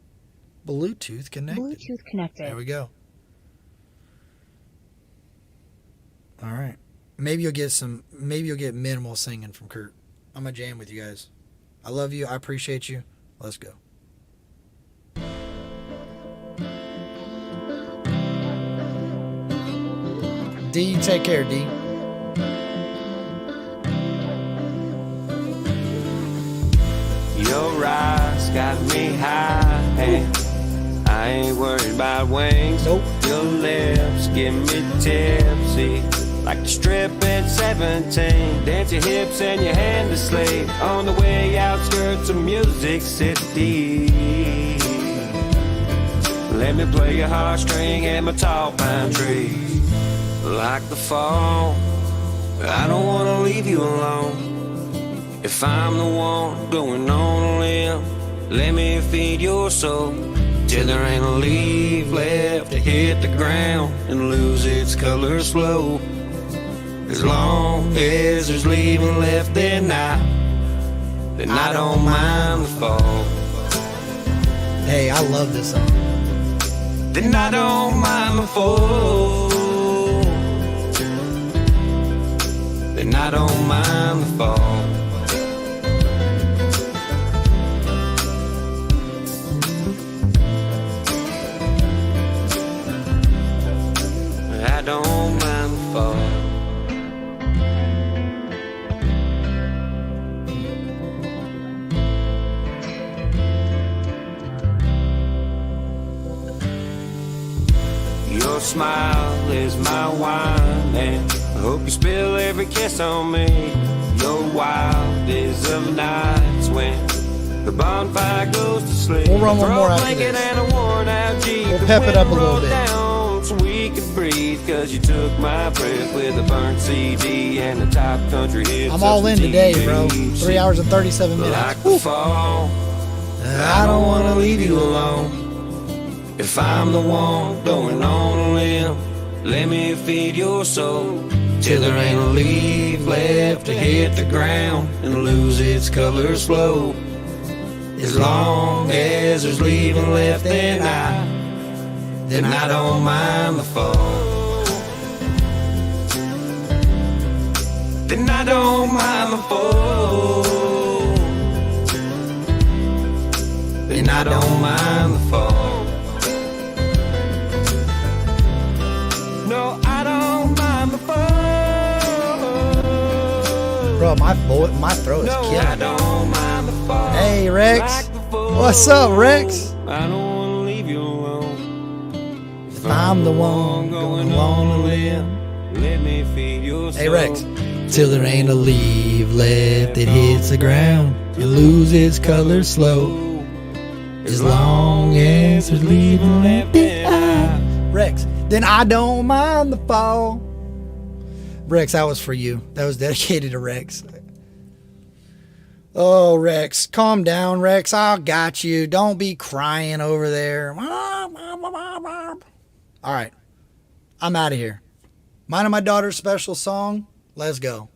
Bluetooth connected. Bluetooth connected. There we go. All right. Maybe you'll get minimal singing from Kurt. I'm gonna jam with you guys. I love you. I appreciate you. Let's go. D, take care, D. Your eyes got me high. I ain't worried about wings. Nope. Your lips get me tipsy. Like the strip at 17. Dance your hips and your hand to sleep. On the way outskirts of Music City. Let me play your heartstring and my tall pine tree. Like the fall, I don't wanna leave you alone. If I'm the one going on a limb, let me feed your soul. Till there ain't a leaf left to hit the ground and lose its color slow. As long as there's leaving left, then I don't mind the fall. Hey, I love this song. Then I don't mind the fall. Then I don't mind the fall. I don't mind the fall. Your smile is my wine, and I hope you spill every kiss on me. You're wildest of nights when the bonfire goes to sleep. We'll run one more after blanket this. and a worn out Jeep. We'll pep it up a little bit. Down so we could breathe, cause you took my breath with a burnt CD and the top country hits. I'm all in today, bro. 3 hours and 37 minutes. Like the fall, I don't wanna leave you alone. If I'm the one going on a limb, let me feed your soul. Till there ain't a leaf left to hit the ground and lose its color slow. As long as there's leaving left, then I don't mind the fall. Then I don't mind the fall. Then I don't mind the fall. No, I don't mind the fall. Bro, my throat is No, I killing. don't mind the fall. Hey, Rex. Like the fall. What's up, Rex? I don't wanna leave you alone. If I'm the one going on a limb. Let me feed your soul. Hey, Rex. Till there ain't a leaf left, it hits the ground and loses color slow. As long as there's leaving left behind. Rex, then I don't mind the fall. Rex, that was for you. That was dedicated to Rex. Oh, Rex, calm down, Rex. I got you. Don't be crying over there. All right, I'm out of here. Mine and my daughter's special song. Let's go.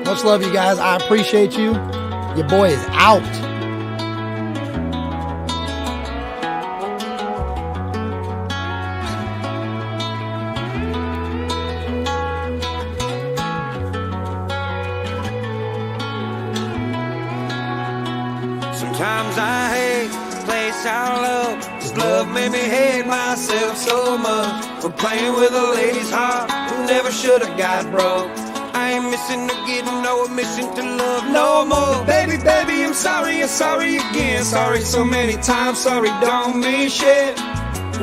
Much love, you guys. I appreciate you. Your boy is out. Sometimes I hate the place I love. This love made me hate myself so much. For playing with a lady's heart who never should have got broke. I ain't missing to get no admission to love no more. Baby, baby, I'm sorry again. Sorry so many times, sorry don't mean shit.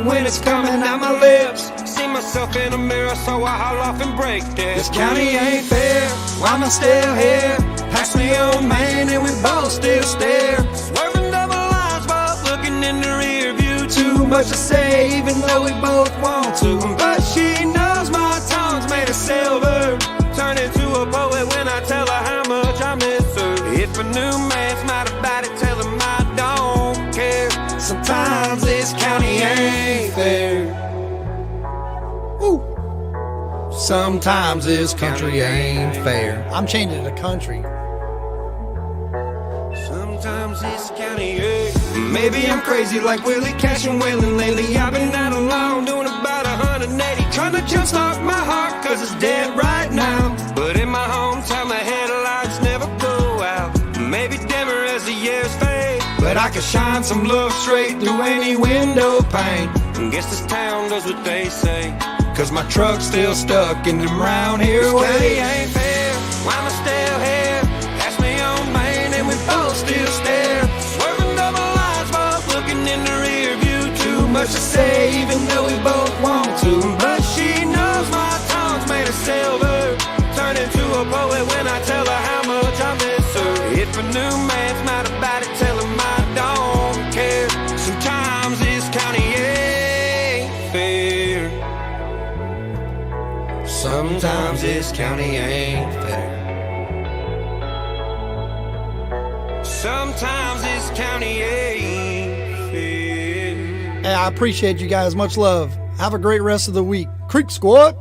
When it's coming out my lips, see myself in a mirror, so I haul off and break this. This county ain't fair, why am I still here? Pass me on, man, and we both still stare. Swerving double lines, but looking in the rear view. Too much to say, even though we both want to. But she knows my tongue's made of silver. Turn into a poet when I tell her how much I miss her. If a new man's mad about it, tell him I don't care. Sometimes this county ain't fair. Woo. Sometimes this country ain't fair. I'm changing to country. Sometimes this county ain't. Maybe I'm crazy like Willie Cash and Waylon lately. I've been out alone doing about 180. Trying to jumpstart my heart cause it's dead right now. But in my hometown the headlights never go out. Maybe dimmer as the years fade, but I can shine some love straight through any window pane. And guess this town does what they say, cause my truck's still stuck in them round here ways. This county ain't fair, why am I still here? Pass me on, man, and we both still stare. Swerving double lines, but looking in the rear view. Too much to say, even though we both want to. But she knows my tongue's made of silver. Turn into a poet when I tell her how much I miss her. If a new man's mad about it, tell him I don't care. Sometimes this county ain't fair. Sometimes this county ain't fair. Sometimes this county ain't fair. Hey, I appreciate you guys. Much love. Have a great rest of the week. Creek Squad.